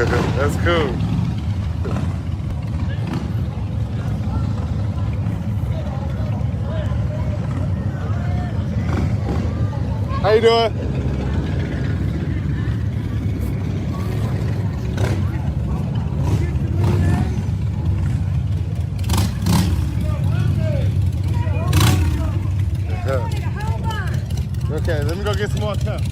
That's cool. How you doing? Okay, let me go get some more cups.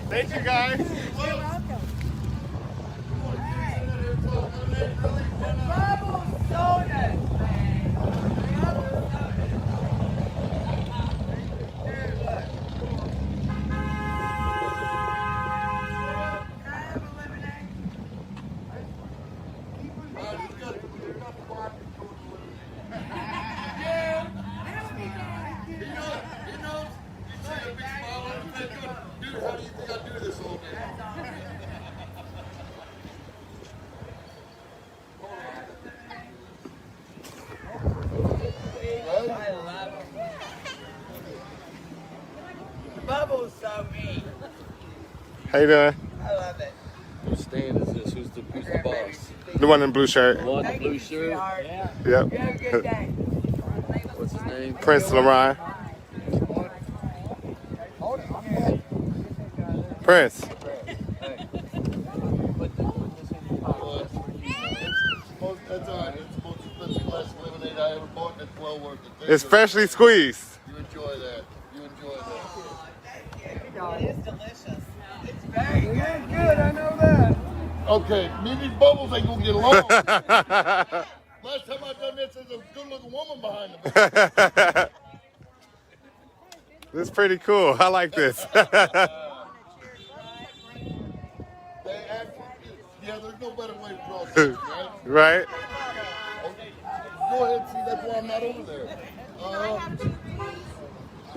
Thank you, guys. You're welcome. Dude, how do you think I do this all day? Bubbles so mean. How you doing? I love it. Whose stand is this? Who's the boss? The one in blue shirt. The one in the Thank blue you, shirt? sweetheart. Yep. You have a good day. What's his name? Prince Lamar. Prince. That's all right. It's the most expensive glass of lemonade I ever bought, and it's well worth it. It's freshly squeezed. You enjoy that. You enjoy that. No, it is delicious. It's very good. Good, I know that. Okay, me and these bubbles ain't gonna get along. Last time I done this, there's a good-looking woman behind them. This is pretty cool. I like this. They actually, yeah, there's no better way to draw things, right? Right? Go ahead, see, that's why I'm not over there.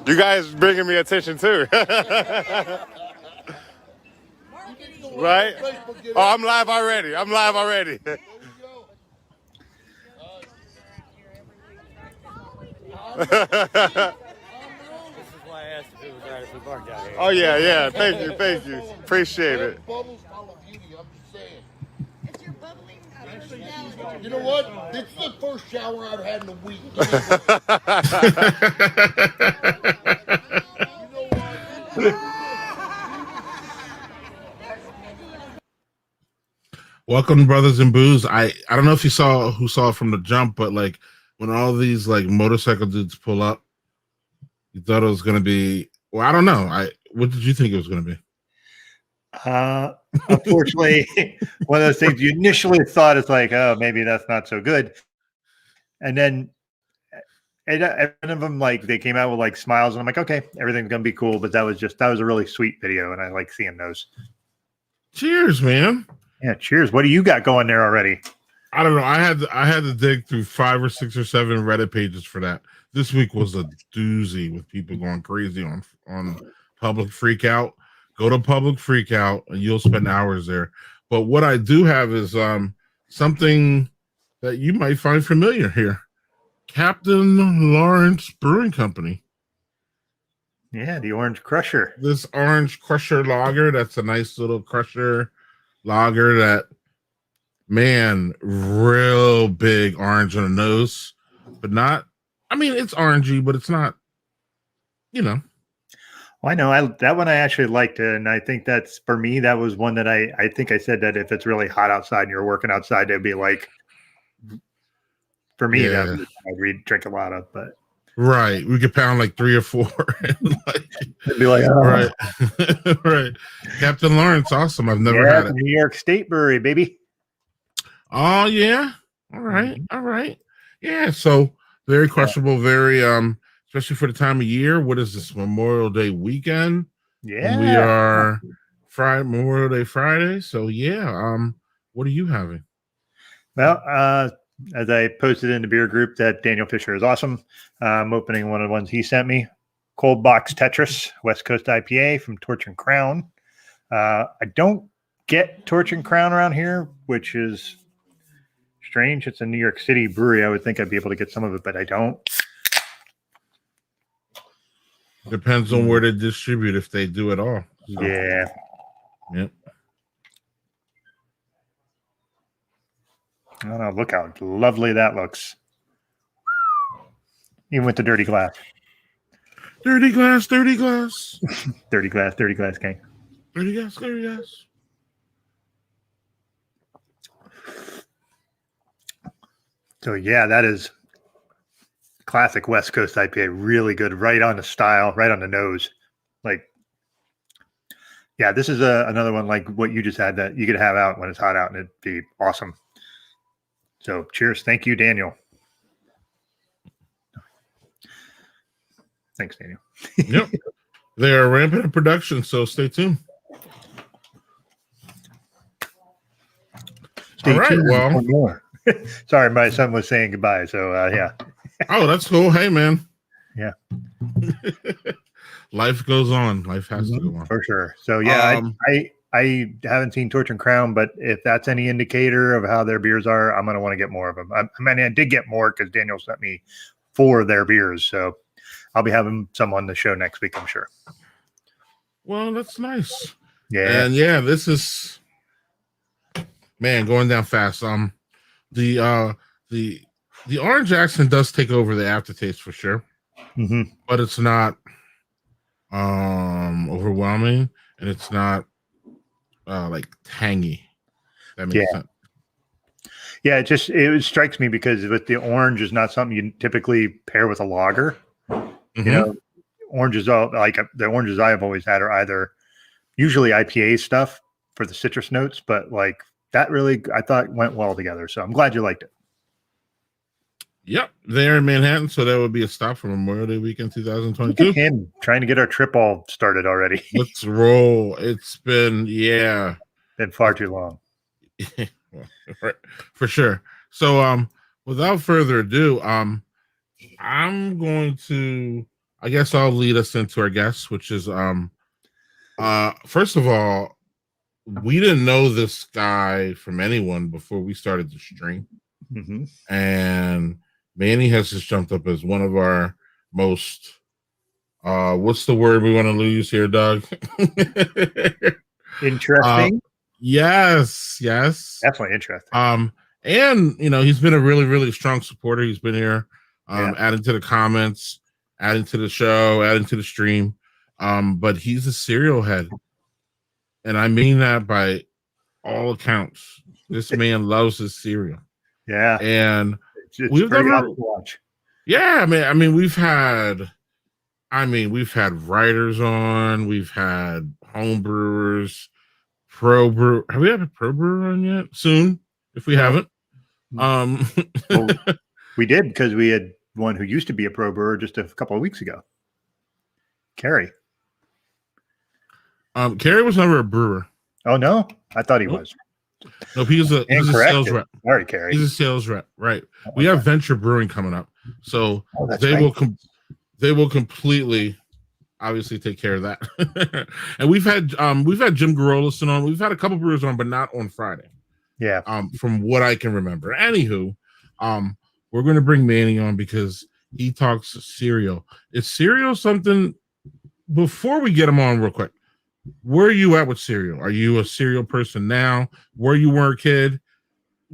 You guys bringing me attention too. Right? Oh, I'm live already. I'm live already. There you go. This is why I asked if it was right if we parked out here. Oh yeah, yeah. Thank you, thank you. Appreciate it. Bubbles follow beauty, I'm just saying. It's your bubbling personality. You know what? This is the first shower I've had in a week. You know what? Welcome, Brothers and Booze. I don't know if you saw it from the jump, but like when all these like motorcycle dudes pull up, you thought it was gonna be. Well, I don't know. What did you think it was gonna be? Unfortunately, one of those things you initially thought is like, oh, maybe that's not so good, and then one of them like they came out with like smiles, and I'm like, okay, everything's gonna be cool. But that was a really sweet video, and I like seeing those. Cheers, man. Yeah, cheers. What do you got going there already? I don't know. I had to dig through 5 or 6 or 7 Reddit pages for that. This week was a doozy with people going crazy on Public Freakout. Go to Public Freakout and you'll spend hours there. But what I do have is something that you might find familiar here. Captain Lawrence Brewing Company. Yeah, the Orange Crusher. This Orange Crusher lager, that's a nice little crusher lager that, man, real big orange on the nose, but not, I mean, it's orangey, but it's not, you know. Well, I know that one I actually liked, and I think that's for me. That was one that I think I said that if it's really hot outside and you're working outside, it'd be like for me that I'd drink a lot of. But right, we could pound like 3 or 4, and like, it'd be like, oh. Right, right. Captain Lawrence, awesome. I've never had it. New York State Brewery, baby. Oh yeah, all right, all right, yeah. So very questionable, very especially for the time of year. What is this, Memorial Day weekend? Yeah, and we are Memorial Day Friday. So yeah, what are you having? Well, as I posted in the beer group, that Daniel Fisher is awesome. I'm opening one of the ones he sent me. Cold Box Tetris, West Coast IPA from Torch and Crown. I don't get Torch and Crown around here, which is strange. It's a New York City brewery. I would think I'd be able to get some of it, but I don't. Depends on where they distribute, if they do at all. So, Yeah. Yep. I don't know. Look how lovely that looks. Even with the dirty glass. Dirty glass, dirty glass. Dirty glass, King. Dirty glass, dirty glass. So, yeah, that is classic West Coast IPA. Really good. Right on the style, right on the nose. Like, yeah, this is another one like what you just had that you could have out when it's hot out and it'd be awesome. So, cheers. Thank you, Daniel. Thanks, Daniel. Yep. They are ramping up production, so stay tuned. Stay All right, tuned well. for more. Sorry, my son was saying goodbye. So, yeah. Oh, that's cool. Hey, man. Yeah. Life goes on. Life has to go on. For sure. So, yeah, I haven't seen Torch and Crown, but if that's any indicator of how their beers are, I'm going to want to get more of them. I mean, I did get more because Daniel sent me 4 of their beers. So I'll be having some on the show next week, I'm sure. Well, that's nice. Yeah. And yeah, this is, man, going down fast. The orange accent does take over the aftertaste for sure, but it's not overwhelming, and it's not like tangy. That makes sense. Yeah, it strikes me because with the orange is not something you typically pair with a lager. You know, oranges like the oranges I have always had are either usually IPA stuff for the citrus notes, but like that really I thought went well together. So I'm glad you liked it. Yep, they're in Manhattan, so that would be a stop for Memorial Day weekend 2022. Look at him trying to get our trip all started already. Let's roll. It's been been far too long. For sure. So without further ado, I'm going to, I guess I'll lead us into our guests, which is first of all, we didn't know this guy from anyone before we started the stream. And Manny has just jumped up as one of our most what's the word we want to use here, Doug? Interesting. Yes. Definitely interesting. And you know, he's been a really, really strong supporter. He's been here, adding to the comments, adding to the show, adding to the stream. But he's a cereal head. And I mean that by all accounts. This man loves his cereal. Yeah. And it's we've pretty never awesome to watch. Yeah, I mean, we've had writers on, we've had home brewers, pro brewer. Have we had a pro brewer on yet? Soon, if we haven't. Well, we did because we had one who used to be a pro brewer just a couple of weeks ago. Carrie. Carrie was never a brewer. Oh no, I thought he was. No, he's a sales rep. Sorry, Carrie. He's a sales rep, right? We have Venture Brewing coming up, so they will completely, obviously, take care of that. And we've had Jim Garolis on. We've had a couple brewers on, but not on Friday. Yeah. From what I can remember. Anywho, we're going to bring Manny on because he talks cereal. Is cereal something? Before we get him on, real quick. Where are you at with cereal? Are you a cereal person now? Where you were a kid?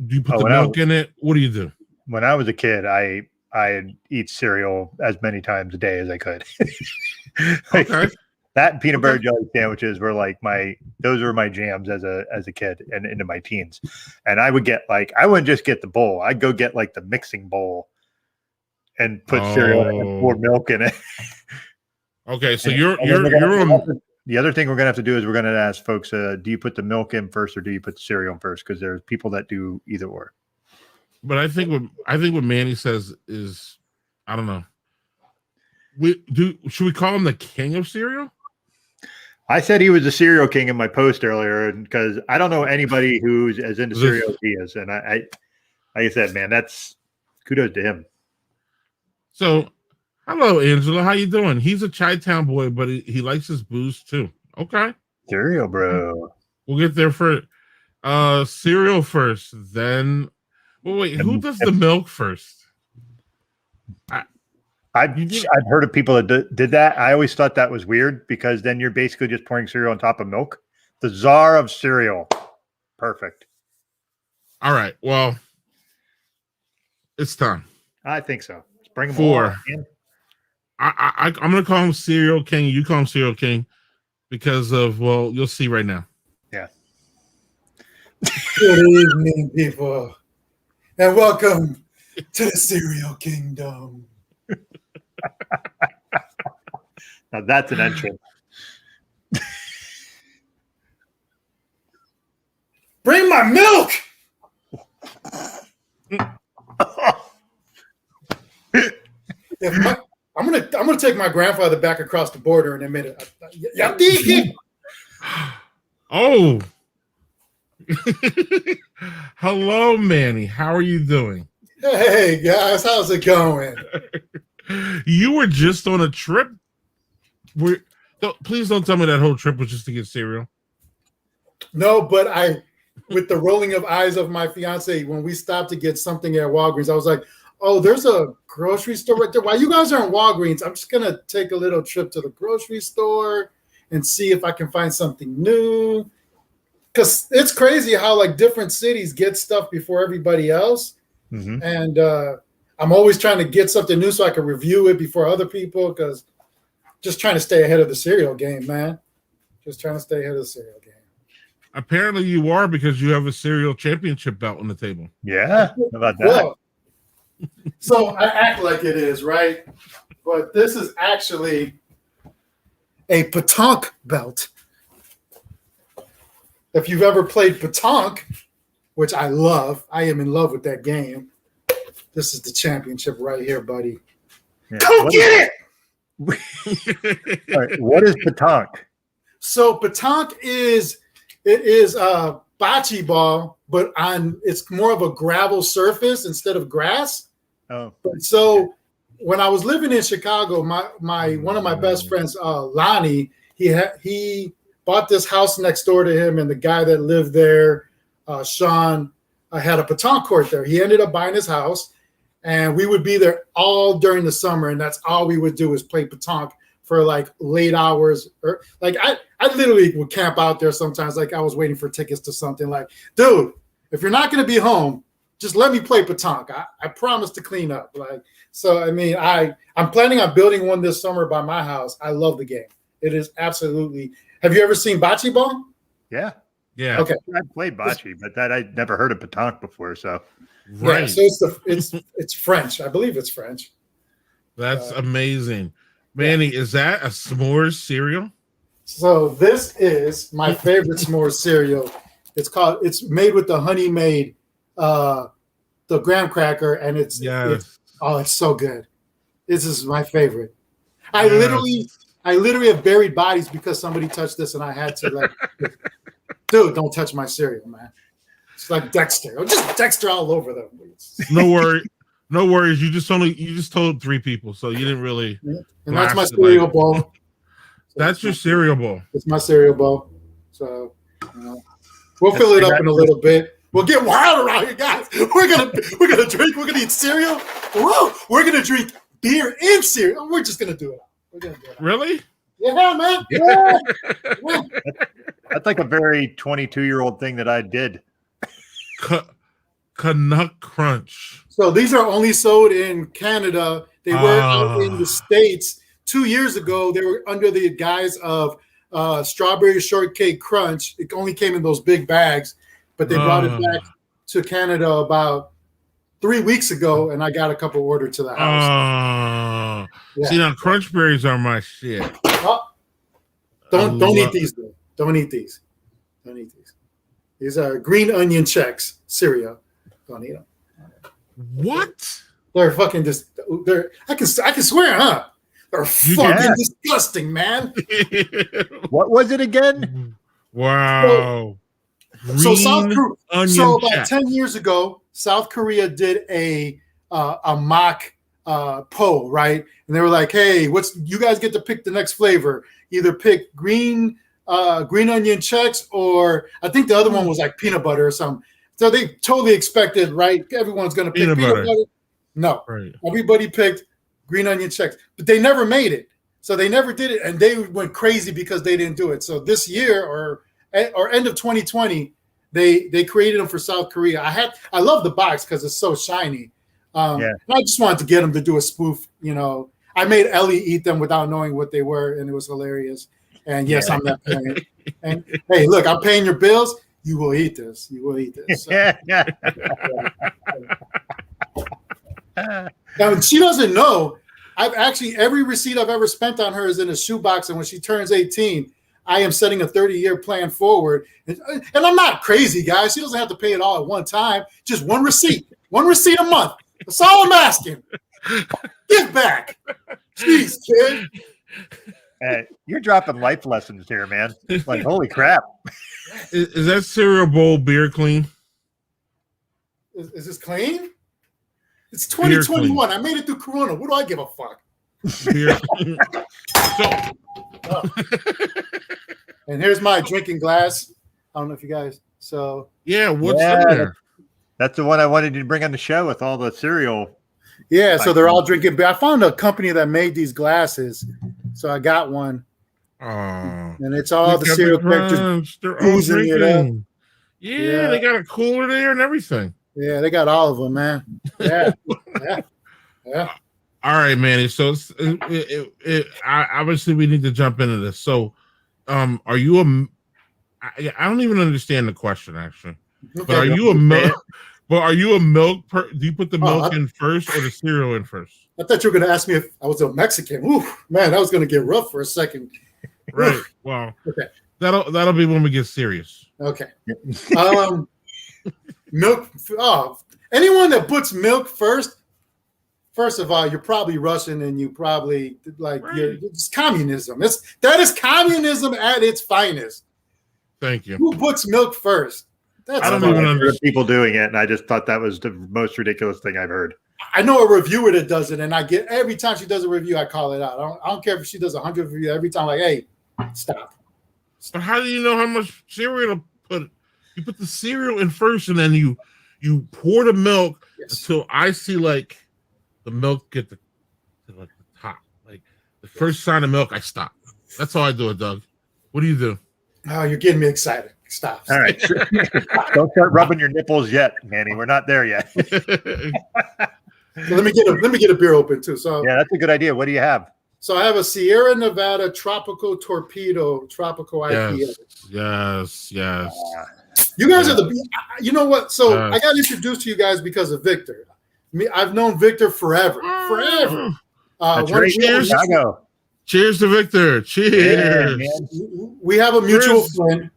Do you put the milk in it? What do you do? When I was a kid, I'd eat cereal as many times a day as I could. Okay. That and peanut butter jelly sandwiches were like those were my jams as a kid and into my teens. And I would get I wouldn't just get the bowl. I'd go get the mixing bowl and put cereal in it and pour milk in it. Okay, so you're on. The other thing we're gonna have to do is we're gonna ask folks, do you put the milk in first or do you put the cereal in first? Because there's people that do either or. But I think what Manny says is, I don't know. Should we call him the king of cereal? I said he was the cereal king in my post earlier because I don't know anybody who's as into cereal as he is, and I like I said, man, that's kudos to him. So, hello, Angela. How you doing? He's a Chi-Town boy, but he likes his booze too. Okay. Cereal, bro. We'll get there first. Cereal first, then. Well, wait, who does the milk first? I've heard of people that did that. I always thought that was weird because then you're basically just pouring cereal on top of milk. The czar of cereal. Perfect. All right. Well, it's time. I think so. Let's bring them 4. all in. I'm going to call him Cereal King. You call him Cereal King because of, well, you'll see right now. Yeah. Good evening, people, and welcome to the Cereal Kingdom. Now that's an entrance. Bring my milk. I'm gonna take my grandfather back across the border in a minute. Oh. Hello, Manny. How are you doing? Hey guys, how's it going? You were just on a trip. Please don't tell me that whole trip was just to get cereal. No, but with the rolling of eyes of my fiance, when we stopped to get something at Walgreens, I was like, "Oh, there's a grocery store right there. While you guys are in Walgreens, I'm just gonna take a little trip to the grocery store and see if I can find something new." Because it's crazy how like different cities get stuff before everybody else. Mm-hmm. And I'm always trying to get something new so I can review it before other people, because just trying to stay ahead of the cereal game, man. Just trying to stay ahead of the cereal game. Apparently you are, because you have a cereal championship belt on the table. Yeah, how about that? Well, so I act like it is, right? But this is actually a pétanque belt. If you've ever played pétanque, which I love, I am in love with that game. This is the championship right here, buddy. Yeah. Come get it! All right, what is pétanque? So pétanque is bocce ball, but it's more of a gravel surface instead of grass. Oh, So when I was living in Chicago, my one of my best friends, Lonnie, he bought this house next door to him, and the guy that lived there, Sean, had a pétanque court there. He ended up buying his house, and we would be there all during the summer, and that's all we would do is play pétanque for like late hours. Or like I literally would camp out there sometimes, like I was waiting for tickets to something. Like, dude, if you're not going to be home, just let me play pétanque. I promise to clean up. Like, so I mean, I'm planning on building one this summer by my house. I love the game. It is absolutely. Have you ever seen bocce ball? yeah. Yeah. Okay. I played bocce, but I'd never heard of pétanque before. So Right. Yeah, so it's French. I believe it's French. That's amazing. Manny, is that a s'mores cereal? So this is my favorite s'more cereal. It's made with the Honey Maid, the graham cracker, and it's so good. This is my favorite. I literally have buried bodies because somebody touched this, and I had to like, dude, don't touch my cereal, man. It's like Dexter. Just Dexter all over them. No worries. You just told 3 people, so you didn't really. And that's my cereal bowl. That's your cereal bowl. It's my cereal bowl. So we'll fill it up in a little bit. We'll get wild around here, guys. We're gonna drink. We're gonna eat cereal. Whoa! We're gonna drink beer and cereal. We're just gonna do it. We're gonna do it. Really? Yeah, man. Yeah. Yeah. that's like a very 22-year-old thing that I did. Canuck Crunch. So these are only sold in Canada. They were out in the States 2 years ago. They were under the guise of Strawberry Shortcake Crunch. It only came in those big bags, but they brought it back to Canada about 3 weeks ago, and I got a couple ordered to the house. Yeah. See, now Crunch Berries are my shit. Don't eat these, though. Don't eat these. Don't eat these. These are green onion checks cereal. Don't eat them. What? They're fucking just. I can swear, huh? They're fucking disgusting, man. What was it again? Wow. So South Korea. So about check. 10 years ago, South Korea did a mock poll, right? And they were like, "Hey, you guys get to pick the next flavor. Either pick green onion Chex, or I think the other one was like peanut butter or something." So they totally expected, right? Everyone's going to pick peanut butter. No, right. Everybody picked green onion Chex, but they never made it. So they never did it, and they went crazy because they didn't do it. So this year or end of 2020, they created them for South Korea. I love the box because it's so shiny. I just wanted to get them to do a spoof. I made Ellie eat them without knowing what they were, and it was hilarious. And yes, I'm that parent. And hey, look, I'm paying your bills. You will eat this. You will eat this. So, and she doesn't know. Every receipt I've ever spent on her is in a shoebox, and when she turns 18, I am setting a 30-year plan forward. And I'm not crazy, guys. She doesn't have to pay it all at one time. Just one receipt a month. That's all I'm asking. Give back. Jeez, kid. You're dropping life lessons here, man. Like, holy crap. Is that cereal bowl beer clean? Is this clean? It's 2021. I made it through Corona. What do I give a fuck? And here's my drinking glass. I don't know if you guys. So what's there? That's the one I wanted you to bring on the show with all the cereal. Yeah, so they're all drinking beer. I found a company that made these glasses, so I got one. And it's all the cereal characters oozing it up. Yeah, they got a cooler there and everything. Yeah, they got all of them, man. Yeah. All right, Manny. So obviously we need to jump into this. So, are you I don't even understand the question actually. Okay. But are you a milk? But are you a milk? Do you put the milk in first or the cereal in first? I thought you were going to ask me if I was a Mexican. Ooh, man, that was going to get rough for a second. Right. Well, okay. That'll be when we get serious. Okay. Milk. Anyone that puts milk first of all, you're probably Russian, and you probably it's communism. That is communism at its finest. Thank you. Who puts milk first? I don't even understand people doing it, and I just thought that was the most ridiculous thing I've heard. I know a reviewer that does it, and I get every time she does a review, I call it out. I don't care if she does 100 reviews every time. Like, hey, stop. But how do you know how much cereal to put? You put the cereal in first, and then you pour the milk until I see like the milk get to like the top, like the first sign of milk. I stop. That's how I do it, Doug. What do you do? Oh, you're getting me excited. Stop. All right. Don't start rubbing your nipples yet, Manny. We're not there yet. So let me get a beer open too. So yeah, that's a good idea. What do you have? So I have a Sierra Nevada Tropical Torpedo Tropical IPA. Yes. You guys are you know what? So I got introduced to you guys because of Victor. I've known Victor forever. Cheers to Victor. Cheers. Yeah, we have a mutual friend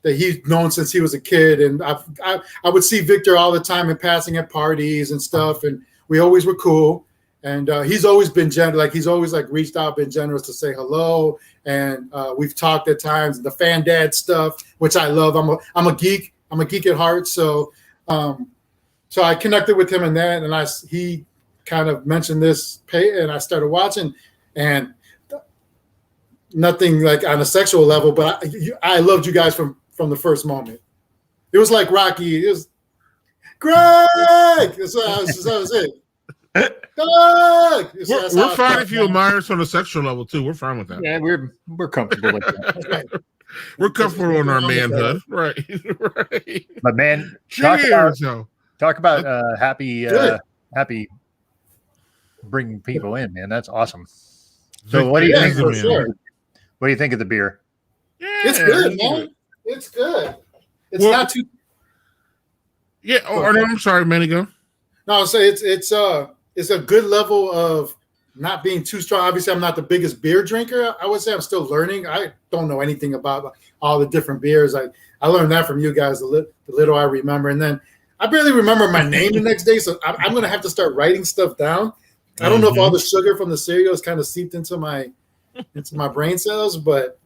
that he's known since he was a kid, and I would see Victor all the time in passing at parties and stuff, and we always were cool. And he's always been he's always reached out, been generous to say hello, and we've talked at times the fan dad stuff, which I love. I'm a geek. I'm a geek at heart, so I connected with him in that, and he kind of mentioned this, and I started watching, and nothing like on a sexual level, but I loved you guys from the first moment. It was like Rocky. It was Greg. That was it. Doug! We're fine if you admire us on a sexual level too. We're fine with that. Yeah, we're comfortable with that. We're comfortable in our manhood, right? But man, cheers! Talk about happy bringing people in, man. That's awesome. So, what do you think? What do you think of the beer? Yeah, it's good, man. It's good. It's not too. Yeah. I'm sorry, Manny. Go. No, so it's a good level of not being too strong. Obviously, I'm not the biggest beer drinker. I would say I'm still learning. I don't know anything about all the different beers. I learned that from you guys, the little I remember. And then I barely remember my name the next day, so I'm going to have to start writing stuff down. I don't know if all the sugar from the cereal is kind of seeped into my brain cells, but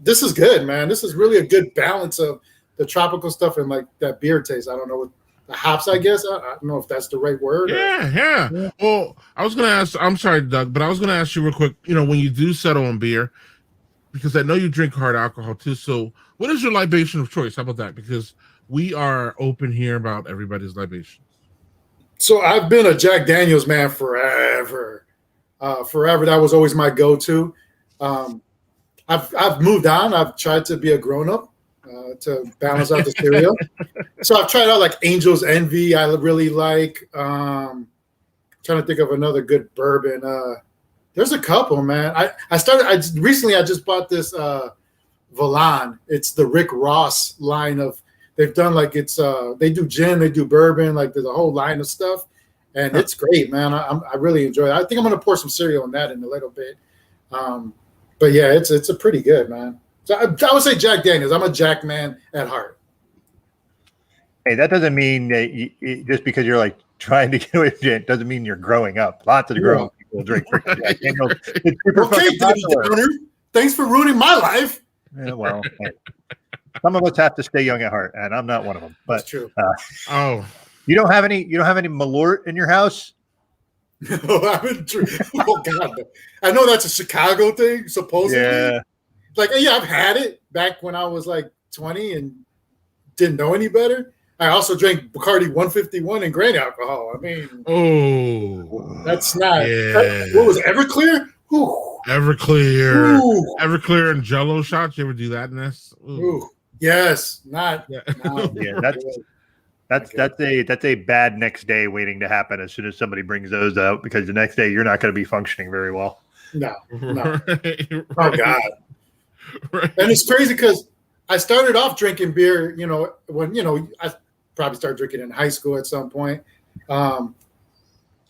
this is good, man. This is really a good balance of the tropical stuff and like that beer taste. I don't know hops, I guess. I don't know if that's the right word. Yeah. Well, I was gonna ask. I'm sorry, Doug, but I was gonna ask you real quick. When you do settle on beer, because I know you drink hard alcohol too. So, what is your libation of choice? How about that? Because we are open here about everybody's libations. So I've been a Jack Daniels man forever. Forever. That was always my go-to. I've moved on. I've tried to be a grown-up to balance out the cereal. So I've tried out like Angel's Envy. I really like. Trying to think of another good bourbon. There's a couple, man. I recently just bought this Valon. It's the Rick Ross line of. They've done like they do gin, they do bourbon, like there's a whole line of stuff, and it's great, man. I really enjoy it. I think I'm gonna pour some cereal on that in a little bit. But yeah, it's a pretty good, man. So I would say Jack Daniels. I'm a Jack man at heart. Hey, that doesn't mean that just because you're like trying to get away from it doesn't mean you're growing up. Lots of grown people drink Jack Daniels. It's super fucking popular. Thanks for ruining my life. Yeah, well, hey. Some of us have to stay young at heart, and I'm not one of them. But that's true. You don't have any Malort in your house? No, I haven't. Oh God, I know that's a Chicago thing, supposedly. Yeah. I've had it back when I was like 20 and didn't know any better. I also drank Bacardi 151 and grain alcohol. I mean, that's not. Yeah. What was it, Everclear? Ooh. Everclear. Ooh. Everclear and Jello shots. You ever do that in this? Ooh. Yes, not. Yeah. That's a bad next day waiting to happen as soon as somebody brings those out, because the next day you're not going to be functioning very well. No. Right. Oh God. Right. And it's crazy because I started off drinking beer, when I probably started drinking in high school at some point. And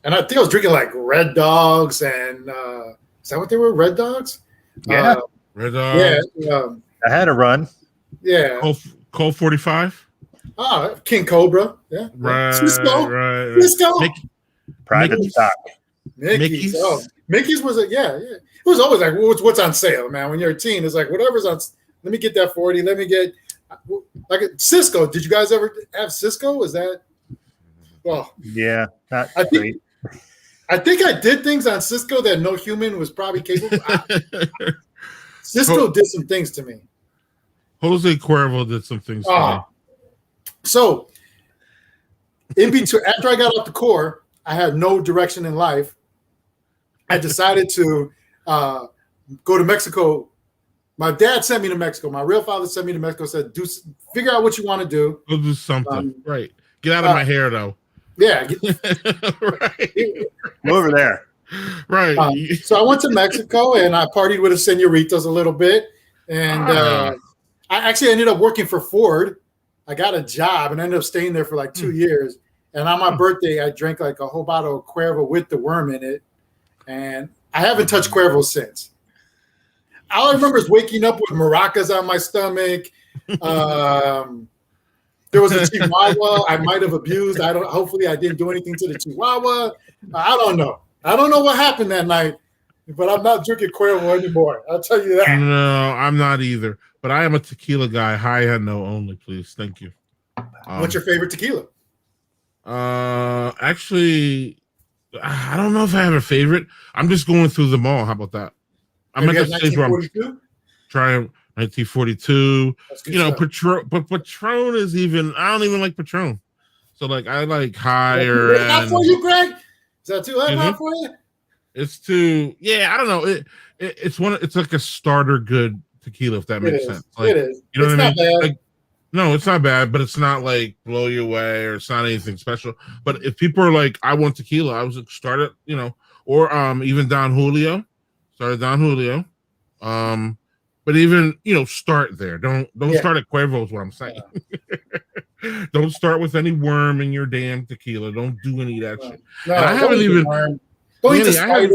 I think I was drinking like Red Dogs and is that what they were? Red Dogs? Yeah. Red Dogs. Yeah. I had a run. Yeah. Colt 45. King Cobra. Yeah. Right. Cisco. Right. Cisco. Private stock. Mickey's. Mickey's was it was always like, what's on sale, man? When you're a teen, it's like whatever's on. Let me get that 40. Let me get like Cisco. Did you guys ever have Cisco? Was that? Well, yeah, not I great. I think I did things on Cisco that no human was probably capable. Cisco did some things to me. Jose Cuervo did some things to me. So, in between, after I got off the Corps, I had no direction in life. I decided to go to Mexico. My dad sent me to Mexico. My real father sent me to Mexico. Said, figure out what you want to do. Go do something. Right. Get out of my hair, though. Yeah. Right. Go over there. Right. So I went to Mexico and I partied with the senoritas a little bit. And I actually ended up working for Ford. I got a job and ended up staying there for like 2 years. And on my birthday, I drank like a whole bottle of Cuervo with the worm in it. And I haven't touched Cuervo since. All I remember is waking up with maracas on my stomach. There was a Chihuahua I might have abused. Hopefully I didn't do anything to the Chihuahua. I don't know. I don't know what happened that night, but I'm not drinking Cuervo anymore. I'll tell you that. No, I'm not either. But I am a tequila guy. High and no only, please. Thank you. What's your favorite tequila? Actually, I don't know if I have a favorite. I'm just going through them all. How about that? I'm at the stage where I'm trying 1942. Patron, but Patron is even. I don't even like Patron. So like, I like higher. Not for you, Greg. Is that too high for you? It's too. Yeah, I don't know. It's one. It's like a starter good tequila, if that makes sense. Like, it is. You know it's what I not mean? bad. Like, no, it's not bad, but it's not like blow you away or it's not anything special. But if people are like, I want tequila, I was started, or even Don Julio. Started Don Julio. But even start there. Don't start at Cuervo is what I'm saying. Don't start with any worm in your damn tequila. Don't do any of that shit. No, and I haven't even. Don't eat the spider.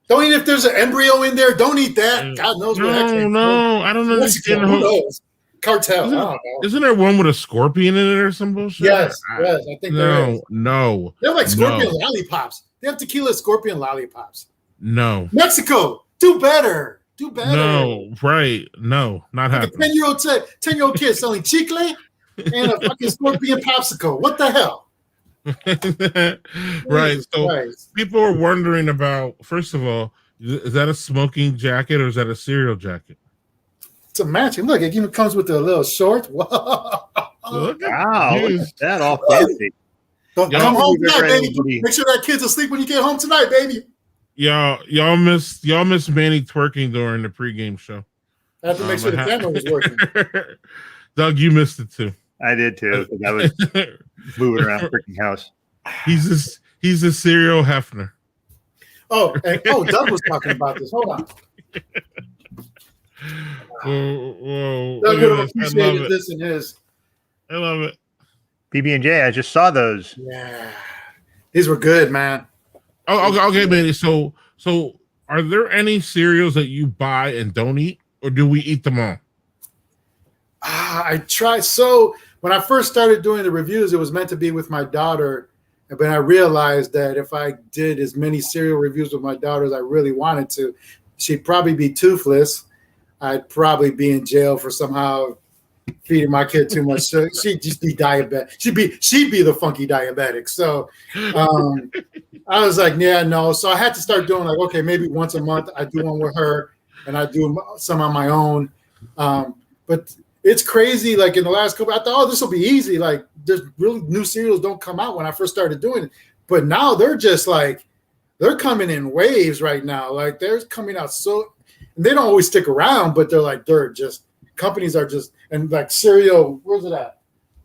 Don't eat if there's an embryo in there. Don't eat that. God knows what that came No, I don't understand. Who knows? Cartel. I don't know. Isn't there one with a scorpion in it or some bullshit? Yes, I think there is. No. They have like scorpion lollipops. They have tequila scorpion lollipops. No. Mexico, do better. Do better. No, right. No, not happening. 10-year-old kid selling chicle. and a fucking scorpion popsicle. What the hell? Right. Jesus So Christ. people are wondering about, first of all, is that a smoking jacket or is that a cereal jacket? It's a matching. Look, it even comes with a little short. Whoa. Look at Wow, look you. at that, all fancy. Don't Y'all- come home You've ever tonight, had baby. anybody- Make sure that kid's asleep when you get home tonight, baby. Y'all miss Manny twerking during the pregame show. I have to make sure the camera was working. Doug, you missed it too. I did too, because I was moving around the freaking house. He's a serial Hefner. Oh, and Doug was talking about this. Hold on. Whoa, Doug look would at have this. I love appreciated it. this in his. I love it. PB&J, I just saw those. Yeah. These were good, man. Oh, okay, Manny. So are there any cereals that you buy and don't eat, or do we eat them all? I tried. So when I first started doing the reviews, it was meant to be with my daughter. But I realized that if I did as many cereal reviews with my daughter as I really wanted to, she'd probably be toothless. I'd probably be in jail for somehow feeding my kid too much sugar. She'd just be diabetic. She'd be the funky diabetic. So I was like, yeah, no. So I had to start doing like, okay, maybe once a month I do one with her and I do some on my own. But it's crazy. Like in the last couple, I thought, oh, this will be easy. Like there's really new cereals don't come out when I first started doing it. But now they're just like, they're coming in waves right now. Like they're coming out so, and they don't always stick around, but they're just, companies are just, and like cereal, where's it at?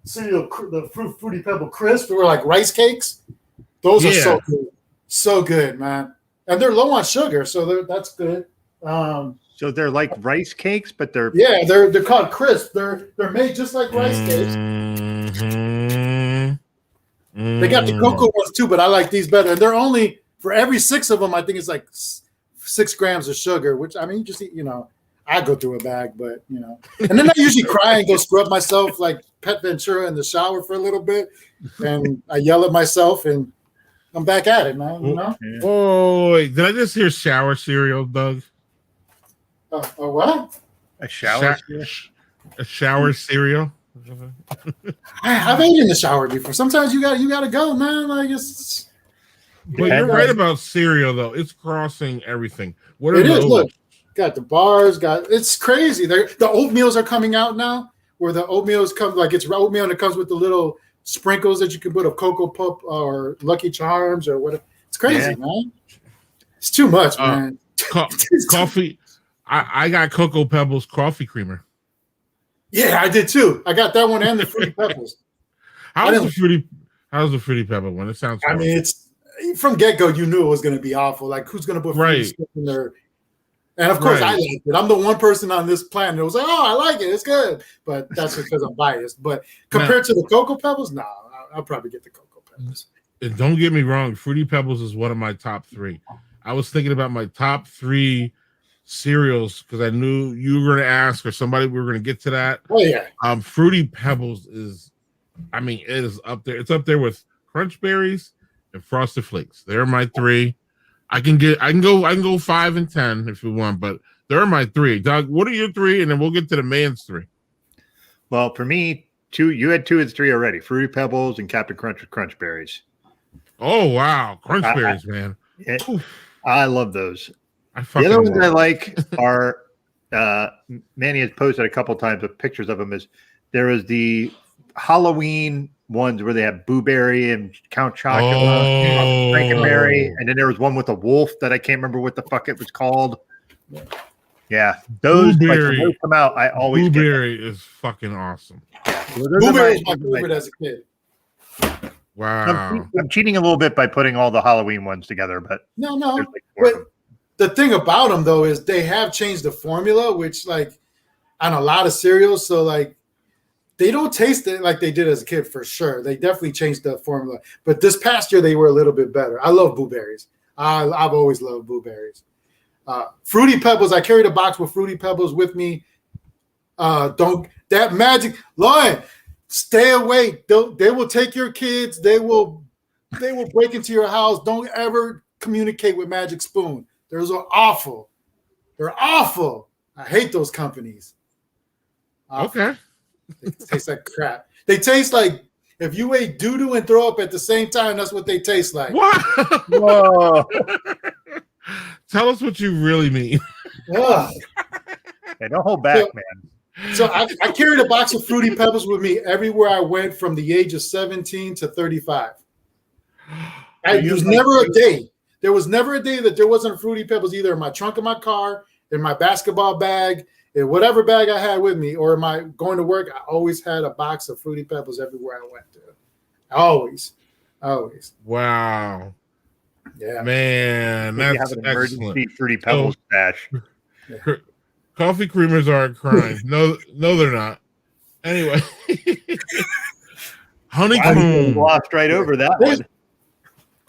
Cereal, the Fruity Pebble Crisp, or like rice cakes. Those are so good. So good, man. And they're low on sugar, so that's good. So they're like rice cakes, but they're they're called crisp. They're made just like rice cakes. They got the cocoa ones too, but I like these better. And they're only for every 6 of them. I think it's like 6 grams of sugar, which I mean, you just eat, I go through a bag, but and then I usually cry and go scrub myself like Pet Ventura in the shower for a little bit, and I yell at myself, and I'm back at it, man. Oh, wait, did I just hear shower cereal, Doug? A what? a shower. A shower cereal. I've ate in the shower before. Sometimes you gotta go, man. Like it's. But you're right about cereal, though. It's crossing everything. What are It is. those? Look, got the bars. It's crazy. The oatmeals are coming out now, where the oatmeals come like it's oatmeal and it comes with the little sprinkles that you can put of Cocoa Puff or Lucky Charms or whatever. It's crazy, man. It's too much, man. Coffee. I got Cocoa Pebbles coffee creamer. Yeah, I did too. I got that one and the Fruity Pebbles. How's the Fruity Pebble one? It sounds. I mean, it's from get go. You knew it was going to be awful. Like, who's going to put Fruity stuff in there? And of course, I liked it. I'm the one person on this planet that was like, "Oh, I like it. It's good." But that's because I'm biased. But compared to the Cocoa Pebbles, no, I'll probably get the Cocoa Pebbles. And don't get me wrong, Fruity Pebbles is one of my top 3. I was thinking about my top 3 cereals because I knew you were going to ask or somebody we were going to get to that. Oh yeah. Fruity Pebbles is, I mean, it is up there. It's up there with Crunch Berries and Frosted Flakes. They're my 3. I can go 5 and 10 if you want, but they're my 3. Doug, what are your 3? And then we'll get to the man's 3. Well, for me, 2. You had 2 and 3 already. Fruity Pebbles and Captain Crunch with Crunch Berries. Oh wow, Crunch Berries, man! I love those. The other ones I like are Manny has posted a couple times of pictures of them. Is there was the Halloween ones where they have Boo Berry and Count Chocula, Frankenberry, and then there was one with a wolf that I can't remember what the fuck it was called. Yeah, those like, when those come out, I always Boo Berry is fucking awesome. Boo Berry is my favorite as a kid. Wow, I'm cheating a little bit by putting all the Halloween ones together, but no. Like But the thing about them though is they have changed the formula, which like on a lot of cereals, so like they don't taste it like they did as a kid for sure. They definitely changed the formula, but this past year they were a little bit better. I love Boo Berries. I've always loved Boo Berries. Fruity Pebbles. I carried a box with Fruity Pebbles with me. That magic Lauren. Stay away. They will take your kids. They will break into your house. Don't ever communicate with Magic Spoon. They're awful. They're awful. I hate those companies. Okay. It tastes like crap. They taste like if you ate doo doo and throw up at the same time. That's what they taste like. What? Whoa. Tell us what you really mean. Ugh. Hey, don't hold back, man. So I carried a box of Fruity Pebbles with me everywhere I went from the age of 17 to 35. There was never a day. There was never a day that there wasn't Fruity Pebbles either in my trunk of my car, in my basketball bag, in whatever bag I had with me, or am I going to work? I always had a box of Fruity Pebbles everywhere I went to. Always. Wow. Yeah. Man, You that's have an excellent. emergency Fruity Pebbles stash. Coffee creamers are a crime. No, they're not. Anyway. Honeycomb. Glossed right over that one.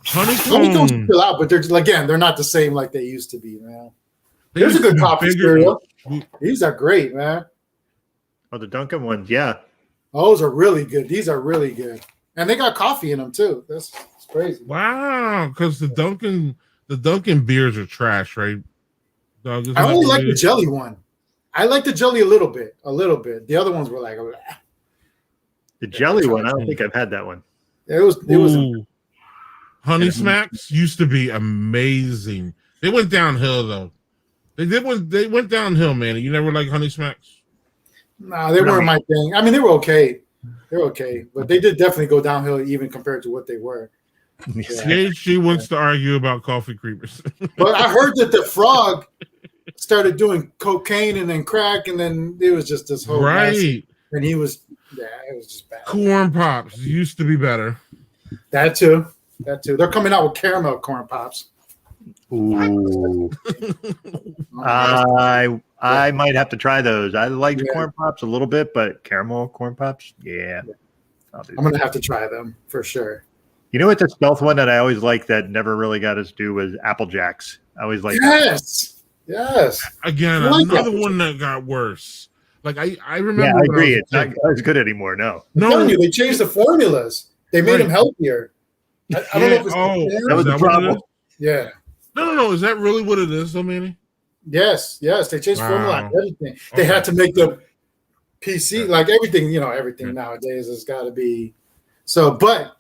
Honeycombs Honeycomb. still out, but they're not the same like they used to be, man. They There's a used to good be coffee bigger. cereal. These are great, man. Oh, the Duncan ones, yeah. Those are really good. These are really good. And they got coffee in them too. That's crazy. Wow, because the Duncan Beers are trash, right? Dog, I only like the jelly one. I like the jelly a little bit. The other ones were like, The jelly one, I don't think I've had that one. it was. Ooh. Honey Smacks used to be amazing. They went downhill though. They went downhill, man. You never like Honey Smacks? Nah, they weren't my thing. I mean, they were okay. They're okay, but they did definitely go downhill even compared to what they were. Yeah. She wants to argue about coffee creamers. But I heard that the frog started doing cocaine and then crack, and then it was just this whole mess. And he was, it was just bad. Corn Pops used to be better. That too. They're coming out with caramel corn pops. Ooh. I might have to try those. I like corn pops a little bit, but caramel corn pops, yeah. I'm gonna have to try them for sure. You know what the stealth one that I always liked that never really got us do was Apple Jacks. I always liked Yes. Again, another one that got worse. Like I remember. Yeah, I agree. It's not as good anymore. No. I'm telling you, they changed the formulas. They made them healthier. I don't know if it's that was the problem. Yeah. No. Is that really what it is, though, Manny? Yes. They changed formula and everything. They had to make the PC like everything. Everything nowadays has got to be so. But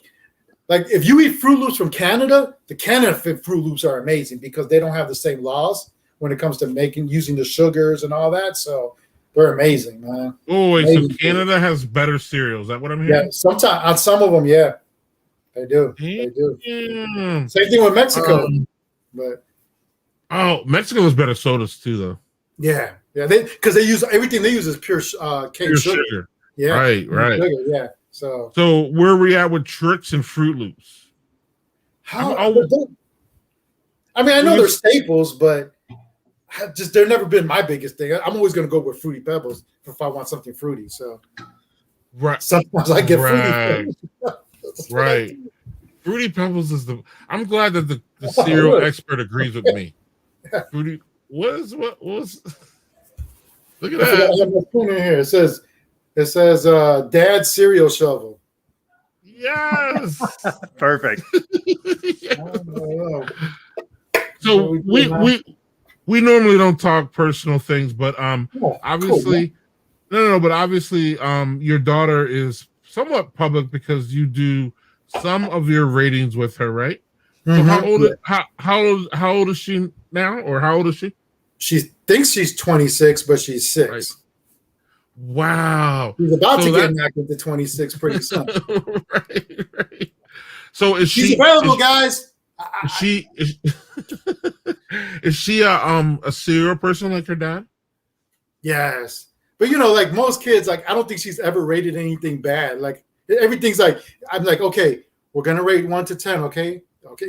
like if you eat Fruit Loops from Canada, the Canada Fruit Loops are amazing because they don't have the same laws when it comes to using the sugars and all that. So they're amazing, man. Oh wait, amazing. So Canada has better cereals. Is that what I'm hearing? Yeah, sometimes on some of them, they do. They do. Yeah. Same thing with Mexico, but Mexico has better sodas too, though. Yeah, because they use everything they use is pure cane sugar. Yeah, right. Sugar, yeah. So where are we at with Tricks and Fruit Loops? I know they're staples, but they've never been my biggest thing. I'm always going to go with Fruity Pebbles if I want something fruity. So sometimes I get Fruity Pebbles. Right. Fruity Pebbles is I'm glad that the cereal expert agrees with me. Fruity what was look at that. I have my spoon in here. It says Dad's cereal shovel. Yes. Perfect. So we normally don't talk personal things, but obviously cool, but obviously your daughter is somewhat public because you do some of your ratings with her, right? Mm-hmm. So how old is she now, or how old is she? She thinks she's 26, but she's 6. Right. Wow. She's about to get knocked into 26 pretty soon. right. So she's available, guys. Is she a cereal person like her dad? Yes. But like most kids, like I don't think she's ever rated anything bad. Like everything's like I'm like, okay, we're gonna rate 1 to 10, okay,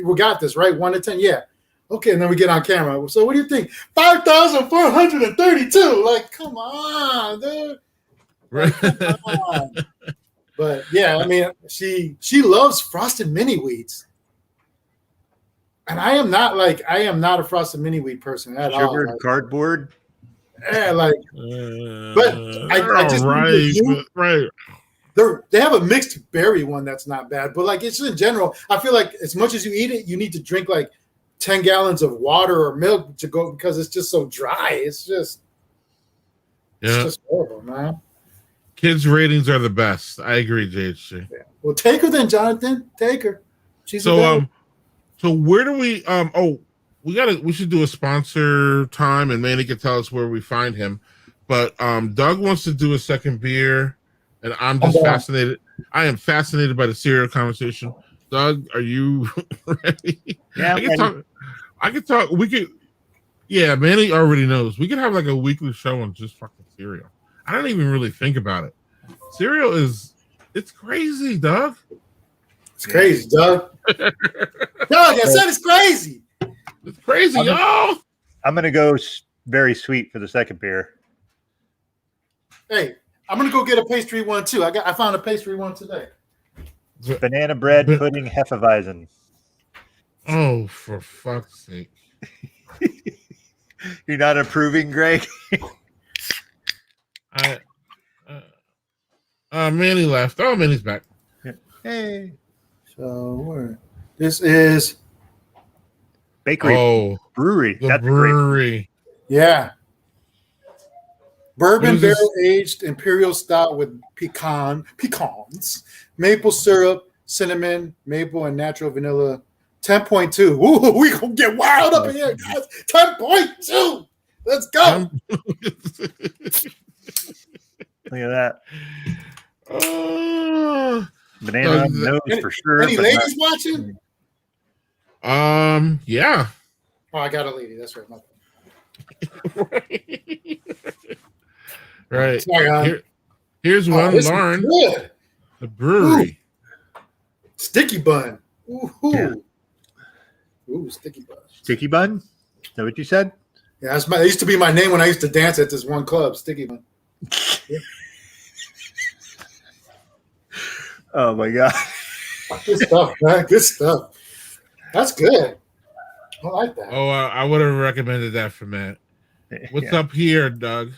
we got this, right? 1 to 10, yeah. Okay, and then we get on camera. So what do you think? 5,432. Like, come on, dude. Right. Come on. But yeah, I mean, she loves frosted mini wheats. And I am not a frosted mini wheat person at all. Sugar cardboard. Yeah, like, but I just right. They have a mixed berry one that's not bad, but like it's in general. I feel like as much as you eat it, you need to drink like 10 gallons of water or milk to go because it's just so dry. It's just horrible, man. Kids' ratings are the best. I agree, JHG. Well, take her then, Jonathan. Take her. She's So available. so where do we we should do a sponsor time and Manny can tell us where we find him. But Doug wants to do a second beer, and I'm just fascinated. I am fascinated by the cereal conversation. Doug, are you ready? Yeah, I can talk. We could. Yeah, Manny already knows. We could have like a weekly show on just fucking cereal. I don't even really think about it. Cereal it's crazy, Doug. It's crazy, Doug. Doug, I said it's crazy. It's crazy, y'all. I'm gonna go very sweet for the second beer. Hey, I'm gonna go get a pastry one too. I found a pastry one today. Banana bread pudding Hefeweizen. Oh, for fuck's sake. You're not approving, Greg? Manny left. Oh, Manny's back. Hey. So this is Bakery. Oh, brewery. the That's brewery. yeah. Bourbon What is this? barrel aged imperial stout with pecans, maple syrup, cinnamon, maple, and natural vanilla. 10.2. Ooh, we gonna get wild up in here, guys. 10.2. Let's go. Look at that. Oh, Banana on the nose for sure. Any but ladies watching? yeah. Oh, I got a lady. That's right. Right. Sorry, Here's one, this is Lauren. good. The brewery. Sticky bun. Ooh. Yeah. Ooh, sticky bun. Sticky bun? Is that what you said? Yeah, that used to be my name when I used to dance at this one club, Sticky Bun. Yeah. Oh my god. Good stuff, man. Good stuff. That's good. I like that. Oh, I would have recommended that for Matt. What's up here, Doug?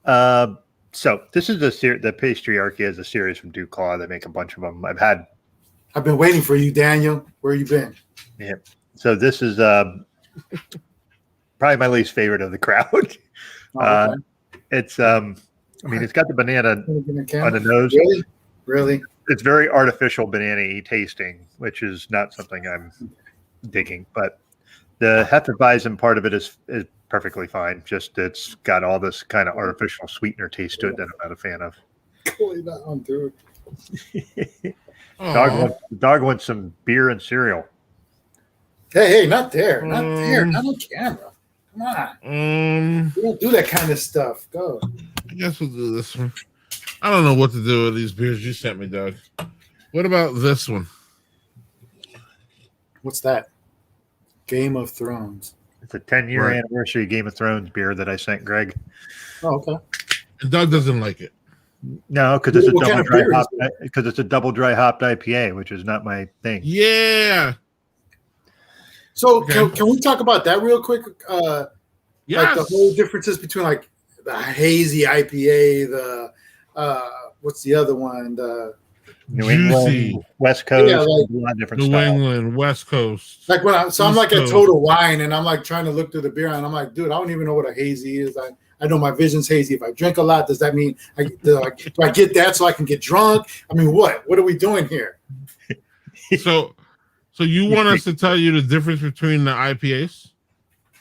So this is the Pastryarchy is a series from Duke Claw. They make a bunch of them. I've been waiting for you, Daniel. Where you been? Yeah. So this is probably my least favorite of the crowd. Oh, okay. It's it's got the banana on the nose. Really? Really? It's very artificial banana-y tasting, which is not something I'm digging. But the Hefeweizen part of it is perfectly fine. Just it's got all this kind of artificial sweetener taste to it that I'm not a fan of. Totally not on, dude. Dog wants some beer and cereal. Hey, not there. Not there. Not on camera. Come on. We don't do that kind of stuff. Go. I guess we'll do this one. I don't know what to do with these beers you sent me, Doug. What about this one? What's that? Game of Thrones. It's a 10-year anniversary Game of Thrones beer that I sent Greg. Oh, okay. And Doug doesn't like it. No, because it's What kind of beer is because it's a double dry hopped IPA, which is not my thing. Yeah. So Okay. can we talk about that real quick? Yes. Like the whole differences between like the hazy IPA, the what's the other one? The New Juicy. England, West Coast, Yeah, like a lot of different New styles. England, West Coast. like when I'm East like at Coast. Total Wine and I'm like trying to look through the beer and I'm like, dude, I don't even know what a hazy is. I know my vision's hazy. If I drink a lot, does that mean do I get that so I can get drunk? I mean, what are we doing here? So you want us to tell you the difference between the IPAs?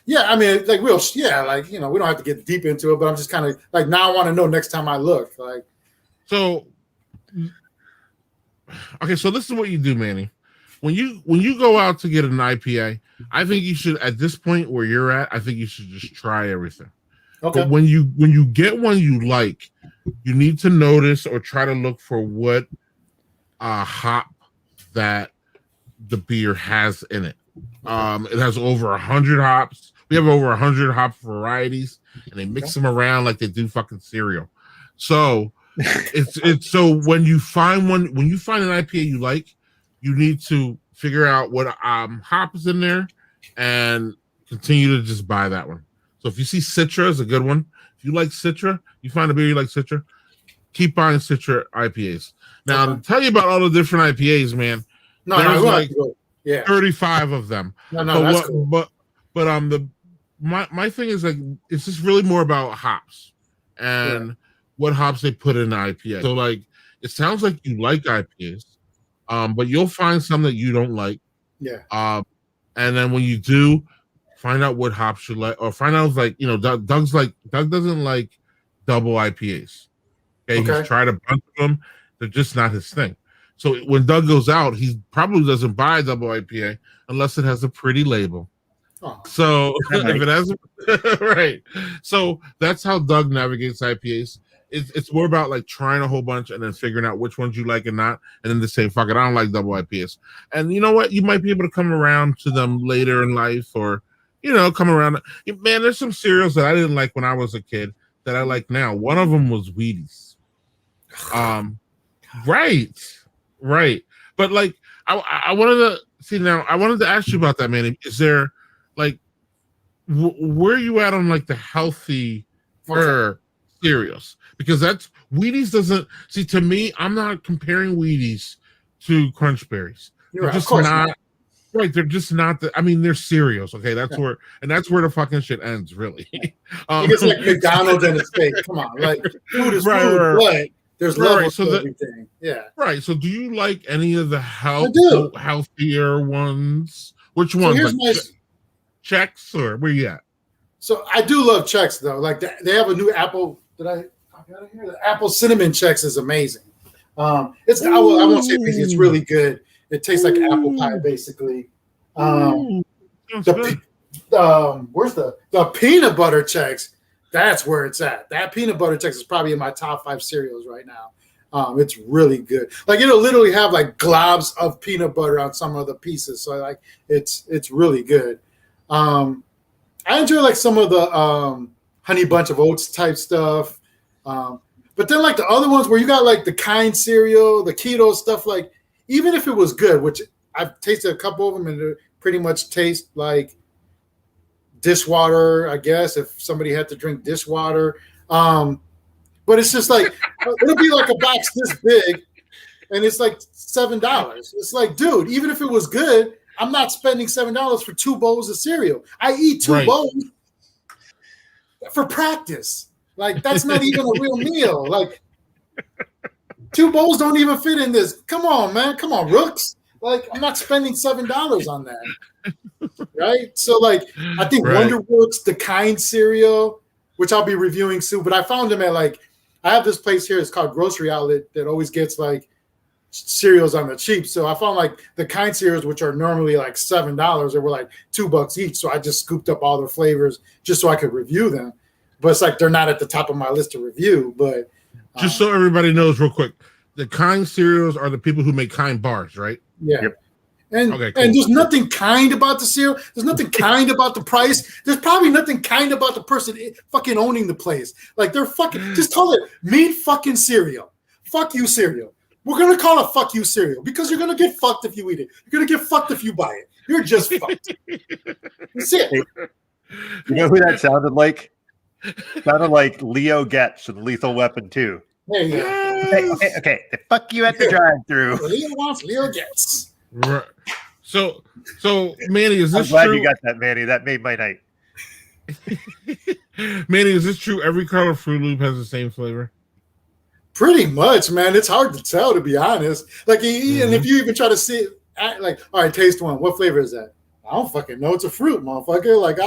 Yeah, I mean, like like we don't have to get deep into it, but I'm just kind of like now I want to know next time I look. Like, So okay, so this is what you do, Manny. When you go out to get an IPA, I think you should, at this point where you're at, I think you should just try everything. okay, But when you get one you like, you need to notice or try to look for what hop that the beer has in it. It has over 100 hops. We have over 100 hop varieties, and they mix them around like they do fucking cereal. So it's so when you find an IPA you like, you need to figure out what hop is in there and continue to just buy that one. So if you see Citra is a good one. If you like Citra, you find a beer you like Citra, keep buying Citra IPAs. Now to tell you about all the different IPAs, man, there's like 35 of them. That's cool. But my thing is like it's just really more about hops. And what hops they put in the IPA. So like, it sounds like you like IPAs, but you'll find some that you don't like. Yeah. And then when you do, find out what hops you like, or find out like, you know, Doug doesn't like double IPAs. Okay, he's tried a bunch of them. They're just not his thing. So when Doug goes out, he probably doesn't buy a double IPA unless it has a pretty label. Oh. So if it has right. So that's how Doug navigates IPAs. It's more about like trying a whole bunch and then figuring out which ones you like and not, and then to say, fuck it, I don't like double IPAs. And you know what? You might be able to come around to them later in life, or you know, come around. Man, there's some cereals that I didn't like when I was a kid that I like now. One of them was Wheaties. Right. But like I wanted to see now. I wanted to ask you about that, man. Is there like where are you at on like the healthy cereals? Because that's Wheaties doesn't see to me. I'm not comparing Wheaties to Crunch Berries. They're just not right. They're just not the. I mean, they're cereals. Okay, that's where the fucking shit ends. Really, it's like McDonald's and a steak. Come on, like food is food, but there's levels to everything. Yeah, right. So, do you like any of the healthier ones? Which ones? Here's like Chex or where you at? So I do love Chex though. Like they have a new apple that I got it here. The apple cinnamon Chex is amazing. I won't say amazing. It's really good. It tastes like apple pie basically. Where's the peanut butter Chex? That's where it's at. That peanut butter Chex is probably in my top 5 cereals right now. It's really good. Like it'll literally have like globs of peanut butter on some of the pieces. So like it's really good. I enjoy like some of the honey bunch of oats type stuff. But then like the other ones where you got like the Kind cereal, the keto stuff, like even if it was good, which I've tasted a couple of them and they pretty much taste like dishwater, I guess, if somebody had to drink dishwater. But it's just like, it'll be like a box this big and it's like $7. It's like, dude, even if it was good, I'm not spending $7 for 2 bowls of cereal. I eat 2 bowls for practice. Like, that's not even a real meal. Like, 2 bowls don't even fit in this. Come on, man. Come on, Rooks. Like, I'm not spending $7 on that. Right? So, like, I think Wonder Works, the Kind cereal, which I'll be reviewing soon, but I found them at, like, I have this place here. It's called Grocery Outlet that always gets, like, cereals on the cheap. So I found, like, the Kind cereals, which are normally, like, $7, they were, like, $2 each. So I just scooped up all their flavors just so I could review them. But it's like they're not at the top of my list to review. But just so everybody knows real quick, the Kind cereals are the people who make Kind bars, right? Yeah. Yep. And there's nothing kind about the cereal. There's nothing kind about the price. There's probably nothing kind about the person fucking owning the place. Like they're fucking just call it mean fucking cereal. Fuck you cereal. We're gonna call it fuck you cereal because you're gonna get fucked if you eat it. You're gonna get fucked if you buy it. You're just fucked. That's it. You know who that sounded like? Sounded like Leo Getz in Lethal Weapon 2. There you go. Okay. Fuck you at the drive-thru. Leo wants, Leo gets. Right. So Manny, is this I'm glad true? you got that, Manny. That made my night. Manny, is this true? Every color Fruit Loop has the same flavor? Pretty much, man. It's hard to tell, to be honest. Like, and if you even try to see it, like, all right, taste one. What flavor is that? I don't fucking know. It's a fruit, motherfucker. Like,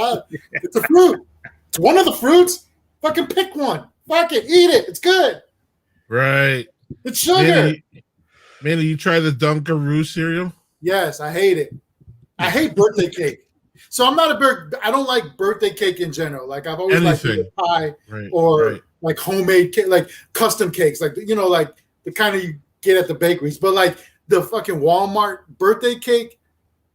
it's a fruit. It's one of the fruits. Fucking pick one. Fuck it. Eat it. It's good. Right. It's sugar. Manny, you try the Dunkaroo cereal? Yes, I hate it. I hate birthday cake. So I'm not I don't like birthday cake in general. Like I've always liked pie or like homemade cake, like custom cakes, like, you know, like the kind of you get at the bakeries. But like the fucking Walmart birthday cake,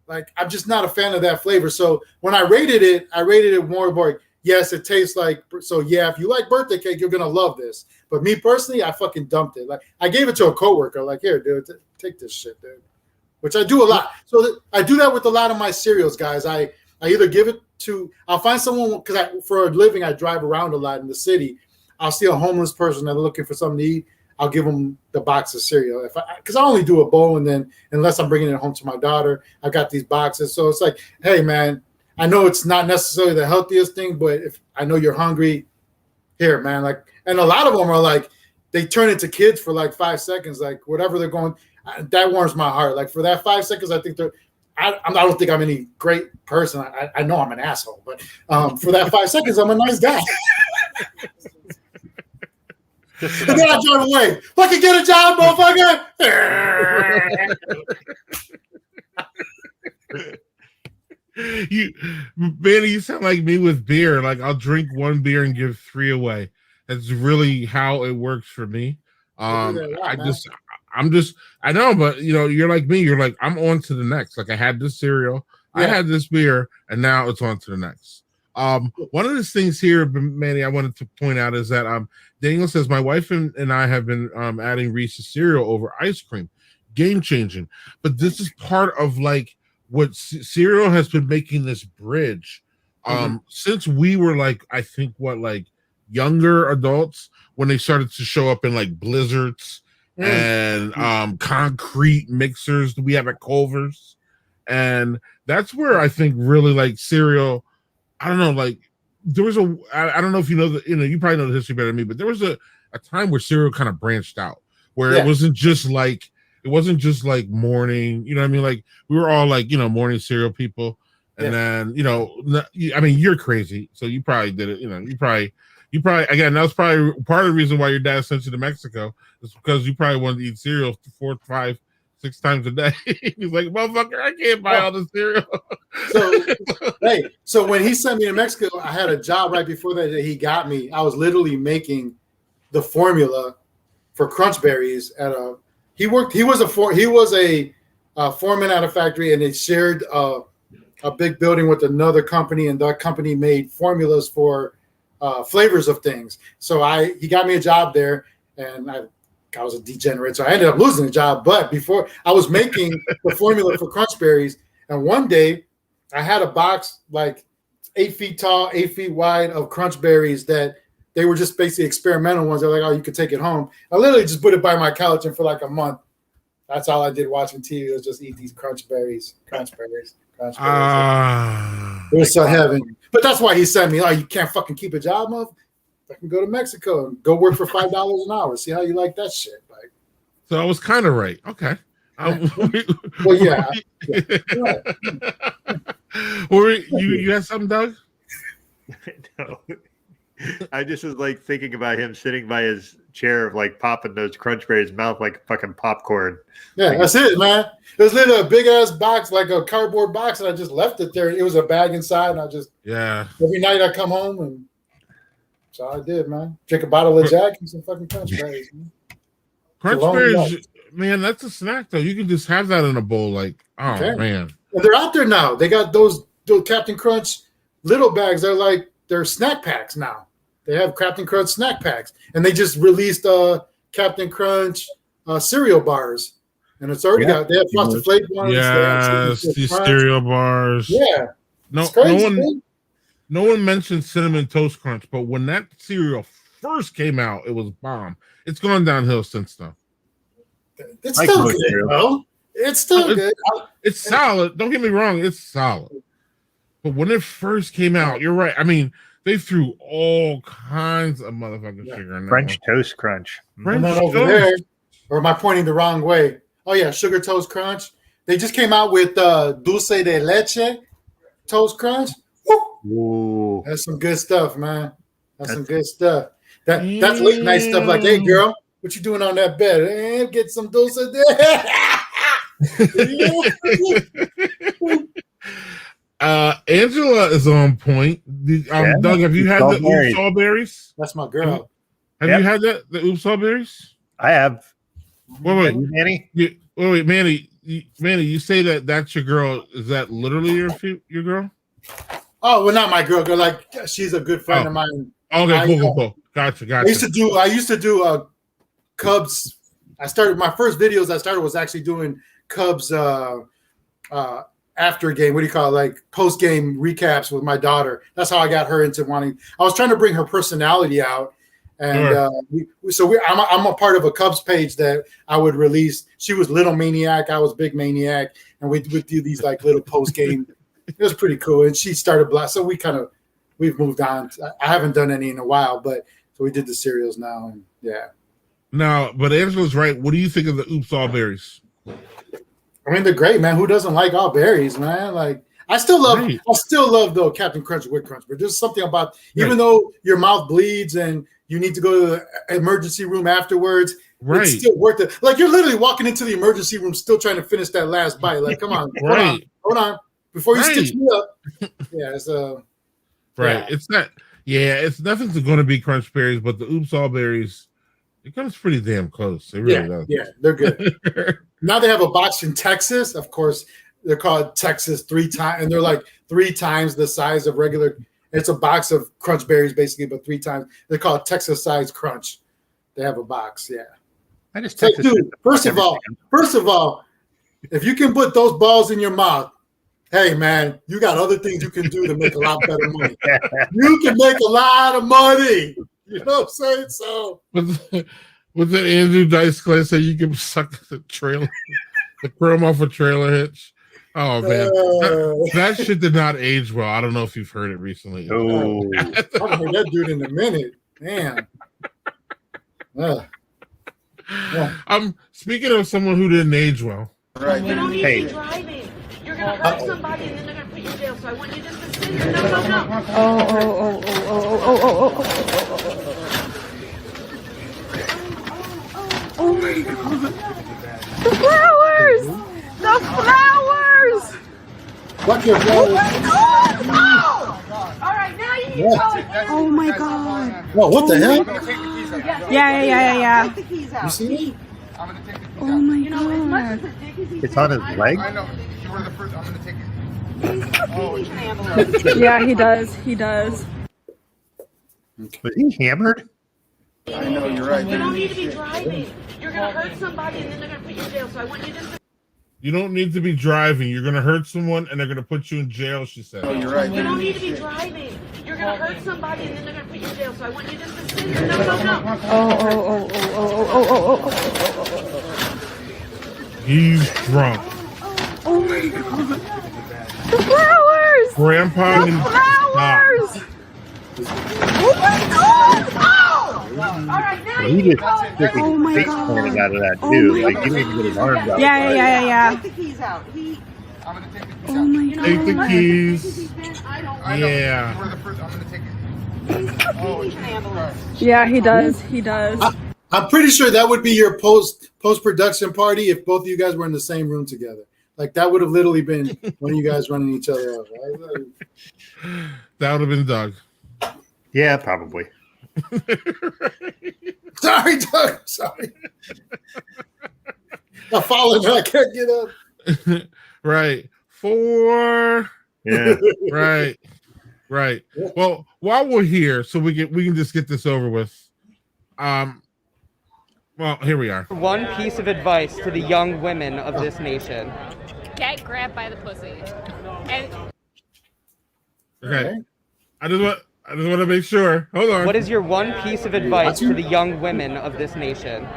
like I'm just not a fan of that flavor. So when I rated it more like, yes, it tastes like, so yeah, if you like birthday cake, you're gonna love this. But me personally, I fucking dumped it. Like I gave it to a coworker, like, here, dude, take this shit, dude. Which I do a lot. So I do that with a lot of my cereals, guys. I either give it to, I'll find someone, because for a living, I drive around a lot in the city. I'll see a homeless person that's looking for something to eat. I'll give them the box of cereal. Because I only do a bowl, and then unless I'm bringing it home to my daughter, I've got these boxes. So it's like, hey, man, I know it's not necessarily the healthiest thing, but if I know you're hungry, here, man. Like, And a lot of them are like, they turn into kids for like 5 seconds, like whatever they're going. That warms my heart. Like for that 5 seconds, I think I don't think I'm any great person. I know I'm an asshole, but for that 5 seconds, I'm a nice guy. And then I drive away. Fucking get a job, motherfucker. Manny, you sound like me with beer. Like I'll drink one beer and give 3 away. That's really how it works for me. I know, but you're like me. You're like, I'm on to the next. Like I had this cereal, I had this beer, and now it's on to the next. One of the things here, Manny, I wanted to point out is that Daniel says my wife and I have been adding Reese's cereal over ice cream, game changing. But this is part of like what cereal has been making this bridge since we were like, I think younger adults, when they started to show up in like Blizzards and concrete mixers that we have at Culver's, and that's where I think really like cereal. I don't know, like there was I don't know if you know you probably know the history better than me, but there was a time where cereal kind of branched out, where it wasn't just like morning, you know what I mean? Like we were all like, morning cereal people. And then, I mean, you're crazy. So you probably did it, you probably, again, that was probably part of the reason why your dad sent you to Mexico, is because you probably wanted to eat cereal 4, 5, 6 times a day. He's like, motherfucker, I can't buy all this cereal. So when he sent me to Mexico, I had a job right before that he got me. I was literally making the formula for Crunch Berries he was a foreman at a factory, and they shared a big building with another company, and that company made formulas for flavors of things. So he got me a job there, and I was a degenerate, so I ended up losing the job. But before, I was making the formula for Crunch Berries, and one day I had a box like 8 feet tall, 8 feet wide of Crunch Berries that they were just basically experimental ones. They're like, oh, you could take it home. I literally just put it by my couch, and for like a month, that's all I did watching TV was just eat these Crunch Berries. It was so heaven. But that's why he sent me, you can't fucking keep a job, I can go to Mexico and go work for $5 an hour. See how you like that shit. Like, so I was kind of right. Okay. Well, yeah. You had something, Doug? No. I just was like thinking about him sitting by his chair, like popping those Crunch Berries mouth like fucking popcorn. Yeah, that's it, man. It was literally a big ass box, like a cardboard box, and I just left it there. It was a bag inside, and I just every night I come home, and that's all I did, man. Drink a bottle of Jack and some fucking Crunch Berries. Man. Crunch Berries, man, that's a snack though. You can just have that in a bowl, like man. And they're out there now. They got those Captain Crunch little bags. They're snack packs now. They have Captain Crunch snack packs, and they just released Captain Crunch cereal bars, and it's already got. They have frosted flake ones. Yes, these cereal bars. Yeah, no one mentioned Cinnamon Toast Crunch, but when that cereal first came out, it was bomb. It's gone downhill since though. It's still good, bro. It's still good. It's solid. Don't get me wrong. It's solid. But when it first came out, you're right. I mean, they threw all kinds of motherfucking sugar in there. French Toast Crunch. I'm not over there. Or am I pointing the wrong way? Oh, yeah, Sugar Toast Crunch. They just came out with Dulce de Leche Toast Crunch. Woo. That's some good stuff, man. That's some good stuff. That's late night stuff like, hey, girl, what you doing on that bed? Get some Dulce de Angela is on point. Doug, have you had the Oops All Berries? That's my girl. Have you had the Oops All Berries? I have. Wait, Manny. Wait, Manny. Manny, you say that's your girl. Is that literally your girl? Oh, well, not my girl. Like she's a good friend of mine. Okay, cool. Gotcha. I used to do Cubs. My first videos I started was actually doing Cubs after game, what do you call it? Like post game recaps with my daughter. That's how I got her into wanting. I was trying to bring her personality out, and I'm a part of a Cubs page that I would release. She was Little Maniac, I was Big Maniac, and we'd do these like little post game. It was pretty cool, and she started so we've moved on. I haven't done any in a while, but So we did the cereals now, and yeah. Now, but Angela's right. What do you think of the Oops All Berries? I mean, they're great, man. Who doesn't like all berries, man? Like, I still love though Captain Crunch with Crunch, but there's something about even though your mouth bleeds and you need to go to the emergency room afterwards, it's still worth it. Like you're literally walking into the emergency room, still trying to finish that last bite. Like, come on, hold on, before you stitch me up. Yeah, it's right. It's not. Yeah, it's nothing's going to be Crunch Berries, but the Oops All Berries, it comes pretty damn close. It really does. Yeah, they're good. Now they have a box in Texas. Of course, they're called Texas 3 times, and they're like 3 times the size of regular. It's a box of Crunch Berries, basically, but 3 times. They're called Texas size Crunch. They have a box, I just so, dude. First of all, if you can put those balls in your mouth, hey man, you got other things you can do to make a lot better money. You can make a lot of money. You know what I'm saying? So. With the Andrew Dice Clay say you can suck the trailer, the chrome off a trailer hitch. Oh man, that shit did not age well. I don't know if you've heard it recently. Oh, I haven't heard that dude in a minute. Man. I'm speaking of someone who didn't age well. Right. You don't need to be driving. You're gonna hurt somebody, and then they're gonna put you in jail. So I want you to just sit here. No. Oh my God. The flowers! The flowers! What your flowers? Oh! All right, now you need to go. Oh my God. Whoa, what the hell? Yeah. Take the keys out. You see it? Oh my You know, as much God. as ridiculous it's on his leg. I know. You were the first. I'm gonna take it. he's an envelope. Yeah, he does. He does. Was he hammered? I know you're right. You don't need to be driving. You're gonna hurt somebody, and then they're gonna put you in jail. So I want you to. You don't need to be driving. You're going to hurt someone, and they're going to put you in jail. She said. Oh, you're right. You don't need to be driving. You're gonna hurt somebody, and then they're gonna put you in jail. So I want you to just sit here. No. He's drunk. Oh my God. The flowers! Grandpa The needs to flowers! stop. Oh my God! All right, now He you just need to go. freaking Oh my face God. planted out of that Oh too. my Like he didn't even get his arms out. Yeah. Take the keys out. I'm gonna take the keys Oh out. my Take the God. keys. I know. Yeah. You were the first. I'm gonna take it. He's an envelope. Yeah, he does. He does. I'm pretty sure that would be your post-production party if both of you guys were in the same room together. Like that would have literally been one of you guys running each other off, right? That would have been Doug. Yeah, probably. Sorry, Doug. Sorry. I'm falling. I can't get up. Right. 4. Yeah. Right. Well, while we're here, so we can just get this over with. Well, here we are. One piece of advice to the young women of this nation. Get grabbed by the pussy. And Okay. I just want to make sure. Hold on. What is your one piece of advice to the young women of this nation?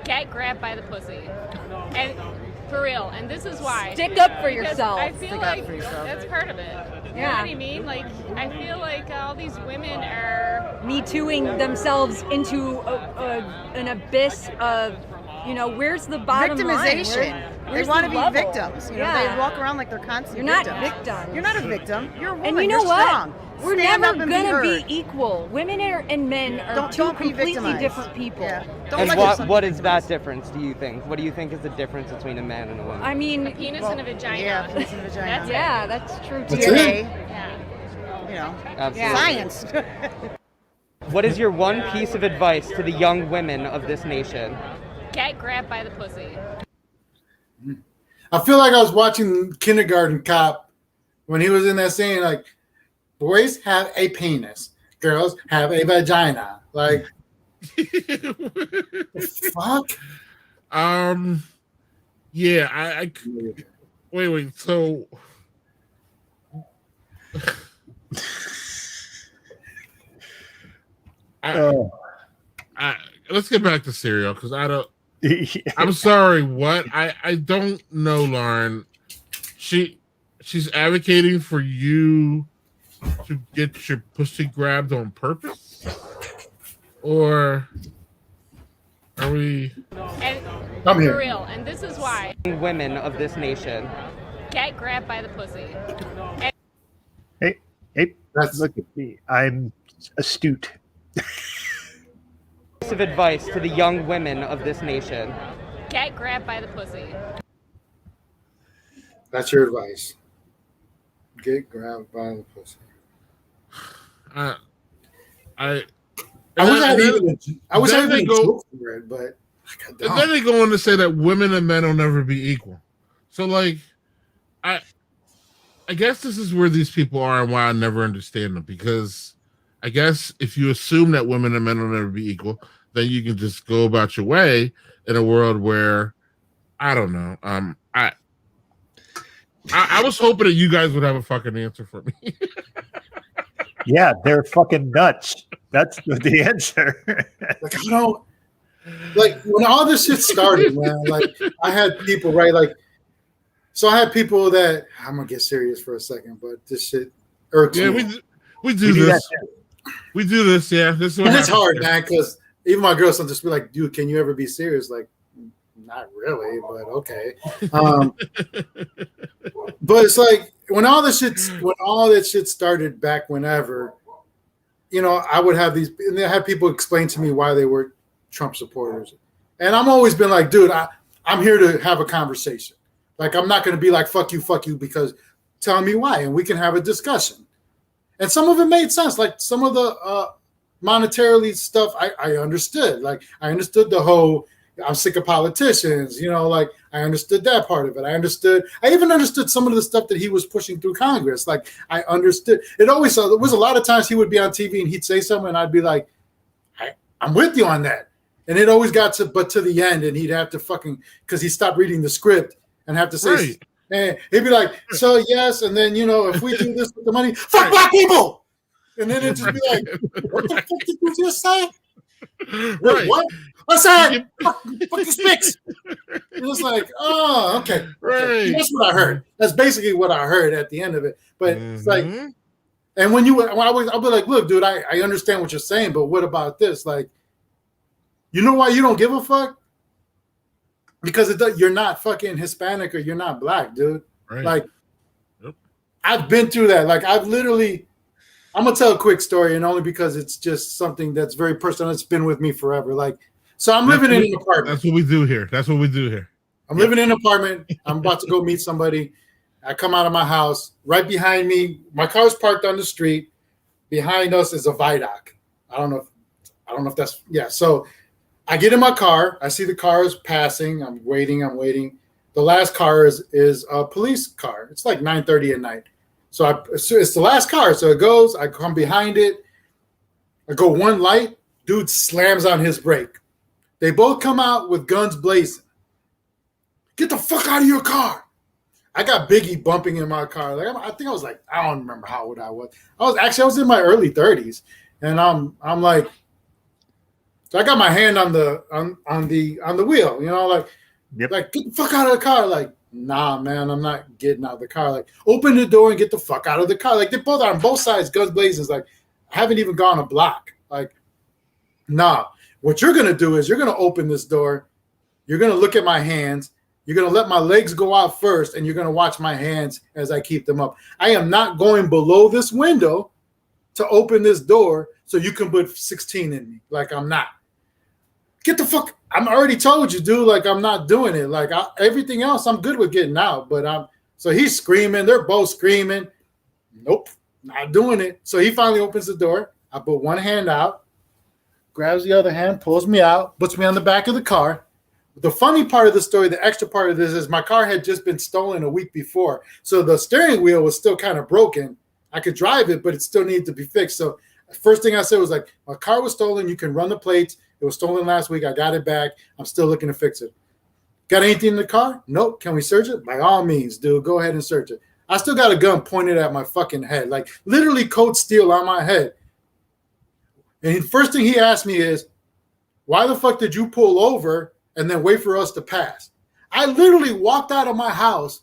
get grabbed by the pussy. And for real. And this is why. Stick up for Because yourself. I feel like that's part of it. You know what I mean? Like, I feel like all these women are Me Tooing themselves into an abyss of, you know, where's the bottom victimization. line? They want to be victims. You know, Yeah. they walk around like they're constant. You're not victims. victims. You're not a victim. You're a woman. And you know You're what? strong. We're Stand never up and gonna be heard. equal. Women and men are Don't two be completely victimized. different people. Yeah. Don't And let what yourself what be is that difference, do you think? What do you think is the difference between a man and a woman? I mean, a penis and a vagina. Yeah, penis and vagina. That's yeah, that's true too. That's DNA. Yeah. You know, Absolutely. science. What is your one piece of advice to the young women of this nation? Get grabbed by the pussy. I feel like I was watching Kindergarten Cop when he was in that scene, like, boys have a penis, girls have a vagina. Like, fuck? Yeah, I wait, so let's get back to cereal because I don't. I'm sorry. What I don't know, Lauren. She's advocating for you to get your pussy grabbed on purpose. or are we? And I'm for here. real, and this is why. Women of this nation. Get grabbed by the pussy. And Hey, That's look at me. I'm astute. Piece of advice to the young women of this nation. get grabbed by the pussy. That's your advice. Get grabbed by the pussy. I I wish I had even a joke for it, but and then they go on to say that women and men will never be equal. So, like, I guess this is where these people are and why I never understand them. Because I guess if you assume that women and men will never be equal, then you can just go about your way in a world where I don't know. I was hoping that you guys would have a fucking answer for me. Yeah, they're fucking nuts. That's the answer. Like, I don't like when all this shit started, man. Like, I had people, right? Like, so I had people that I'm gonna get serious for a second, but this shit irks Yeah, me. we do this. We do this. Yeah, this is what And it's happens. hard, man, because even my girls will just be like, "Dude, can you ever be serious?" Like, not really, but okay. But it's like when all that shit started back whenever, you know, I would have these, and they had people explain to me why they were Trump supporters, and I'm always been like, dude, I'm here to have a conversation. Like, I'm not going to be like, fuck you, because tell me why, and we can have a discussion. And some of it made sense. Like some of the monetarily stuff, I understood. Like I understood the whole, I'm sick of politicians, you know, like I understood that part of it. I even understood some of the stuff that he was pushing through Congress. Like I understood it always. There was a lot of times he would be on TV and he'd say something and I'd be like, I'm with you on that. And it always got to the end and he'd have to because he stopped reading the script and have to say, Right. and he'd be like, so yes. And then, you know, if we do this with the money, fuck black people. And then it'd just be like, what the fuck did you just say? Right. What? What's that? Fuck the sticks. It was like, oh, okay. Right. That's what I heard. That's basically what I heard at the end of it. But it's like, Mhm. and I'll be like, look, dude, I understand what you're saying, but what about this? Like, you know why you don't give a fuck? Because you're not fucking Hispanic or you're not black, dude. Right. Like, Yep. I've been through that. Like, I'm gonna tell a quick story, and only because it's just something that's very personal. It's been with me forever. Like, so I'm living in an apartment. That's what we do here. I'm living in an apartment. I'm about to go meet somebody. I come out of my house. Right behind me, my car's parked on the street. Behind us is a viaduct. I don't know if that's So I get in my car. I see the cars passing. I'm waiting. The last car is a police car. It's like 9:30 at night. So it's the last car. So it goes. I come behind it. I go one light. Dude slams on his brake. They both come out with guns blazing. Get the fuck out of your car. I got Biggie bumping in my car. Like I think I was like, I don't remember how old I was. I was in my early 30s. And I'm like, so I got my hand on the wheel, you know, like, Yep. like get the fuck out of the car. Like, nah, man, I'm not getting out of the car. Like, open the door and get the fuck out of the car. Like, they both are on both sides, guns blazing. Like, I haven't even gone a block. Like, nah. What you're gonna do is you're gonna open this door. You're gonna look at my hands. You're gonna let my legs go out first, and you're gonna watch my hands as I keep them up. I am not going below this window to open this door so you can put 16 in me. Like, I'm not. Get the fuck. I'm already told you, dude. Like, I'm not doing it. Like, everything else, I'm good with getting out. But so he's screaming. They're both screaming. Nope, not doing it. So he finally opens the door. I put one hand out, grabs the other hand, pulls me out, puts me on the back of the car. The funny part of the story, the extra part of this is my car had just been stolen a week before. So the steering wheel was still kind of broken. I could drive it, but it still needed to be fixed. So first thing I said was like, my car was stolen. You can run the plates. It was stolen last week. I got it back. I'm still looking to fix it. Got anything in the car? Nope. Can we search it? By all means, dude, go ahead and search it. I still got a gun pointed at my fucking head, like literally cold steel on my head. And the first thing he asked me is, why the fuck did you pull over and then wait for us to pass? I literally walked out of my house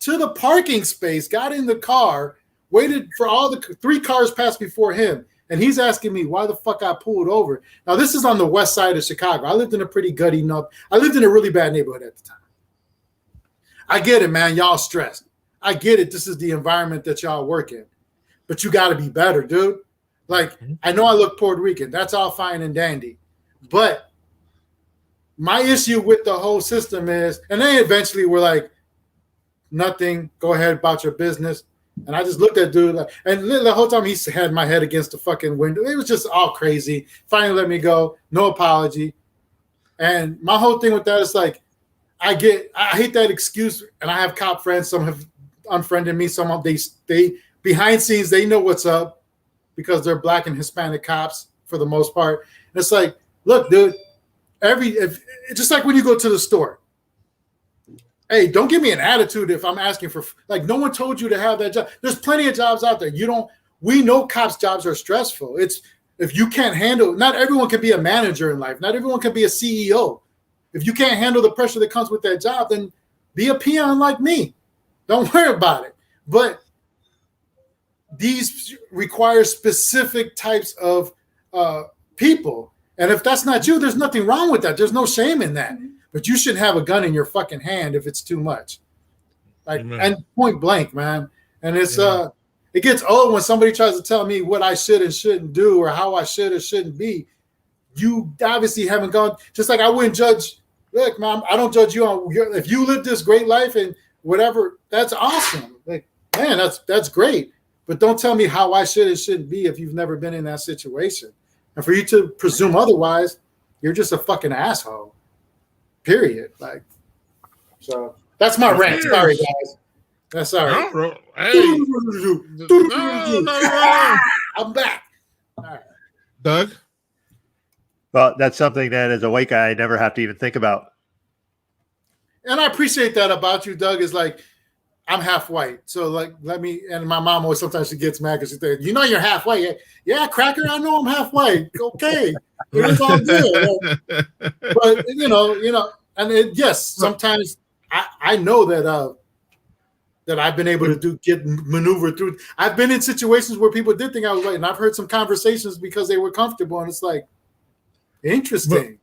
to the parking space, got in the car, waited for all the 3 cars passed before him, And he's asking me why the fuck I pulled over. Now, this is on the west side of Chicago. I lived in a pretty gutty, I lived in a really bad neighborhood at the time. I get it, man. Y'all stressed. I get it. This is the environment that y'all work in. But you got to be better, dude. Like, I know I look Puerto Rican. That's all fine and dandy. But my issue with the whole system is, and they eventually were like, nothing, go ahead about your business. And I just looked at dude, like, and the whole time he had my head against the fucking window. It was just all crazy. Finally let me go, no apology. And my whole thing with that is like, I hate that excuse, and I have cop friends. Some have unfriended me. Some of they behind scenes, they know what's up because they're Black and Hispanic cops for the most part. And it's like, look, dude, just like when you go to the store. Hey, don't give me an attitude if I'm asking for, like, no one told you to have that job. There's plenty of jobs out there. We know cops' jobs are stressful. It's, if you can't handle, not everyone can be a manager in life. Not everyone can be a CEO. If you can't handle the pressure that comes with that job, then be a peon like me. Don't worry about it. But these require specific types of people. And if that's not you, there's nothing wrong with that. There's no shame in that. But you shouldn't have a gun in your fucking hand if it's too much. Like, and point blank, man. And it's it gets old when somebody tries to tell me what I should and shouldn't do or how I should or shouldn't be. You obviously haven't gone, just like I wouldn't judge. Look, mom, I don't judge you on if you live this great life and whatever, that's awesome. Like, man, that's great. But don't tell me how I should and shouldn't be if you've never been in that situation. And for you to presume otherwise, you're just a fucking asshole. Period. Like, so that's my rant. Sorry, guys. That's all right. Hey. No. I'm back. All right. Doug? Well, that's something that as a white guy, I never have to even think about. And I appreciate that about you, Doug, is like, I'm half white. So like, let me, and my mom always, sometimes she gets mad because she thinks, you're half white. Yeah, cracker, I know I'm half white. Okay. It's all good. But, and yes, sometimes I know that I've been able to get maneuvered through. I've been in situations where people did think I was white, and I've heard some conversations because they were comfortable, and it's like, interesting.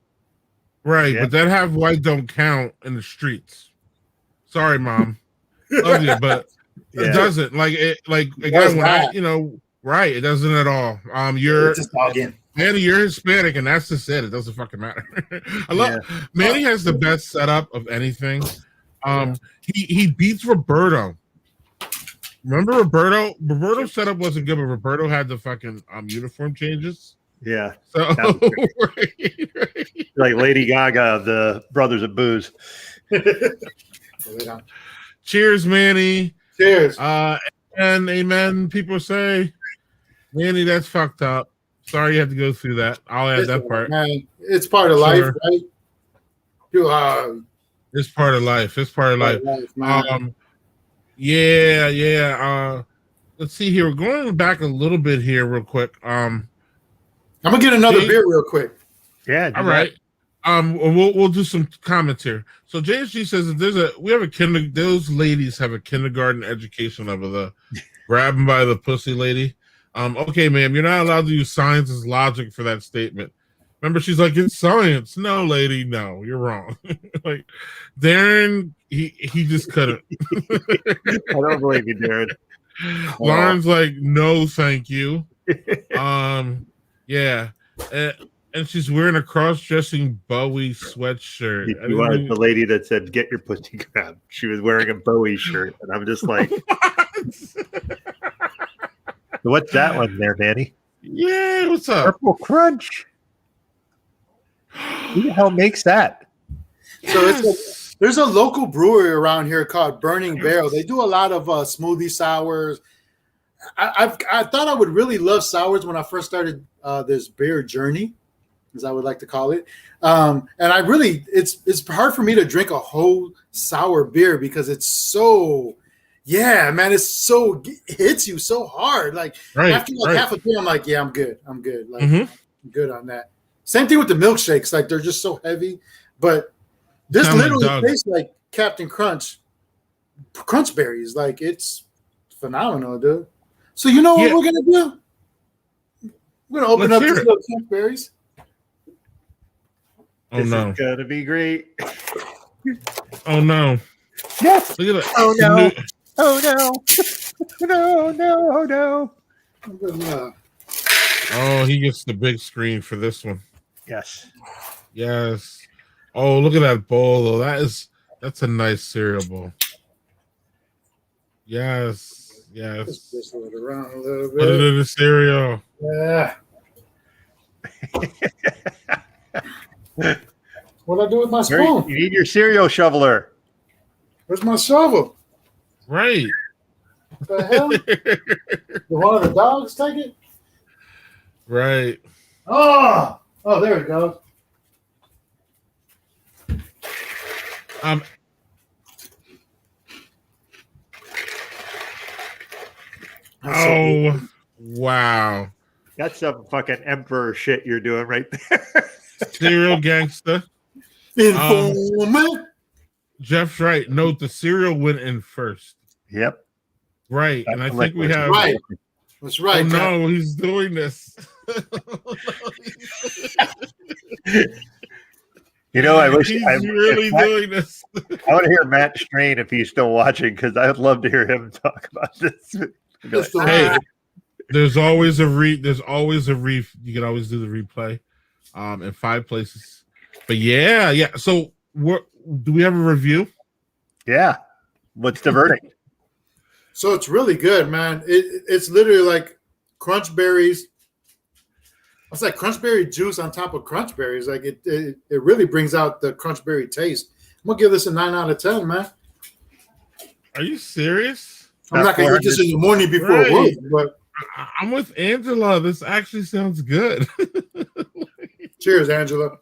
Right, but that half white don't count in the streets. Sorry, Mom. Love you, but it doesn't. Like again, when right, it doesn't at all. You're just talking. Manny, you're Hispanic, and that's just it. It doesn't fucking matter. I love Manny has the best setup of anything. He beats Roberto. Remember Roberto? Roberto's setup wasn't good, but Roberto had the fucking uniform changes. Yeah. So right. Like Lady Gaga, the Brothers of Booze. Cheers, Manny. Cheers. And amen. People say, Manny, that's fucked up. Sorry you had to go through that. I'll add that part. Man, it's part of life, right? It's part of life. It's part of life. Let's see here. We're going back a little bit here, real quick. I'm gonna get another beer real quick. Yeah. All right. We'll do some comments here. So JSG says that those ladies have a kindergarten education level. The grab them by the pussy lady. Okay, ma'am, you're not allowed to use science as logic for that statement. Remember, she's like, it's science. No, lady, no, you're wrong. Like Darren, he just couldn't. I don't believe you, Darren. Lauren's like, no, thank you. Yeah. And she's wearing a cross-dressing Bowie sweatshirt. You was the lady that said, get your pussy grabbed. She was wearing a Bowie shirt. And I'm just like, what's that one there, Manny? Yeah, what's up? Purple Crunch. Who the hell makes that? So there's a local brewery around here called Burning Barrel. They do a lot of smoothie sours. I thought I would really love sours when I first started this beer journey, as I would like to call it. And I really, it's hard for me to drink a whole sour beer because it's so, it hits you so hard. Like after half a beer, I'm like, yeah, I'm good. Like I'm good on that. Same thing with the milkshakes. Like they're just so heavy, but this literally tastes like Captain Crunch berries. Like it's phenomenal, dude. So you know what we're gonna do? I'm gonna open Let's up hear these it. little Crunchberries. Oh This no! is gonna be great. Oh no! Yes. Look at that! Oh The no! new- Oh no! No! No! Oh no! Oh, he gets the big screen for this one. Yes. Yes. Oh, look at that bowl though. That's a nice cereal bowl. Yes. Yes. Just move it around a little Put it bit. in the cereal. Yeah. What'd I do with my spoon? You need your cereal shoveler. Where's my shovel? Right. What the hell? Did one of the dogs take it? Right. Oh, there it goes. Oh, wow. That's some fucking emperor shit you're doing right there. Cereal gangster. Informant. Jeff's right. Note the cereal went in first. Yep. Right. That's and I the think we liquid. have. Right. That's right. Oh, no, he's doing this. You know, I wish He's I really doing this. I want to hear Matt Strain if he's still watching because I would love to hear him talk about this. Hey, there's always a you can always do the replay in 5 places. But yeah. So do we have a review? Yeah. What's the verdict? So it's really good, man. It's literally like crunch berries. It's like crunch berry juice on top of crunch berries. Like it really brings out the crunch berry taste. I'm gonna give this a 9 out of 10, man. Are you serious? I'm not gonna eat this in the morning before work, but I'm with Angela. This actually sounds good. cheers, Angela.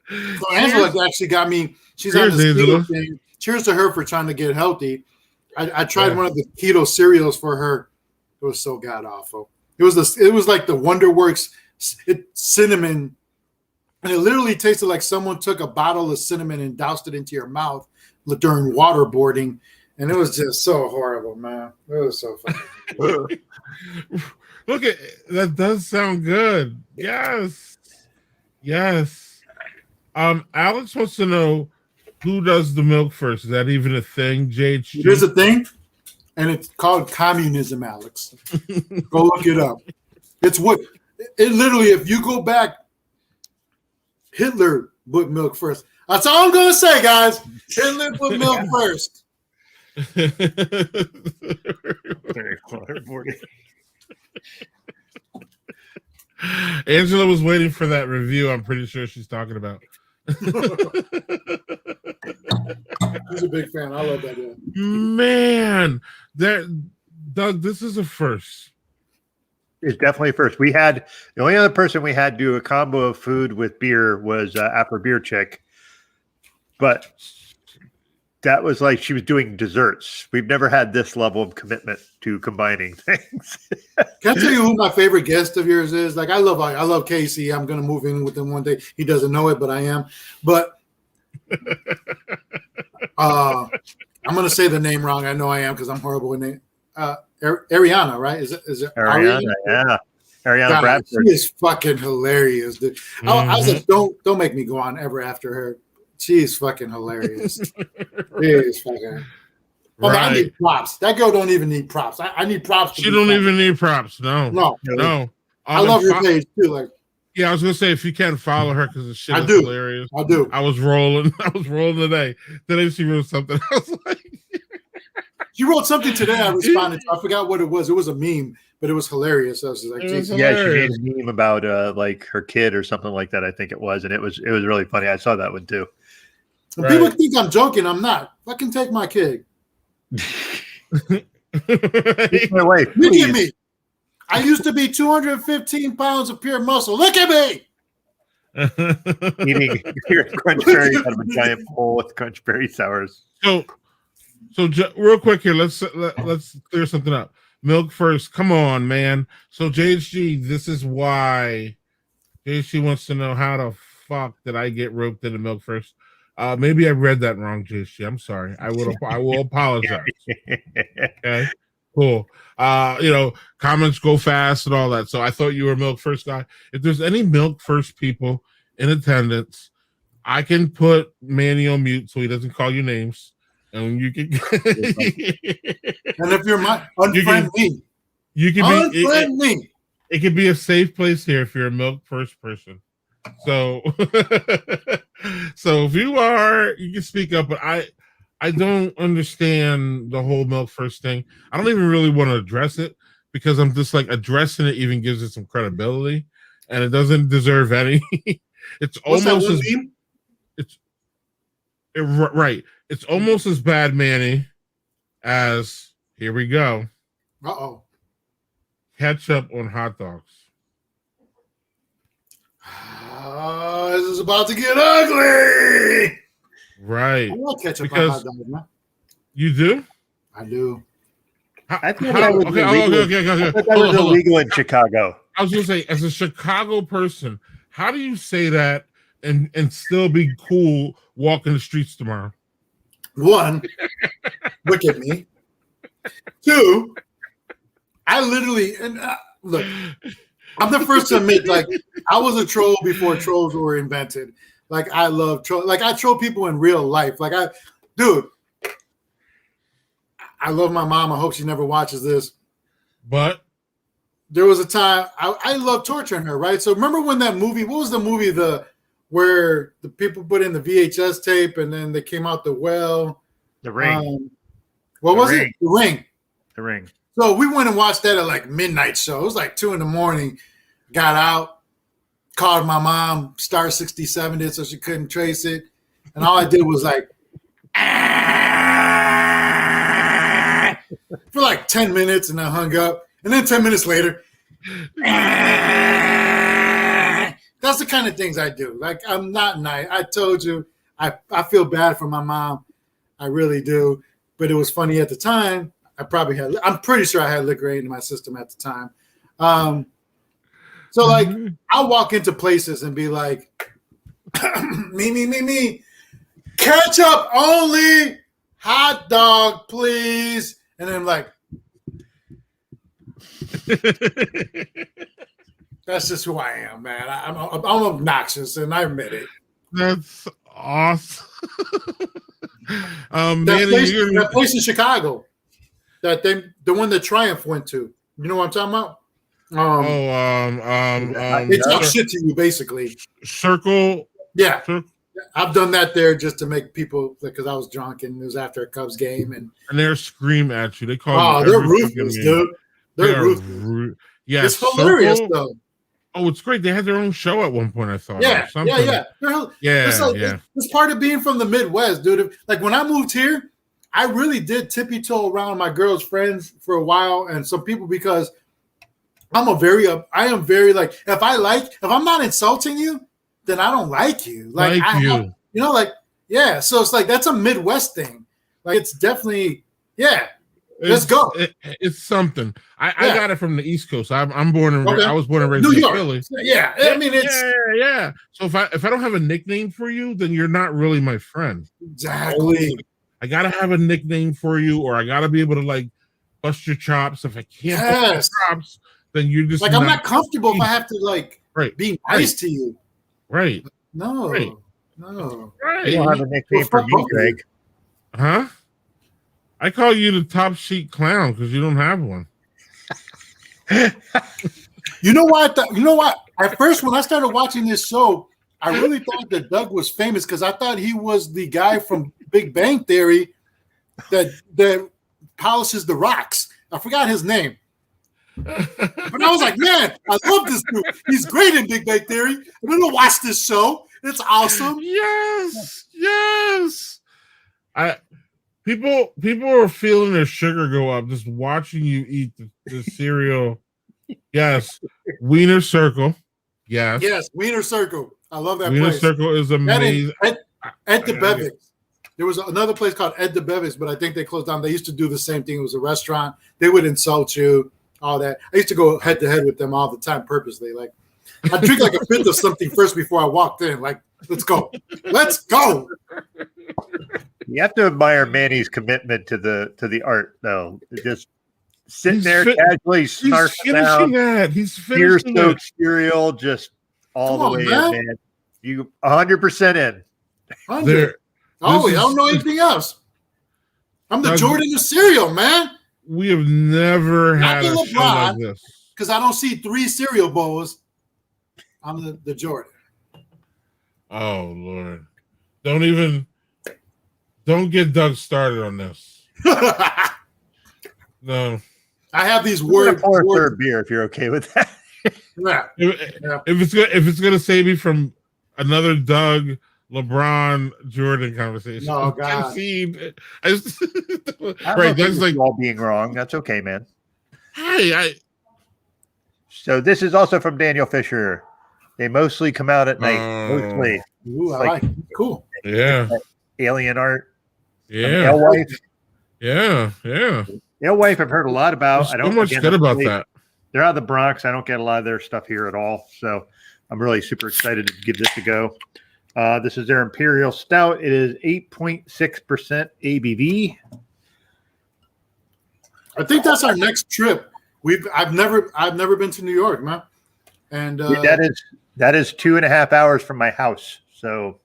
So Angela actually got me. She's on Cheers, this keto Angela. thing. Cheers to her for trying to get healthy. I tried one of the keto cereals for her. It was so god awful. It was like the WonderWorks cinnamon, and it literally tasted like someone took a bottle of cinnamon and doused it into your mouth during waterboarding, and it was just so horrible, man. It was so funny. Look at that. Does sound good. Yes. Alex wants to know who does the milk first. Is that even a thing, JHG? There's a thing, and it's called communism, Alex. Go look it up. It literally, if you go back, Hitler put milk first. That's all I'm gonna say, guys. Hitler put milk first. Angela was waiting for that review. I'm pretty sure she's talking about. He's a big fan. I love that guy. Man, Doug, this is a first. It's definitely first. We had the only other person we had do a combo of food with beer was Afro Beer Chick, but that was like she was doing desserts. We've never had this level of commitment to combining things. Can I tell you who my favorite guest of yours is? Like I love Casey. I'm gonna move in with him one day. He doesn't know it, but I am. But I'm gonna say the name wrong. I know I am because I'm horrible with name. Ariana, right? Is it Ariana? Yeah, Ariana Bradford. She is fucking hilarious, dude. I was like, don't make me go on ever after her. She's fucking hilarious. She is fucking. Oh, man, I need props. That girl don't even need props. I need props. She don't even need props. No. I love your page too. Like, yeah, I was gonna say if you can't follow her because the shit is hilarious. I do. I was rolling today. Then she wrote something. I was like, she wrote something today. I responded to. I forgot what it was. It was a meme, but it was hilarious. I was like, yeah, she made a meme about like her kid or something like that. I think it was, and it was really funny. I saw that one too. And people think I'm joking. I'm not. Fucking take my kid. Look at me. I used to be 215 pounds of pure muscle. Look at me. Eating crunch berries out of a giant bowl with crunch berry sours. So real quick here, let's clear something up. Milk first. Come on, man. So JHG, this is why JHG wants to know how the fuck did I get roped into milk first? Maybe I read that wrong, JHG. I'm sorry. I will apologize. Okay. Cool. Comments go fast and all that. So I thought you were a milk first guy. If there's any milk first people in attendance, I can put Manny on mute so he doesn't call you names, and you can. And if you're my unfriend me, you can be unfriend me. It could be a safe place here if you're a milk first person. So, so if you are, you can speak up. But I don't understand the whole milk first thing. I don't even really want to address it because I'm just like addressing it even gives it some credibility, and it doesn't deserve any. It's What's almost that one as meme? right. It's almost as bad, Manny, as here we go. Uh-oh. Ketchup on hot dogs. This is about to get ugly. Right. I love ketchup Because on hot dogs, man. You do? I do. I thought that was illegal. I thought that was illegal in Chicago. I was going to say, as a Chicago person, how do you say that and still be cool walking the streets tomorrow? One, look at me. Two, I literally look. I'm the first to admit, like, I was a troll before trolls were invented. Like, I love troll. Like, I troll people in real life. Like, I love my mom. I hope she never watches this. But there was a time I love torturing her, right? So remember when that movie? What was the movie? Where the people put in the VHS tape and then they came out the well. The Ring. What was it? The Ring. The Ring. So we went and watched that at like midnight show. It was like 2 a.m. Got out, called my mom, star 67'd it so she couldn't trace it. And all I did was like for like 10 minutes and I hung up. And then 10 minutes later, that's the kind of things I do. Like, I'm not nice. I told you, I feel bad for my mom. I really do. But it was funny at the time. I'm pretty sure I had liquor in my system at the time. So like, I'll walk into places and be like, me. Ketchup only, hot dog, please. And then I'm like, that's just who I am, man. I'm obnoxious, and I admit it. That's awesome. That place in Chicago, the one that Triumph went to. You know what I'm talking about? They talk shit to you, basically. Circle. Yeah. I've done that there just to make people, because I was drunk and it was after a Cubs game, and they scream at you. They call. They're ruthless, dude. They're ruthless. Yeah, it's hilarious though. Oh, it's great. They had their own show at one point. I thought. Yeah. It's part of being from the Midwest, dude. Like when I moved here, I really did tippy toe around my girl's friends for a while, and some people, because I am very like, if I'm not insulting you, then I don't like you. So it's like, that's a Midwest thing. Like, it's definitely, let's go. It's something. I got it from the East Coast. I was born and raised New in York. Philly. Yeah. I mean, it's So if I don't have a nickname for you, then you're not really my friend. Exactly. I gotta have a nickname for you, or I gotta be able to like bust your chops. If I can't bust your chops, then you're just like, I'm not comfortable if I have to like be nice to you. Right. No. Right. No. Right. You don't have a nickname for me, Greg. Huh? I call you the top sheet clown because you don't have one. You know what? At first, when I started watching this show, I really thought that Doug was famous because I thought he was the guy from Big Bang Theory that polishes the rocks. I forgot his name. But I was like, man, I love this dude. He's great in Big Bang Theory. I'm going to watch this show. It's awesome. Yes. People are feeling their sugar go up just watching you eat the cereal. Yes. Wiener Circle. Yes. Yes, Wiener Circle. I love that Wiener place. Circle is amazing. Ed DeBevick's. There was another place called Ed DeBevick's, but I think they closed down. They used to do the same thing. It was a restaurant. They would insult you, all that. I used to go head to head with them all the time purposely. Like, I drink like a fifth of something first before I walked in. Like, let's go. Let's go. You have to admire Manny's commitment to the art, though. Just sitting there casually snarking finishing down. that. He's finishing it. Tear-soaked cereal, just all the way in, man. You 100% in. 100. Oh, I don't know anything else. I'm the Jordan of cereal, man. We have never had a show like this. Because I don't see 3 cereal bowls. I'm the Jordan. Oh Lord! Don't get Doug started on this. No. I have these words. Pour a third beer if you're okay with that. Yeah. If it's gonna save me from another Doug, LeBron, Jordan conversation. No, God. Right, Doug's like all being wrong. That's okay, man. Hey, So this is also from Daniel Fisher. They mostly come out at night. Mostly. Ooh, I like it. Cool. Yeah. Alien art. Yeah. Alewife. Yeah. Alewife, I've heard a lot about. There's so much good about that. They're out of the Bronx. I don't get a lot of their stuff here at all. So I'm really super excited to give this a go. This is their Imperial Stout. It is 8.6% ABV. I think that's our next trip. I've never been to New York, man. And that is 2.5 hours from my house. So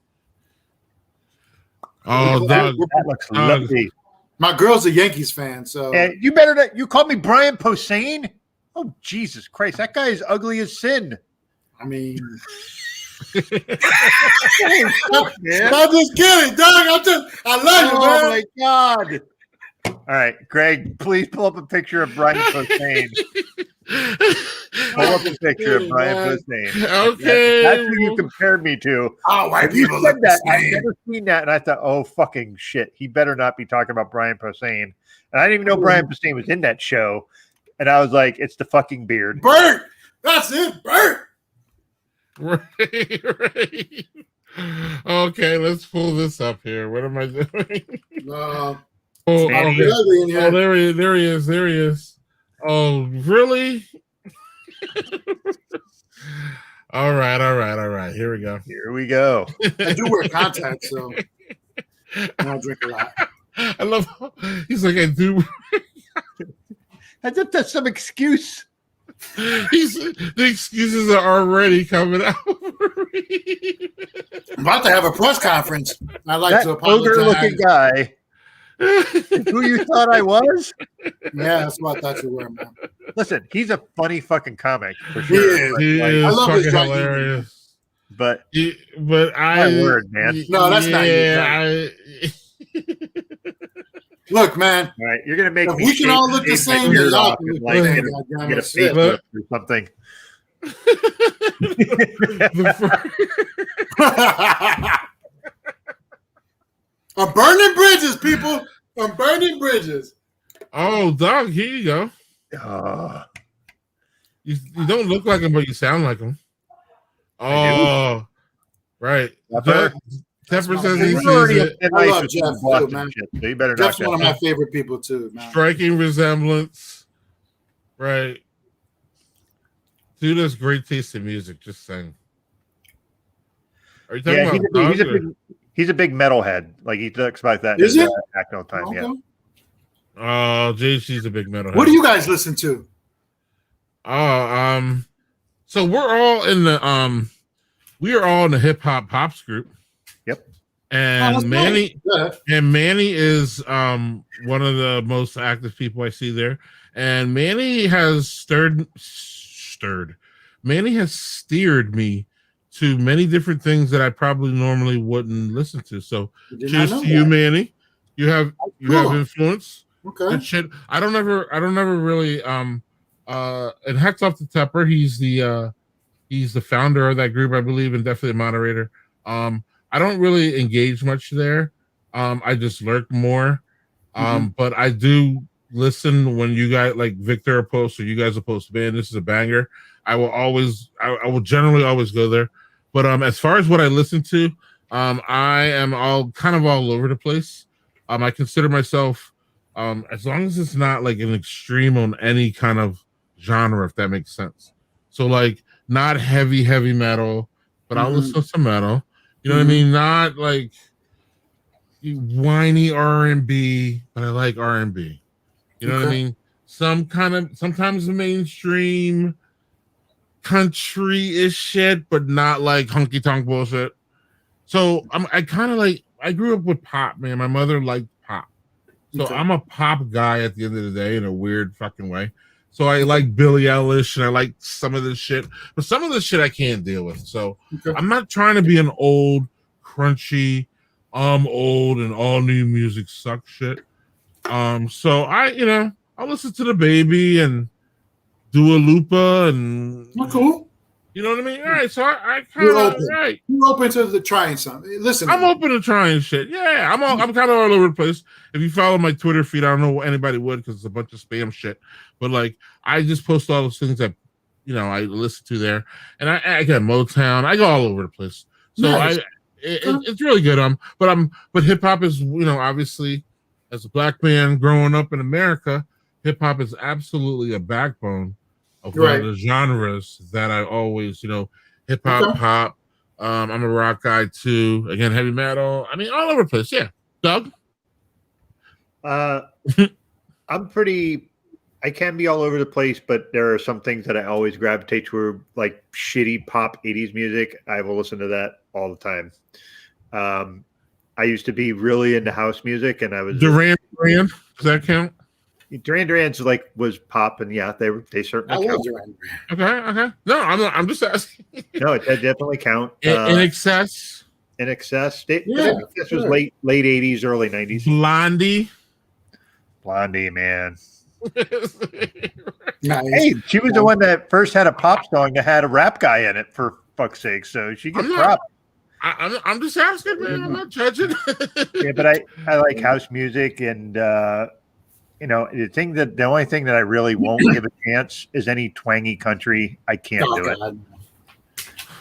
that looks lovely. My girl's a Yankees fan, so and you better not. You called me Brian Posehn? Oh Jesus Christ! That guy is ugly as sin. I mean, I'm just kidding, dog. I love you, man. Oh my God! All right, Greg, please pull up a picture of Brian Posehn. Pull up a picture of Brian Posehn. Okay, that's who you compared me to. Oh, white people said look that. the I've same. never seen that, and I thought, oh fucking shit, he better not be talking about Brian Posehn. And I didn't even know Brian Posehn was in that show. And I was like, it's the fucking beard. Bert, that's it, Bert. Right. Okay, let's pull this up here. What am I doing? There he is. Oh, really? All right. Here we go. I do wear contacts, so I don't drink a lot. I love how he's like, I do. As if that's some excuse. The excuses are already coming out. I'm about to have a press conference. I'd like that to apologize. ogre-looking guy. Who you thought I was? Yeah, that's what I thought you were, man. Listen, he's a funny fucking comic for sure. He is I love his fucking hilarious. But my word, man. No, that's not you. Look, man. All right, you're gonna make if me. We can all look the same. Get Y'all a Facebook or something. I'm burning bridges, people. I'm burning bridges. Oh, dog, here you go. You don't look like him, but you sound like him. Oh, right. Tepper says he sees it. I love Jeff too, man. So you better Jeff's not one of my favorite people too, man. Striking resemblance. Right. Dude has great taste in music, just saying. Are you talking about he's a big metalhead. Like he talks about that. Is it? Act all the time, Okay. yeah. Oh, JC's a big metalhead. What do you guys listen to? So we're all in the hip hop pops group. Yep. And Manny is one of the most active people I see there. And Manny has steered me to many different things that I probably normally wouldn't listen to. So cheers to you, Manny. You have influence. Okay. Good shit. I don't ever really and hats off to Tepper. He's the founder of that group, I believe, and definitely a moderator. I don't really engage much there. I just lurk more. But I do listen when you guys, like Victor posts or you guys will post, man, this is a banger. I will generally always go there. But as far as what I listen to, I am all over the place. I consider myself, as long as it's not like an extreme on any kind of genre, if that makes sense. So like not heavy metal, but I'll listen to some metal. You know what I mean? Not like whiny R&B, but I like R&B. You know what I mean? sometimes mainstream country-ish shit, but not like honky tonk bullshit. So I kind of like, I grew up with pop, man. My mother liked pop. So Okay. I'm a pop guy at the end of the day in a weird fucking way. So I like Billie Eilish and I like some of this shit, but some of this shit I can't deal with. So I'm not trying to be an old, crunchy, old and all new music sucks shit. So I listen to the Baby and Dua Lipa and cool. You know what I mean? All right, so I kind You're of open. right. You're open to the trying something. Listen, I'm open to trying shit. Yeah, I'm kind of all over the place. If you follow my Twitter feed, I don't know anybody would because it's a bunch of spam shit. But like, I just post all those things that I listen to there, and I got Motown. I go all over the place. So nice. It's really good. But hip hop is obviously, as a black man growing up in America, hip hop is absolutely a backbone of one of the genres that I always hip hop, pop. I'm a rock guy too. Again, heavy metal. I mean, all over the place. Yeah, Doug. I can be all over the place, but there are some things that I always gravitate toward, like shitty pop 80s music. I will listen to that all the time. I used to be really into house music, and I was Duran. Does that count? Duran Duran's was pop, and yeah, they certainly count. Okay. No, I'm just asking. No, it definitely count. In excess. In excess. This was late 80s, early 90s. Blondie, man. Nice. Hey, she was the one that first had a pop song that had a rap guy in it, for fuck's sake. So she gets props. I'm just asking, man. I'm not judging. Yeah, but I like house music, and the only thing that I really won't give a chance is any twangy country. I can't do it.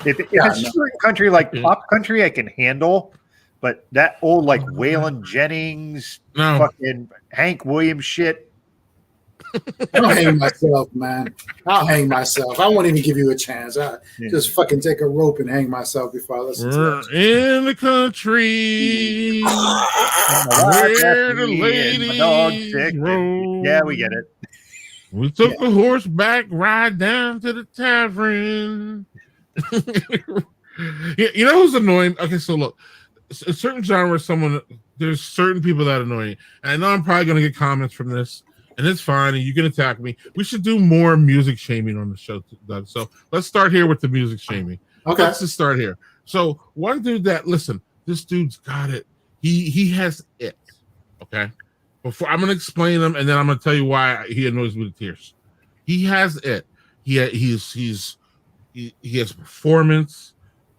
If it's certain country like pop country, I can handle, but that old like Waylon Jennings, fucking Hank Williams shit. I'll hang myself, man. I'll hang myself. I won't even give you a chance. Just fucking take a rope and hang myself before I listen to that. In the country where the ladies roam. Yeah, we get it. We took a horseback ride down to the tavern. You know who's annoying? Okay, so look, a certain genre, there's certain people that annoy me. And I know I'm probably going to get comments from this. And it's fine, and you can attack me. We should do more music shaming on the show, Doug. So let's start here with the music shaming. Okay. Let's just start here. So one dude this dude's got it. He has it. Okay. Before I'm gonna explain him, and then I'm gonna tell you why he annoys me to tears. He has it. He has performance.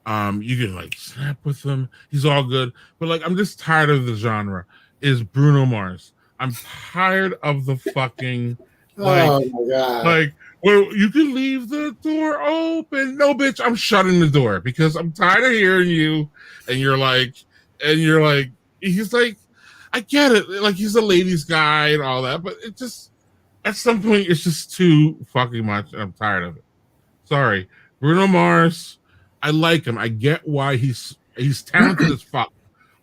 You can like snap with him. He's all good. But like, I'm just tired of the genre. Is Bruno Mars. I'm tired of the fucking oh my God. Like, well, you can leave the door open. No, bitch, I'm shutting the door because I'm tired of hearing you. And you're like, he's like, I get it. Like, he's a ladies' guy and all that, but it just at some point it's just too fucking much. And I'm tired of it. Sorry, Bruno Mars. I like him. I get why he's talented as fuck.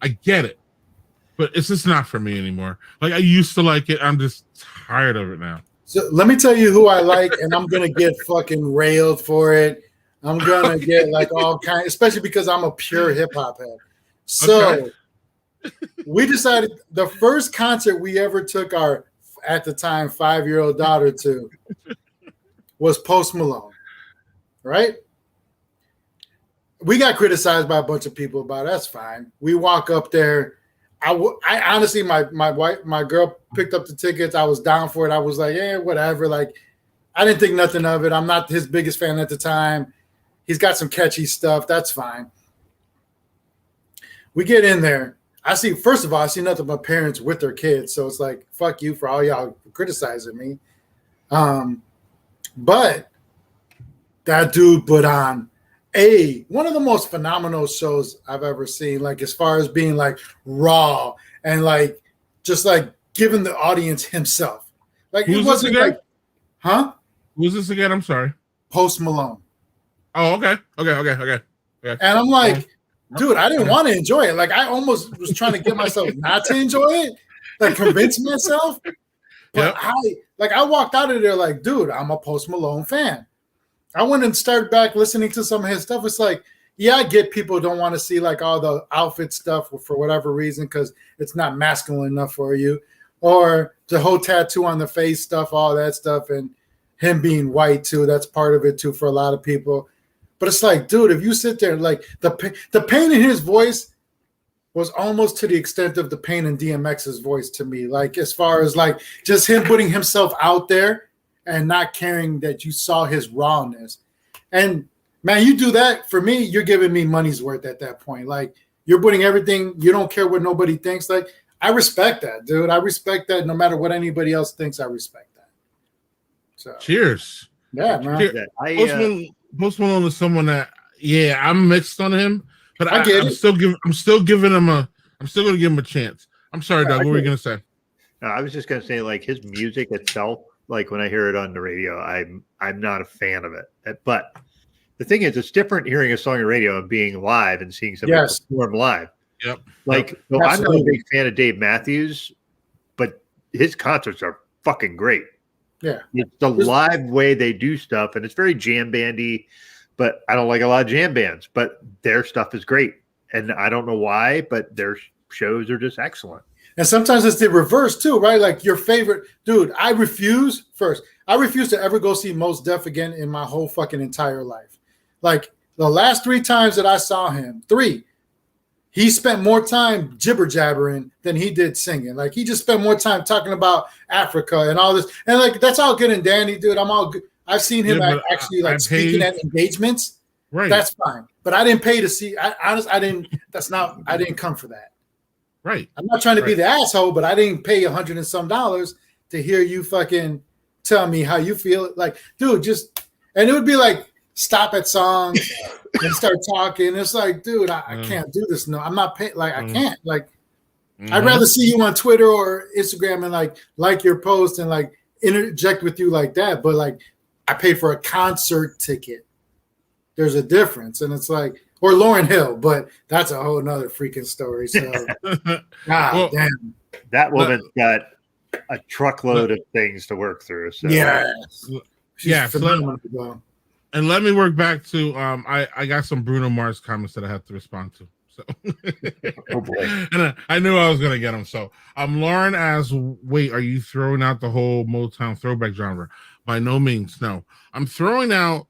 I get it. But it's just not for me anymore. Like, I used to like it. I'm just tired of it now. So let me tell you who I like, and I'm gonna get fucking railed for it. I'm gonna get like all kinds, especially because I'm a pure hip hop head. So we decided the first concert we ever took our, at the time, 5-year-old daughter to was Post Malone. Right? We got criticized by a bunch of people about it. That's fine. We walk up there. I honestly, my girl picked up the tickets. I was down for it. I was like, yeah, whatever. Like, I didn't think nothing of it. I'm not his biggest fan at the time. He's got some catchy stuff. That's fine. We get in there. First of all, I see nothing but parents with their kids. So it's like, fuck you for all y'all criticizing me. But that dude put on one of the most phenomenal shows I've ever seen, like as far as being like raw and like just like giving the audience himself. Like it wasn't like, huh? Who's this again? I'm sorry. Post Malone. Oh, okay. Yeah. And I'm like, dude, I didn't want to enjoy it. Like I almost was trying to get myself not to enjoy it, like convince myself. But like I walked out of there like, dude, I'm a Post Malone fan. I went and started back listening to some of his stuff. It's like, yeah, I get people don't want to see like all the outfit stuff for whatever reason because it's not masculine enough for you, or the whole tattoo on the face stuff, all that stuff, and him being white too. That's part of it too for a lot of people. But it's like, dude, if you sit there, like the pain in his voice was almost to the extent of the pain in DMX's voice to me. Like as far as like just him putting himself out there and not caring that you saw his rawness. And man, you do that for me, you're giving me money's worth at that point. Like you're putting everything, you don't care what nobody thinks. Like I respect that, dude. I respect that no matter what anybody else thinks, I respect that. So cheers. Yeah, man. Post Malone is someone that, yeah, I'm mixed on him, but I'm still giving him I'm still gonna give him a chance. I'm sorry, Doug. What were you gonna say? No, I was just gonna say, like his music itself, like when I hear it on the radio, I'm not a fan of it. But the thing is, it's different hearing a song on the radio and being live and seeing somebody perform live. Yep. Like, so I'm not a big fan of Dave Matthews, but his concerts are fucking great. Yeah. It's the live way they do stuff, and it's very jam bandy, but I don't like a lot of jam bands, but their stuff is great. And I don't know why, but their shows are just excellent. And sometimes it's the reverse too, right? Like your favorite dude. I refuse to ever go see Mos Def again in my whole fucking entire life. Like the last 3 times that I saw him, 3, he spent more time jibber jabbering than he did singing. Like he just spent more time talking about Africa and all this. And like that's all good and dandy, dude. I'm all good. I've seen him actually like speaking at engagements. Right. That's fine. But I didn't pay to see. I didn't come for that. Right. I'm not trying to be the asshole, but I didn't pay $100 and some to hear you fucking tell me how you feel. Like, dude, and it would be like stop at songs and start talking. It's like, dude, I can't do this. No, I'm not paying. Like, I can't. Like, I'd rather see you on Twitter or Instagram and like your post and like interject with you like that. But like, I paid for a concert ticket. There's a difference, and it's like, or Lauryn Hill, but that's a whole nother freaking story. So, damn, that woman's got a truckload of things to work through. So, and let me work back to I got some Bruno Mars comments that I have to respond to. So, oh boy, and I knew I was gonna get them. So, Lauren asks, "Wait, are you throwing out the whole Motown throwback genre?" By no means, no. I'm throwing out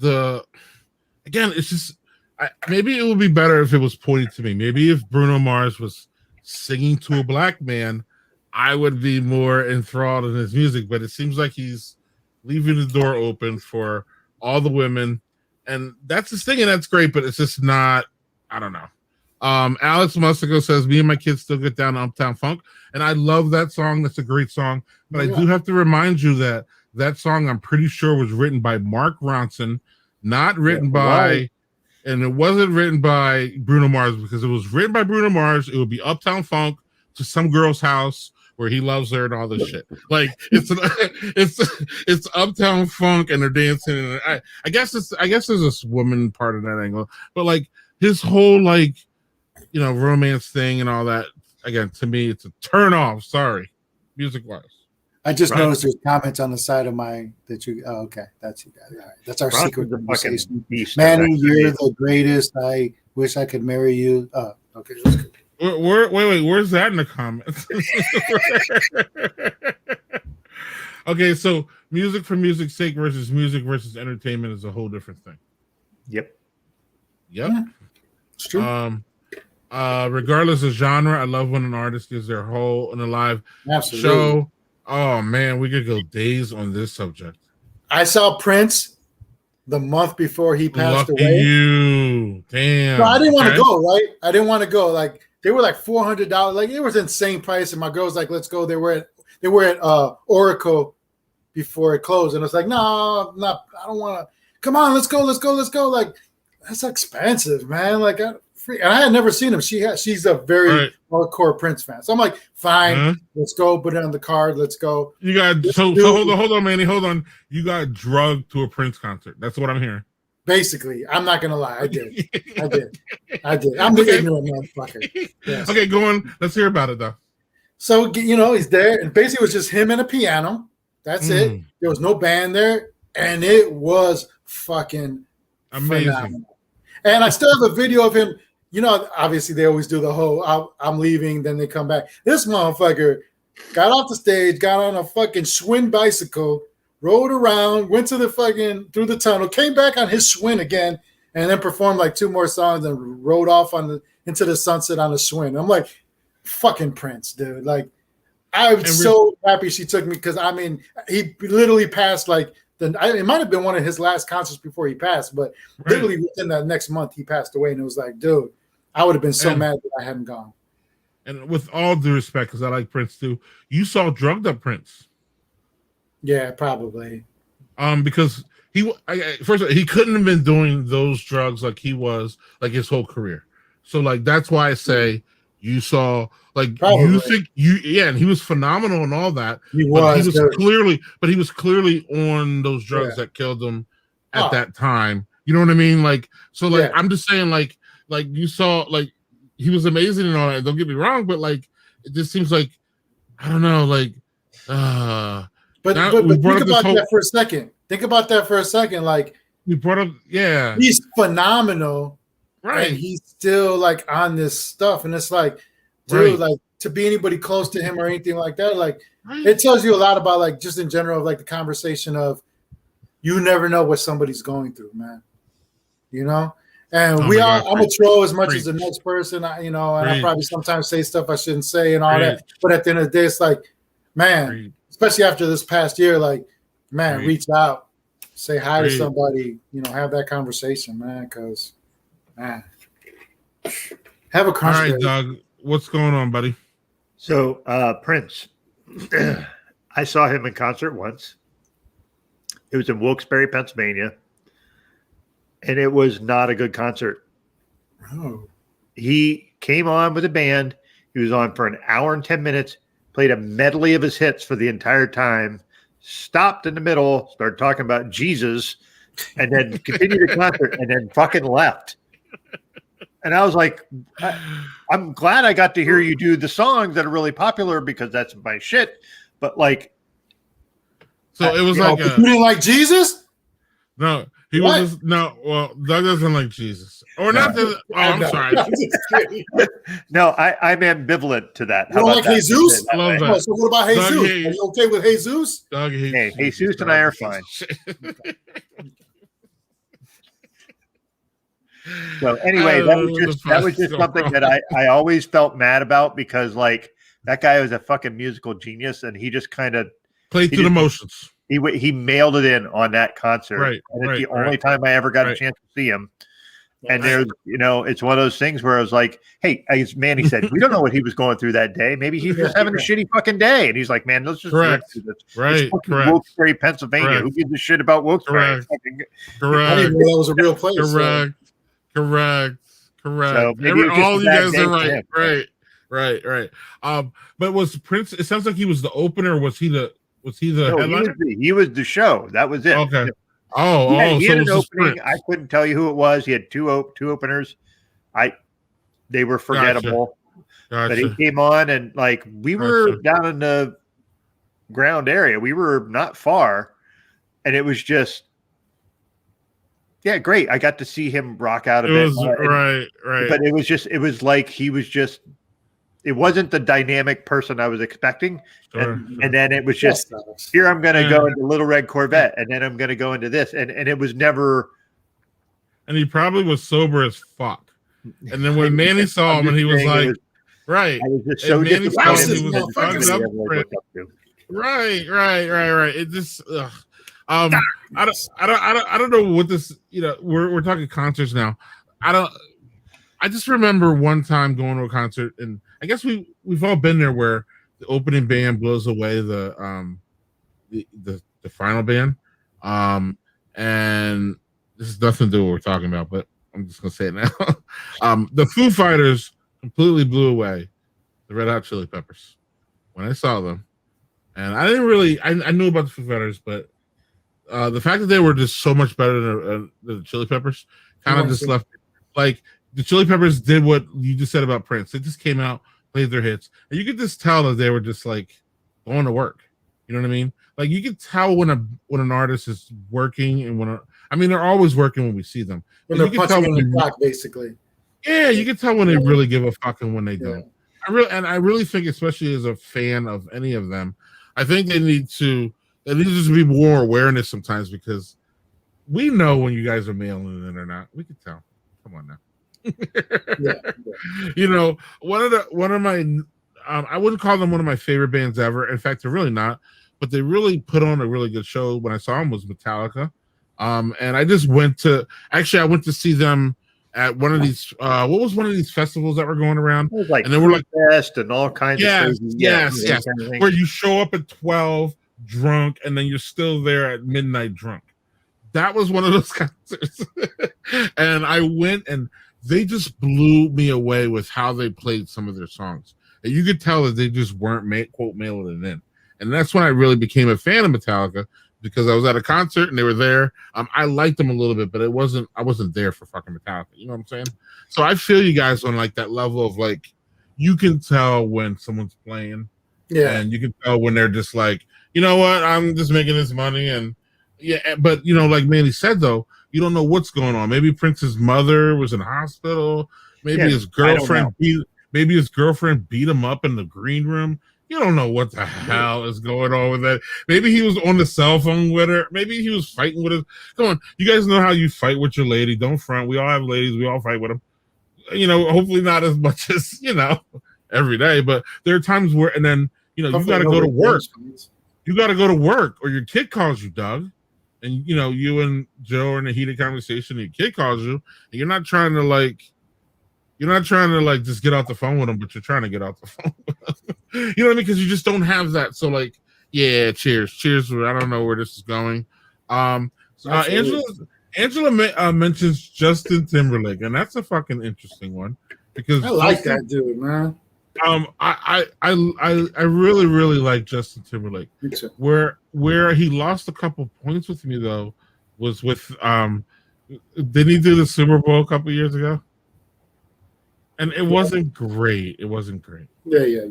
again. It's just maybe it would be better if it was pointed to me. Maybe if Bruno Mars was singing to a black man, I would be more enthralled in his music. But it seems like he's leaving the door open for all the women, and that's his thing, and that's great. But it's just not. I don't know. Alex Musico says, "Me and my kids still get down to Uptown Funk," and I love that song. That's a great song. But I do have to remind you that song, I'm pretty sure, was written by Mark Ronson, not written by, and it wasn't written by Bruno Mars, because it was written by Bruno Mars. It would be Uptown Funk to some girl's house where he loves her and all this shit. Like it's Uptown Funk and they're dancing. And I guess there's this woman part of that angle, but like his whole romance thing and all that. Again, to me, it's a turn off. Sorry, music wise. I just noticed there's comments on the side of okay, that's you guys. All right. That's our secret conversation. Manny, you're the greatest. I wish I could marry you. Okay, that's good. Wait, where's that in the comments? Okay, so music for music's sake versus music versus entertainment is a whole different thing. Yep. Yeah, it's true. Regardless of genre, I love when an artist gives their whole in a live show. Oh man, we could go days on this subject. I saw Prince the month before he passed Lucky away. You, damn. So I didn't want to go. Right, I didn't want to go. Like they were like $400. Like it was insane price, and my girl was like, "Let's go." They were at Oracle before it closed, and I was like, "No, I don't want to. Come on, let's go. Like that's expensive, man. Like and I had never seen him. She's a very hardcore Prince fan. So I'm like, fine, let's go. Put it on the card. Let's go. You got so hold on, Manny. Hold on. You got drugged to a Prince concert. That's what I'm hearing. Basically, I'm not gonna lie. I did. I'm the ignorant motherfucker. Yes. Okay, go on. Let's hear about it though. So he's there, and basically it was just him and a piano. That's it. There was no band there, and it was fucking amazing. phenomenal. And I still have a video of him. You know, obviously they always do the whole I'm leaving, then they come back. This motherfucker got off the stage, got on a fucking Schwinn bicycle, rode around, went to the fucking through the tunnel, came back on his Schwinn again, and then performed like 2 more songs and rode off into the sunset on the Schwinn. I'm like, fucking Prince, dude. Like, I'm so happy she took me because I mean, he literally passed like it might have been one of his last concerts before he passed, but literally within that next month he passed away, and it was like, dude, I would have been so mad that I hadn't gone. And with all due respect, because I like Prince too, you saw drugged up Prince. Yeah, probably. Because first of all, he couldn't have been doing those drugs like he was like his whole career. So like that's why I say you saw like probably. You think and he was phenomenal and all that. He was clearly on those drugs that killed him at that time. You know what I mean? Like so like I'm just saying like you saw like he was amazing and all that. Don't get me wrong, but like it just seems like I don't know, like But think about that for a second. Think about that for a second. Like we brought up, he's phenomenal, right? And he's still like on this stuff, and it's like, dude, like to be anybody close to him or anything like that, like it tells you a lot about like just in general of like the conversation of you never know what somebody's going through, man. You know, and I'm a troll as much as the next person, and I probably sometimes say stuff I shouldn't say and all that. But at the end of the day, it's like, man. Especially after this past year, like, man, reach out, say hi to somebody, have that conversation, man, because, man, have a conversation. All right, Doug, what's going on, buddy? So, Prince, I saw him in concert once. It was in Wilkes-Barre, Pennsylvania, and it was not a good concert. Oh. He came on with a band. He was on for an hour and 10 minutes. Played a medley of his hits for the entire time, stopped in the middle, started talking about Jesus, and then continued the concert, and then fucking left. And I was like, I'm glad I got to hear you do the songs that are really popular because that's my shit. But like, so it was like you didn't like Jesus? No, he was no. Well, Doug doesn't like Jesus, or not. I'm sorry. No, I'm ambivalent to that. You don't like Jesus? I love that. So what about Jesus? Are you okay with Jesus? Doug hates Jesus and I are fine. So anyway, that was just something that I always felt mad about because like that guy was a fucking musical genius and he just kind of played through the motions. He mailed it in on that concert. Right. And it's the only time I ever got a chance to see him. And there's, it's one of those things where I was like, hey, as Manny said, we don't know what he was going through that day. Maybe he was just having a shitty fucking day. And he's like, man, let's just correct. Right. Correct. Wilkes-Barre, Pennsylvania. Correct. Who gives a shit about Wilkes-Barre? Correct. I didn't know that was a real place. Correct. So all you guys are right. But was Prince? It sounds like he was the opener. Was he the headliner? He was the show. That was it. Okay. He had an opening. I couldn't tell you who it was. He had two openers. They were forgettable. Gotcha. But he came on and like we were down in the ground area. We were not far, and it was just great. I got to see him rock out a bit. Right. But it was like he was just. It wasn't the dynamic person I was expecting. And then it was just, here I'm going to go into Little Red Corvette, and then I'm going to go into this. And it was never. And he probably was sober as fuck. And then when Manny saw him, and he was like, right. I was just so disappointed. Right. It just, I don't know what this, we're talking concerts now. I just remember one time going to a concert, and I guess we've all been there where the opening band blows away the final band, and this has nothing to do with what we're talking about, but I'm just gonna say it now. The Foo Fighters completely blew away the Red Hot Chili Peppers when I saw them, and I didn't really I knew about the Foo Fighters, but the fact that they were just so much better than the Chili Peppers kind of just left like. The Chili Peppers did what you just said about Prince. They just came out, played their hits, and you could just tell that they were just like going to work. You know what I mean? Like you can tell when an artist is working and I mean they're always working when we see them. When You they're can tell punching in when the clock, basically. yeah, you can tell when they really give a fuck and when they Yeah. don't. I really think, especially as a fan of any of them, I think there needs to be more awareness sometimes because we know when you guys are mailing it or not. We can tell. Come on now. Yeah. You know, one of my I wouldn't call them one of my favorite bands ever. In fact, they're really not. But they really put on a really good show. When I saw them was Metallica, and I just went to see them at one of these. What was one of these festivals that were going around? It was like and they were like Fest and all kinds of crazy. yes, Kind of thing. where you show up at 12 drunk and then you're still there at midnight drunk. That was one of those concerts, and I went and they just blew me away with how they played some of their songs. And you could tell that they just weren't quote mailing it in. And that's when I really became a fan of Metallica because I was at a concert and they were there. I liked them a little bit, but I wasn't there for fucking Metallica. You know what I'm saying? So I feel you guys on like that level of like, you can tell when someone's playing, and you can tell when they're just like, you know what, I'm just making this money, and yeah. But you know, like Manny said though, you don't know what's going on. Maybe Prince's mother was in the hospital. Maybe his girlfriend beat him up in the green room. You don't know what the hell is going on with that. Maybe he was on the cell phone with her. Maybe he was fighting with her. Come on, you guys know how you fight with your lady. Don't front. We all have ladies. We all fight with them. You know, hopefully not as much as, you know, every day. But there are times where, and then, you know, you got to go to work. You got to go to work or your kid calls you, Doug. And, you know, you and Joe are in a heated conversation and your kid calls you. And you're not trying to just get off the phone with them, but you're trying to get off the phone with them. You know what I mean? Because you just don't have that. So, like, yeah, cheers. I don't know where this is going. Angela mentions Justin Timberlake, and that's a fucking interesting one because I like that dude, man. I really, really like Justin Timberlake. Where he lost a couple points with me though was with didn't he do the Super Bowl a couple years ago? And it wasn't great. It wasn't great. Yeah.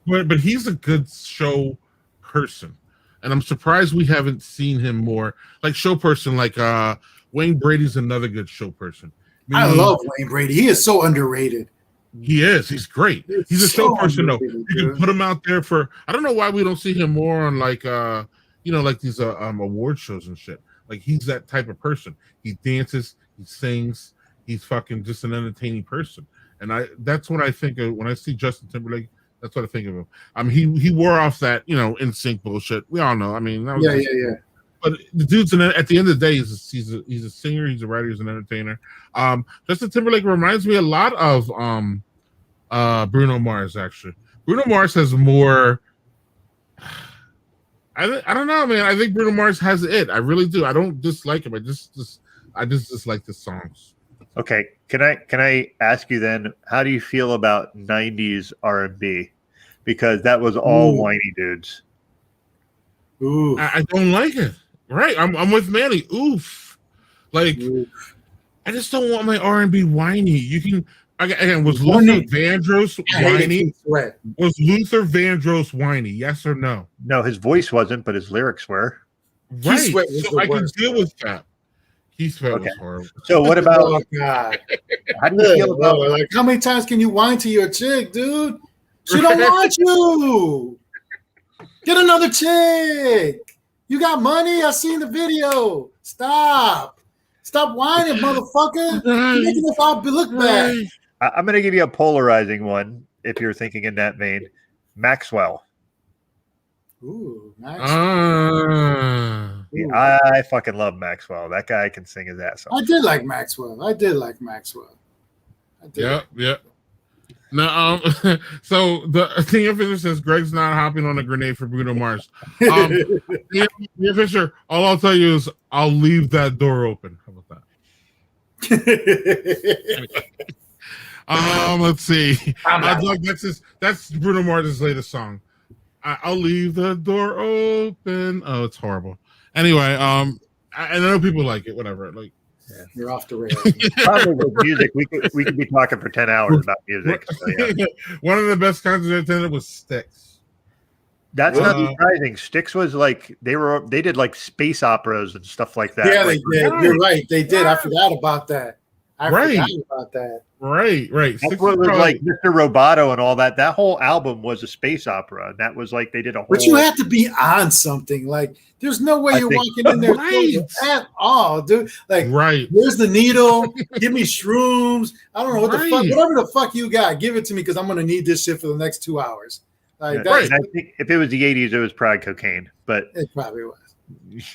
But he's a good show person. And I'm surprised we haven't seen him more like show person. Like Wayne Brady's another good show person. I love Wayne Brady. He is so underrated. He is. He's great. He's a show person though. You can put him out there for. I don't know why we don't see him more on like like these award shows and shit. Like he's that type of person. He dances. He sings. He's fucking just an entertaining person. And that's what I think of when I see Justin Timberlake. That's what I think of him. He wore off that, NSYNC bullshit. We all know. I mean, that was yeah. But the dude's at the end of the day, he's a singer, he's a writer, he's an entertainer. Justin Timberlake reminds me a lot of Bruno Mars. Actually, Bruno Mars has more. I don't know, man. I think Bruno Mars has it. I really do. I don't dislike him. I just dislike the songs. Okay, can I ask you then? How do you feel about '90s R&B? Because that was all whiny dudes. Ooh, I don't like it. Right, I'm with Manny. Oof, like I just don't want my R&B whiny. You can again. Was Luther Vandross whiny? Was Luther Vandross whiny? Yes or no? No, his voice wasn't, but his lyrics were. Right, so I can deal with that. Keith Sweat was horrible. So what about? Oh God! How do you feel about? Like, how many times can you whine to your chick, dude? She don't want you. Get another chick. You got money? I seen the video. Stop whining, motherfucker. You're making us all look bad. I'm going to give you a polarizing one if you're thinking in that vein. Maxwell. Ooh, Maxwell. I fucking love Maxwell. That guy can sing his ass off. I did like Maxwell. Yep. Now, so the thing Fisher says Greg's not hopping on a grenade for Bruno Mars. Tia Fisher, all I'll tell you is I'll leave that door open. How about that? Let's see. That's Bruno Mars' latest song. I'll leave the door open. Oh, it's horrible. Anyway, I know people like it. Whatever. Like, yeah, you're off the rails. Probably with music, we could be talking for 10 hours about music. So, yeah. One of the best concerts I attended was Styx. That's not Uh, surprising. Styx was like they did like space operas and stuff like that. Yeah, Like, they did. You're right. They did. I forgot about that. I Right. forgot about that. Right. that's Six what is was probably- like Mr. Roboto and all that. That whole album was a space opera. And that was like they did a whole. But you have to be on something. Like, there's no way I you're think- walking in there Right. at all, dude. Like, Right. where's the needle? Give me shrooms. I don't know what the fuck. Right. Whatever the fuck you got, give it to me because I'm gonna need this shit for the next 2 hours. Like, Yeah, that's and I think if it was the 80s, it was probably cocaine. But it probably was.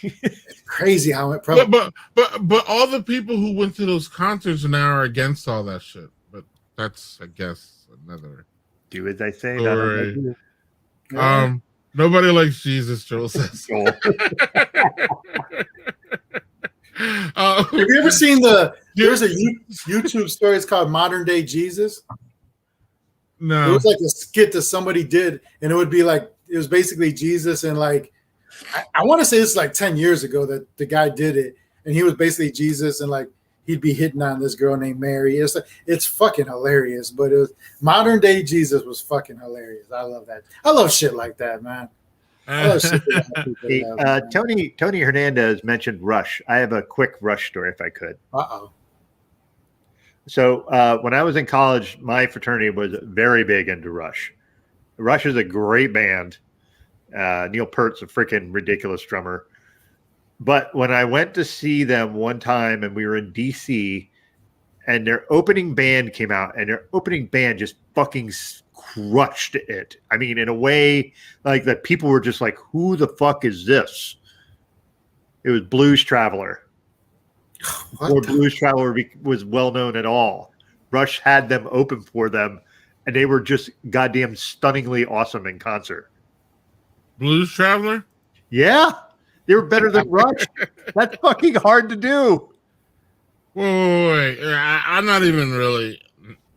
It's crazy how it probably. But all the people who went to those concerts now are against all that shit. But that's, I guess, another do as I say. Not as I story. do. Nobody likes Jesus, Joel says. Joel. Have you ever seen there's a YouTube story, it's called Modern Day Jesus? No. It was like a skit that somebody did, and it would be like, it was basically Jesus, and like, I want to say it's like 10 years ago that the guy did it, and he was basically Jesus, and like, he'd be hitting on this girl named Mary. It's fucking hilarious, but it was Modern Day Jesus was fucking hilarious. I love that. I love shit like that, man. I love shit that people Hey, have, man. Tony Hernandez mentioned Rush. I have a quick Rush story if I could. Uh-oh. So when I was in college, my fraternity was very big into Rush. Rush is a great band. Neil Peart's a freaking ridiculous drummer. But when I went to see them one time and we were in DC and their opening band came out and their opening band just fucking crushed it. I mean, in a way like that people were just like, who the fuck is this? It was Blues Traveler. Before Blues Traveler was well known at all. Rush had them open for them and they were just goddamn stunningly awesome in concert. Blues Traveler? Yeah. They were better than Rush. That's fucking hard to do. Wait. I'm not even really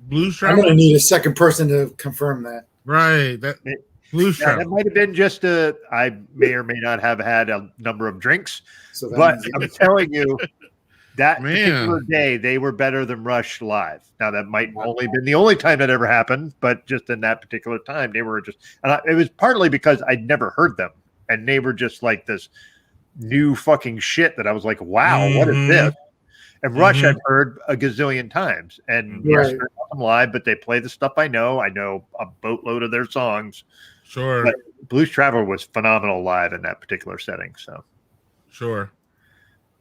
Blues I'm Traveler. gonna need a second person to confirm that. Right. That Blues Yeah, Traveler. that might have been just I may or may not have had a number of drinks, So that but means- I'm telling you, that Man. particular day they were better than Rush live. Now that might only been the only time that ever happened, but just in that particular time, they were just. It was partly because I'd never heard them, and they were just like this new fucking shit that I was like, wow, what is this? And Rush I've heard a gazillion times, and yes, Right. they're awesome live, but they play the stuff I know. I know a boatload of their songs. Sure. But Blues Traveler was phenomenal live in that particular setting. So Sure.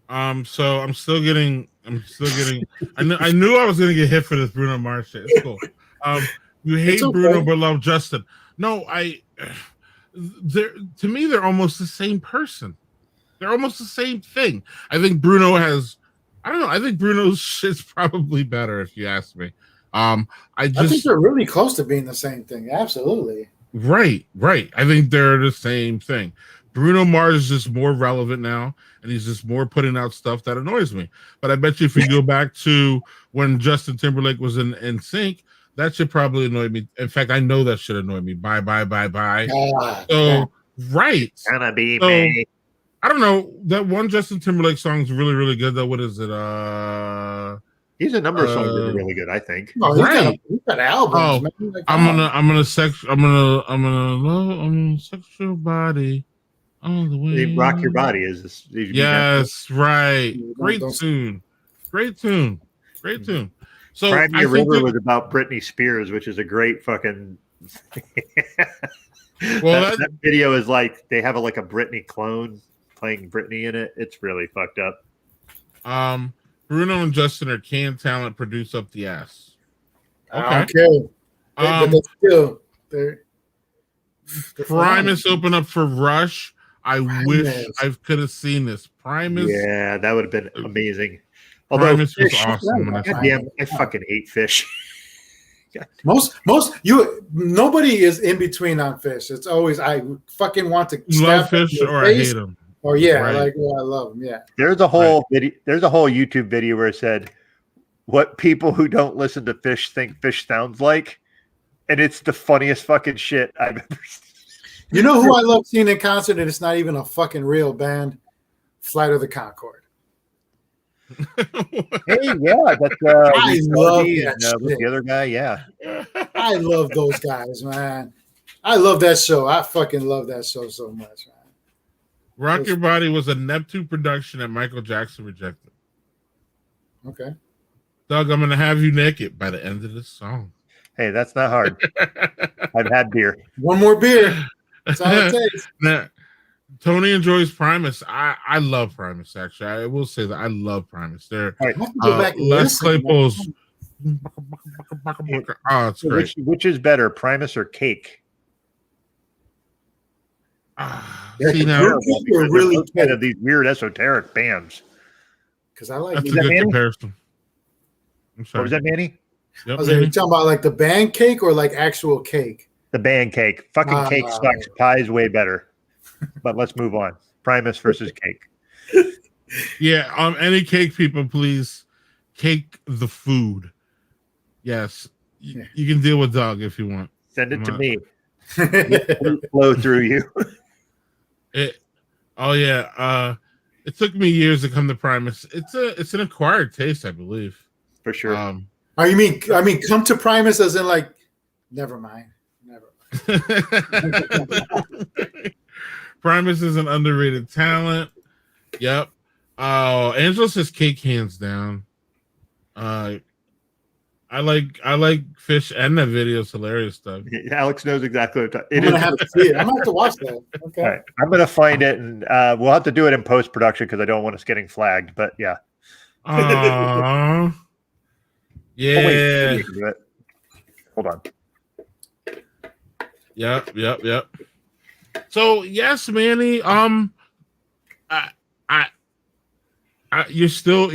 So I'm still getting I knew I was gonna get hit for this Bruno Mars shit. It's cool. You hate It's okay. Bruno but love Justin. No, to me they're almost the same person. They're almost the same thing. I think Bruno has I don't know, I think Bruno's shit's probably better if you ask me. I think they're really close to being the same thing. Absolutely. Right. I think they're the same thing. Bruno Mars is just more relevant now, and he's just more putting out stuff that annoys me. But I bet you if you go back to when Justin Timberlake was in Sync, that should probably annoy me. In fact, I know that should annoy me. Bye. God, So, right. gonna be So, me. I don't know. That one Justin Timberlake song is really, really good, though. What is it? He's a number of songs that are really good, I think. No, Right. he's got albums, man. Like, come on. I'm gonna sex your body all the way. Rock Your Body is this. Yes, right. Great Don't- tune. Great tune. So Cry I Me a think River that- was about Britney Spears, which is a great fucking. Well, that video is like they have a Britney clone playing Britney in it. It's really fucked up. Bruno and Justin are canned talent, produce up the ass. I don't care. But they're Primus open up for Rush. I wish Primus. I could have seen this. Primus. Yeah, that would have been amazing. Although Primus was Fish, awesome. when I saw goddamn, it. I fucking hate Fish. nobody is in between on Fish. It's always I fucking want to Love stab them in Fish the or I face, hate him. or yeah, Right. like I love them. Yeah, There's a whole video. There's a whole YouTube video where it said what people who don't listen to Fish think Fish sounds like, and it's the funniest fucking shit I've ever seen. you know who I love seeing in concert, and it's not even a fucking real band. Flight of the Conchord. Hey, yeah, that's I love Cody that and, what's shit. the other guy. Yeah, I love those guys, man. I love that show. I fucking love that show so much, man. Rock Your Body was a Neptune production that Michael Jackson rejected. Okay. Doug, I'm gonna have you naked by the end of this song. Hey, that's not hard. I've had beer. One more beer. That's all it takes. Now, Tony enjoys Primus. I love Primus, actually. I will say that I love Primus. They're All right. Go back and Les listen, Claypool's. Oh, it's great. Which is better, Primus or Cake? See now, You're really kind of these weird esoteric bands. because I like. that's a Is that good Manny? comparison. I'm What sorry. was that, Manny? Yep, Was it Manny. talking about like the band cake or like actual cake? The band Cake. Fucking Cake sucks. Pie's way better. But let's move on. Primus versus Cake. Yeah, any cake people, please. Cake the food. Yes. You can deal with Doug if you want. Send it to Come on. me. Let flow through you. It took me years to come to Primus. It's an acquired taste, I believe. For sure. Oh, you mean come to Primus as in like, never mind. Primus is an underrated talent. Yep. Oh, Angela says cake hands down. I like Fish and that video's hilarious stuff. Alex knows exactly what I'm gonna have to see it. I'm gonna have to watch that. Okay. All right. I'm gonna find it, and we'll have to do it in post production because I don't want us getting flagged. But yeah. Aww. Yeah. Oh, wait, we can do it. Hold on. Yep. So yes, Manny. You're still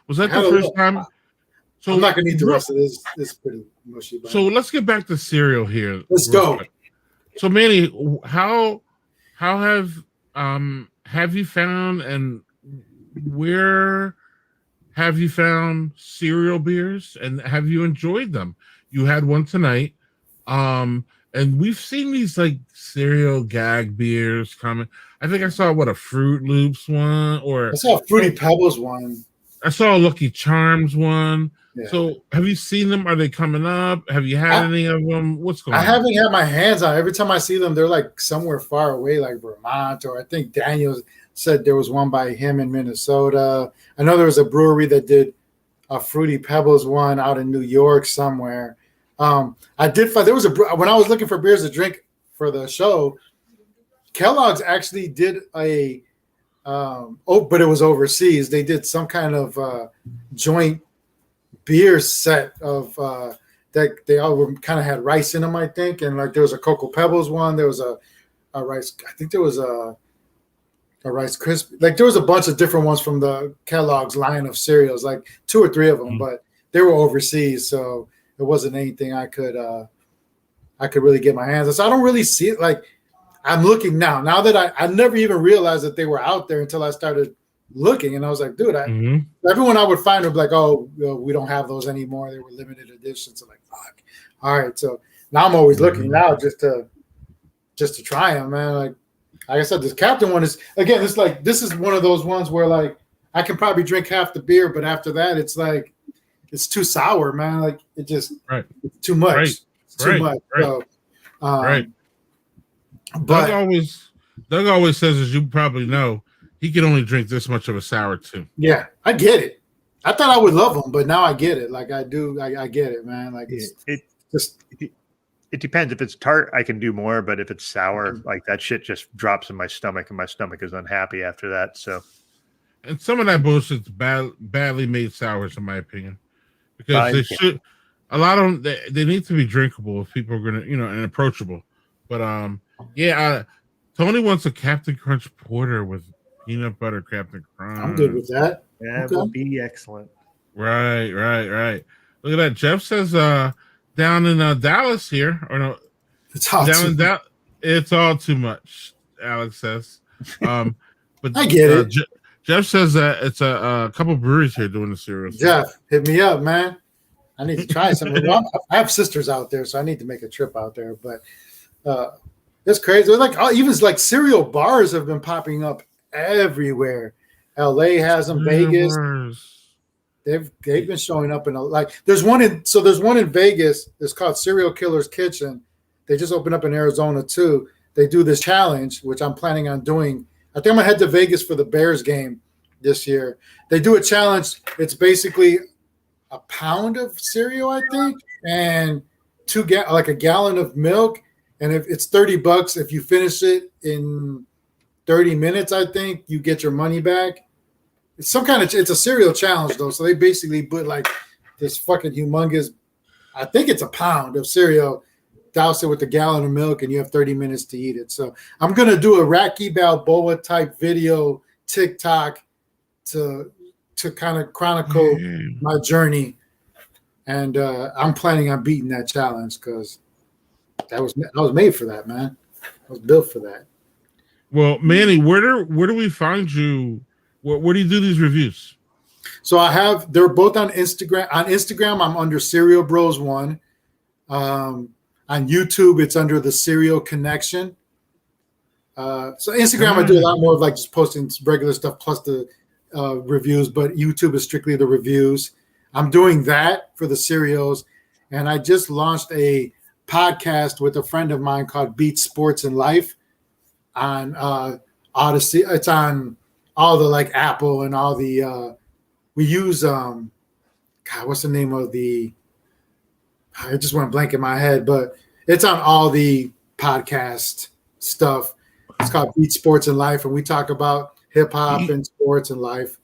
was that I had the a first look. time? So I'm not gonna eat the rest of this. This is pretty mushy. But So let's get back to cereal here. Let's real go. quick. So Manny, how have you found and where have you found cereal beers and have you enjoyed them? You had one tonight. And we've seen these like cereal gag beers coming. I think I saw a Fruit Loops one, or I saw a Fruity Pebbles one. I saw a Lucky Charms one. Yeah. So have you seen them? Are they coming up? Have you had any of them? What's going on? I haven't had my hands on. Every time I see them, they're like somewhere far away, like Vermont, or I think Daniel said there was one by him in Minnesota. I know there was a brewery that did a Fruity Pebbles one out in New York somewhere. I did find when I was looking for beers to drink for the show, Kellogg's actually did a but it was overseas. They did some kind of joint beer set of that they all kind of had rice in them, I think, and like there was a Cocoa Pebbles one. There was a rice. I think there was a Rice Krispie. Like there was a bunch of different ones from the Kellogg's line of cereals, like 2 or 3 of them, but they were overseas, so it wasn't anything I could really get my hands on. So I don't really see it. Like I'm looking now that I never even realized that they were out there until I started looking, and I was like, dude, everyone I would find would be like, oh, we don't have those anymore. They were limited editions. So like, fuck. All right, so now I'm always looking now just to try them, man. Like I said, this Captain one is again. It's like this is one of those ones where like I can probably drink half the beer, but after that, it's like it's too sour, man. Like it just it's too much. Right. It's too much. So, But Doug always says, as you probably know, he can only drink this much of a sour too. Yeah, I get it. I thought I would love them, but now I get it. Like I do, I get it, man. Like it depends. If it's tart, I can do more, but if it's sour, like that shit just drops in my stomach, and my stomach is unhappy after that. So, and some of that bullshit's badly made sours, in my opinion, because they should. A lot of them they need to be drinkable if people are gonna, and approachable. But Tony wants a Captain Crunch Porter with peanut butter Captain Crunch. I'm good with that. That would be excellent. Right. Look at that. Jeff says down in Dallas here, or no, it's all down too in Dallas. It's all too much. Alex says, but I get it. Jeff says that it's a couple breweries here doing the cereal. Jeff, hit me up, man. I need to try something. Well, I have sisters out there, so I need to make a trip out there. But it's crazy. Like even like cereal bars have been popping up everywhere. LA has them. Vegas. They've been showing up in there's one in Vegas. It's called Serial Killer's Kitchen. they just opened up in Arizona too. They do this challenge, which I'm planning on doing. I think I'm gonna head to Vegas for the Bears game this year. They do a challenge. It's basically a pound of cereal, I think, and like a gallon of milk. And if it's $30, if you finish it in 30 minutes, I think you get your money back. It's it's a cereal challenge though. So they basically put like this fucking humongous, I think it's a pound of cereal, douse it with a gallon of milk, and you have 30 minutes to eat it. So I'm gonna do a Rocky Balboa type video TikTok to kind of chronicle my journey. And I'm planning on beating that challenge because I was made for that, man. I was built for that. Well, Manny, where do we find you? Where do you do these reviews? So they're both on Instagram. On Instagram, I'm under Cereal Bros 1. On YouTube, it's under the Cereal Connection. So Instagram, I do a lot more of like just posting regular stuff plus the reviews, but YouTube is strictly the reviews. I'm doing that for the cereals, and I just launched a podcast with a friend of mine called Beat Sports and Life on Odyssey. It's on all the like Apple and all the we use what's the name of the, I just went blank in my head, but it's on all the podcast stuff. It's called Beat Sports and Life, and we talk about hip hop and sports and life.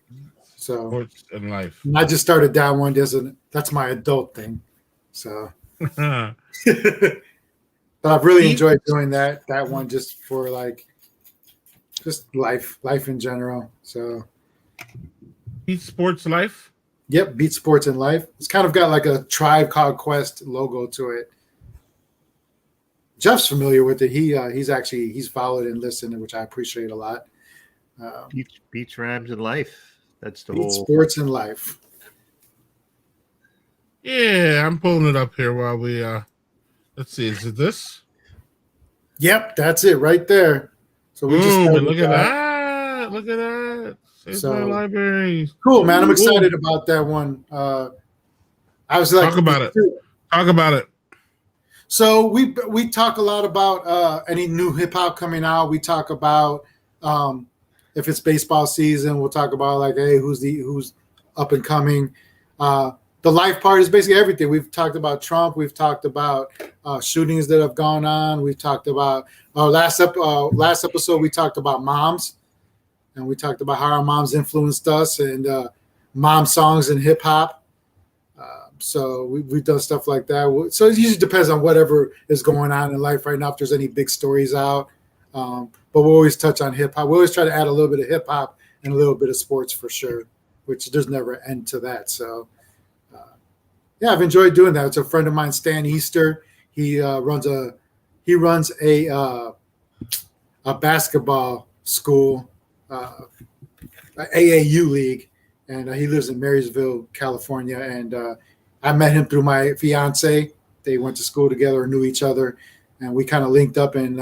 So Sports and life. And I just started that one. That's my adult thing. So but I've really enjoyed doing that one just for like just life in general. So Beat Sports Life? Yep, Beat Sports and Life. It's kind of got like a Tribe Called Quest logo to it. Jeff's familiar with it. He's followed and listened, which I appreciate a lot. Beats, rhymes, and life. That's the Beat whole Sports and Life. Yeah, I'm pulling it up here while we let's see, is it this? Yep, that's it right there. So we just look at that. Look at that. It's my library. Cool, man. I'm excited about that one. I was like, talk about it. Talk about it. So we talk a lot about any new hip hop coming out. We talk about if it's baseball season, we'll talk about like, hey, who's up and coming. The life part is basically everything. We've talked about Trump. We've talked about shootings that have gone on. We've talked about last episode. We talked about moms, and we talked about how our moms influenced us and mom songs and hip hop. So we've done stuff like that. So it usually depends on whatever is going on in life right now. If there's any big stories out, but we'll always touch on hip hop. We always try to add a little bit of hip hop and a little bit of sports for sure, which there's never an end to that. So. Yeah, I've enjoyed doing that. It's a friend of mine, Stan Easter. He runs a basketball school, AAU league, and he lives in Marysville, California. And I met him through my fiance. They went to school together, knew each other, and we kind of linked up and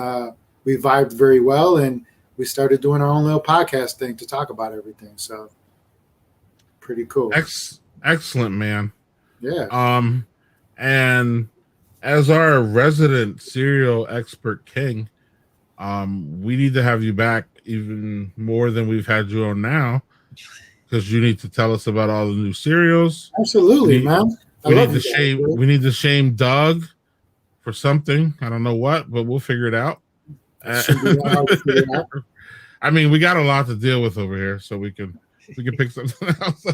we vibed very well. And we started doing our own little podcast thing to talk about everything. So pretty cool. Excellent, man. Yeah. And as our resident cereal expert king, we need to have you back even more than we've had you on now, because you need to tell us about all the new cereals. Absolutely, man. We need to shame Doug for something. I don't know what, but we'll figure it out. I mean, we got a lot to deal with over here, so we can pick something else.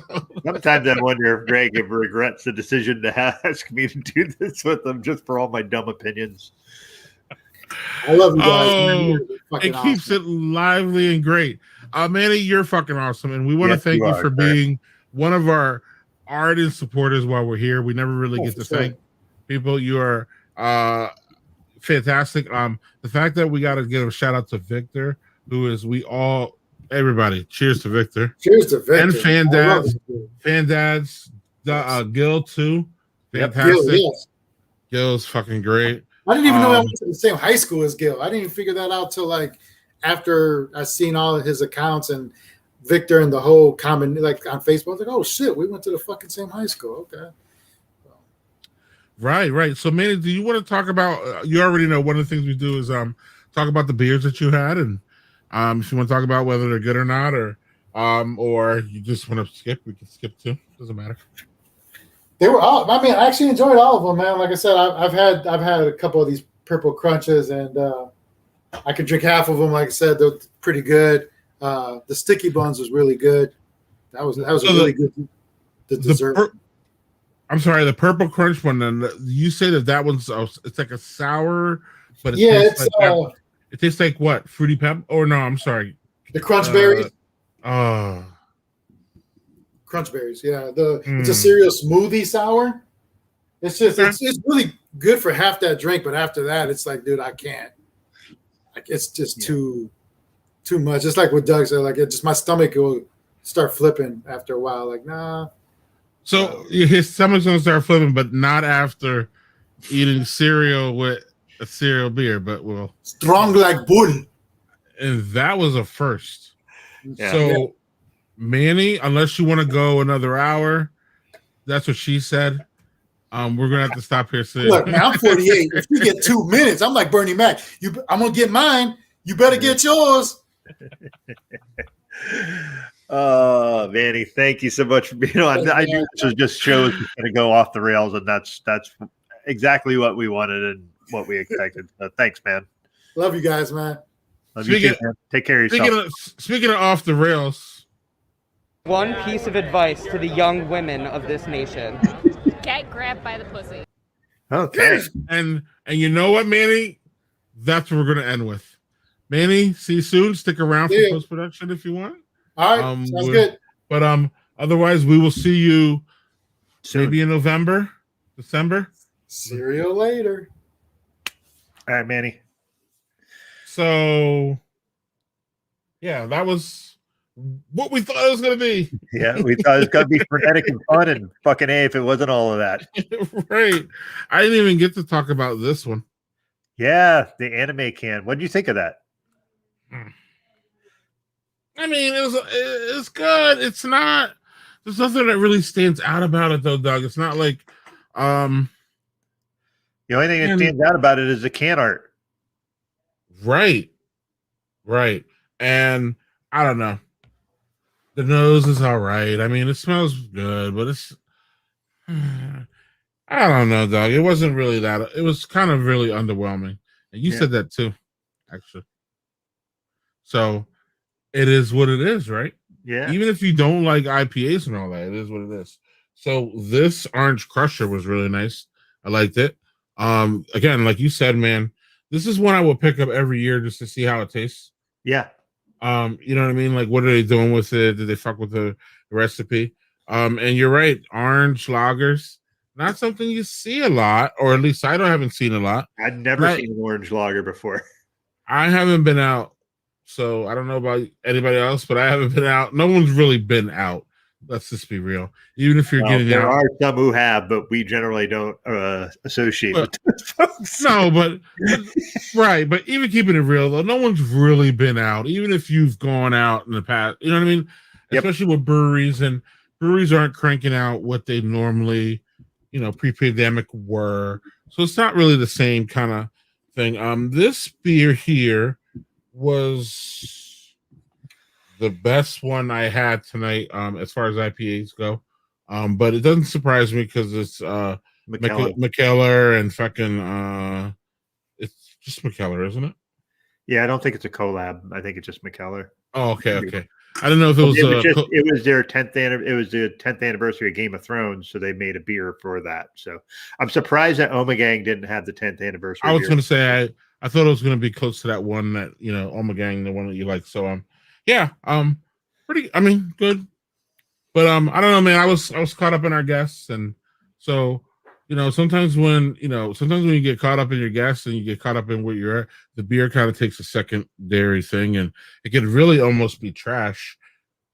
Sometimes I wonder if Greg ever regrets the decision to ask me to do this with him just for all my dumb opinions. I love you guys. It keeps it lively and great. Manny, you're fucking awesome, and we want to thank you for being one of our ardent supporters while we're here. We never really get to thank people. You are fantastic. The fact that we got to give a shout out to Victor, who is everybody, cheers to Victor. Cheers to Victor. And fan dads, Gil too. Fantastic. Yep, Gil, yes. Gil's fucking great. I didn't even know I went to the same high school as Gil. I didn't even figure that out till like after I seen all of his accounts and Victor and the whole comment like on Facebook. I was like, oh shit, we went to the fucking same high school. Okay. Right. So, Manny, do you want to talk about? You already know one of the things we do is talk about the beers that you had, and if you want to talk about whether they're good or not, or you just want to skip, we can skip too. Doesn't matter. They were all. I mean, I actually enjoyed all of them, man. Like I said, I've had a couple of these purple crunches, and I could drink half of them. Like I said, they're pretty good. The sticky buns was really good. That was a really good dessert. I'm sorry, the purple crunch one. And you say that one's it's like a sour, but it tastes like it tastes like what? Fruity pebble? Or no, I'm sorry, the crunch berries. Crunch berries. Yeah, it's a cereal smoothie sour. It's just it's really good for half that drink, but after that, it's like, dude, I can't. Like, it's just too much. It's like what Doug said. Like, it just my stomach will start flipping after a while. Like, nah. So his stomach's gonna start flipping, but not after eating cereal with a cereal beer. But strong like bull. And that was a first. Yeah. So, Manny, unless you want to go another hour, that's what she said. We're gonna have to stop here soon. Look, man, I'm 48. If you get 2 minutes, I'm like Bernie Mac. I'm gonna get mine. You better get yours. Manny, thank you so much for being on. I knew this was just shows going to go off the rails, and that's exactly what we wanted and what we expected. So thanks, man. Love you guys, man. Love you too, man. Take care of yourself. Speaking of off the rails, one piece of advice to the young women of this nation: get grabbed by the pussy. Okay. And you know what, Manny? That's what we're gonna end with. Manny, see you soon. Stick around for post production if you want. All right, sounds good. But otherwise, we will see you soon. Maybe in November, December. See you later. All right, Manny. So, yeah, that was what we thought it was going to be. Yeah, we thought it was going to be frenetic and fun, and fucking A if it wasn't all of that. Right. I didn't even get to talk about this one. Yeah, the anime can. What did you think of that? I mean, it's good. It's not. There's nothing that really stands out about it, though, Doug. It's not like. The only thing that stands out about it is the can art. Right. And I don't know. The nose is all right. I mean, it smells good, but it's. I don't know, Doug. It wasn't really that. It was kind of really underwhelming, and you said that too, actually. So. It is what it is, right? Yeah. Even if you don't like IPAs and all that, it is what it is. So this Orange Crusher was really nice. I liked it. Again, like you said, man, this is one I will pick up every year just to see how it tastes. Yeah. You know what I mean? Like, what are they doing with it? Did they fuck with the recipe? And you're right, orange lagers, not something you see a lot, or at least haven't seen a lot. I'd never seen an orange lager before. I haven't been out. So I don't know about anybody else, but I haven't been out. No one's really been out. Let's just be real. Even if you're getting there out, are some who have, but we generally don't associate with those folks. No, but right. But even keeping it real, though, no one's really been out. Even if you've gone out in the past, you know what I mean? Especially with breweries, and breweries aren't cranking out what they normally, pre-pandemic were. So it's not really the same kind of thing. This beer here was the best one I had tonight, as far as IPAs go. But it doesn't surprise me because it's McKellar and fucking it's just McKellar, isn't it? Yeah, I don't think it's a collab. I think it's just McKellar. Oh, okay. I don't know if it was. It was their 10th. It was the 10th anniversary of Game of Thrones, so they made a beer for that. So I'm surprised that Omegang didn't have the 10th anniversary. I was going to say I thought it was going to be close to that one that Omegang, the one that you like. So pretty. I mean, good. But I don't know, man. I was caught up in our guests, and so sometimes when you get caught up in your guests and you get caught up in where you're at, the beer kind of takes a secondary thing, and it could really almost be trash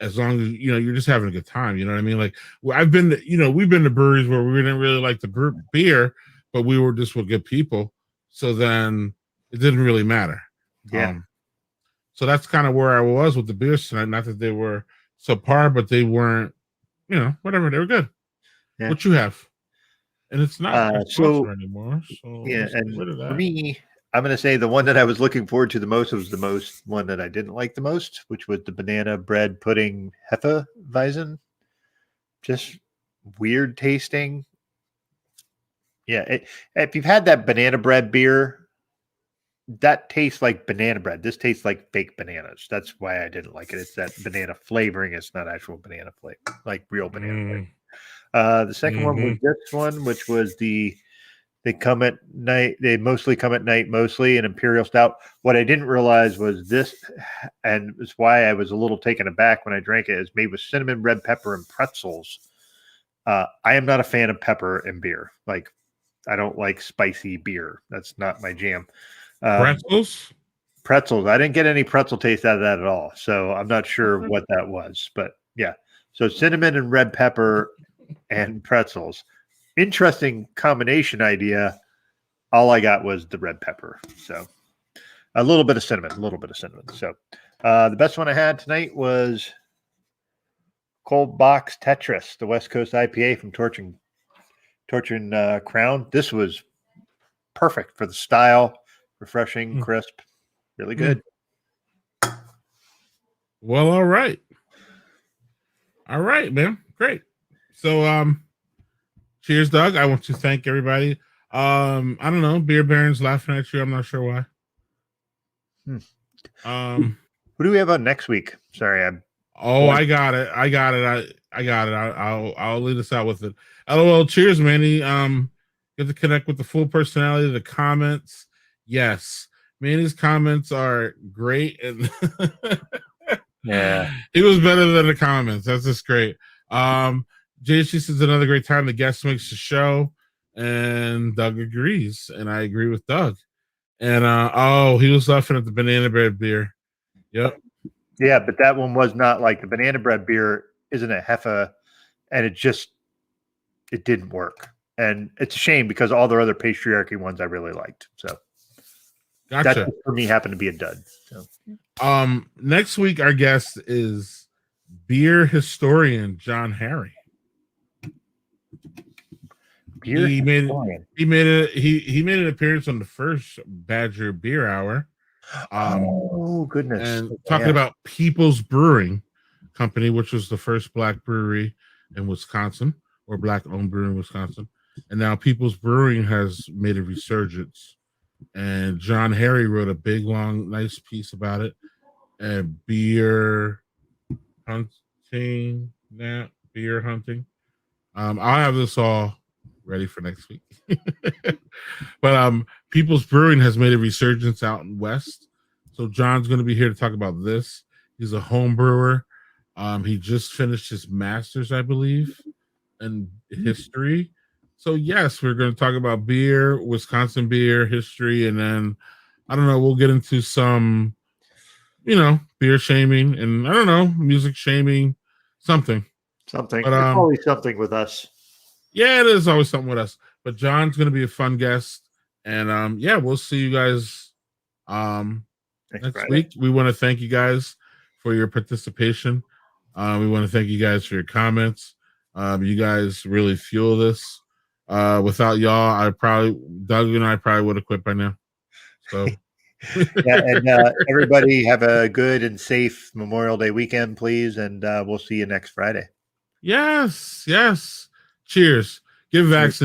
as long as you're just having a good time. You know what I mean? Like we've been to breweries where we didn't really like the beer, but we were just with good people, so then it didn't really matter. Yeah. So that's kind of where I was with the beers tonight. Not that they were subpar, but they weren't, whatever. They were good. Yeah. What you have? and it's not a So sponsor anymore. So yeah, let's get and rid of for that. me, I'm going to say the one that I was looking forward to the most was the most one that I didn't like the most, which was the banana bread pudding Hefeweizen. Just weird tasting. Yeah, if you've had that banana bread beer, that tastes like banana bread. This tastes like fake bananas. That's why I didn't like it. It's that banana flavoring. It's not actual banana flavor, like real banana flavor. The second one was this one, which was they come at night. They mostly come at night, mostly an imperial stout. What I didn't realize was this, and it's why I was a little taken aback when I drank it, is made with cinnamon, red pepper, and pretzels. I am not a fan of pepper in beer. Like, I don't like spicy beer. That's not my jam. Pretzels? Pretzels. I didn't get any pretzel taste out of that at all. So I'm not sure what that was. But yeah. So cinnamon and red pepper and pretzels. Interesting combination idea. All I got was the red pepper. So a little bit of cinnamon. So the best one I had tonight was Cold Box Tetris, the West Coast IPA from Torching Crown. This was perfect for the style, refreshing, crisp, really good. Well, all right, man, great. So, cheers, Doug. I want to thank everybody. I don't know, Beer Baron's laughing at you. I'm not sure why. Who do we have on next week? Sorry, I got it. I'll lead us out with it. LOL. Cheers, Manny. Get to connect with the full personality. The comments, yes, Manny's comments are great, and yeah, he was better than the comments. That's just great. JC says another great time. The guest makes the show, and Doug agrees, and I agree with Doug. And he was laughing at the banana bread beer. Yep. Yeah, but that one was not like the banana bread beer isn't a Heffa, and it didn't work. And it's a shame because all their other patriarchy ones I really liked. So gotcha. That for me happened to be a dud. So next week our guest is beer historian John Harry. He made an appearance on the first Badger Beer Hour. Oh goodness! And talking about People's Brewing Company, which was the first black brewery in Wisconsin, or black-owned brewery in Wisconsin, and now People's Brewing has made a resurgence. And John Harry wrote a big, long, nice piece about it. And beer hunting. I'll have this all ready for next week. But People's Brewing has made a resurgence out in West. So John's going to be here to talk about this. He's a home brewer. He just finished his master's, I believe, in history. So yes, we're going to talk about beer, Wisconsin beer history, and then I don't know, we'll get into some, beer shaming, and I don't know, music shaming, something. But, it's always something with us. Yeah, it is always something with us. But John's going to be a fun guest, and we'll see you guys next week. We want to thank you guys for your participation. We want to thank you guys for your comments. You guys really fuel this. Without y'all, Doug and I probably would have quit by now. So and everybody have a good and safe Memorial Day weekend, please, and we'll see you next Friday. Yes. Cheers. Give vaccine.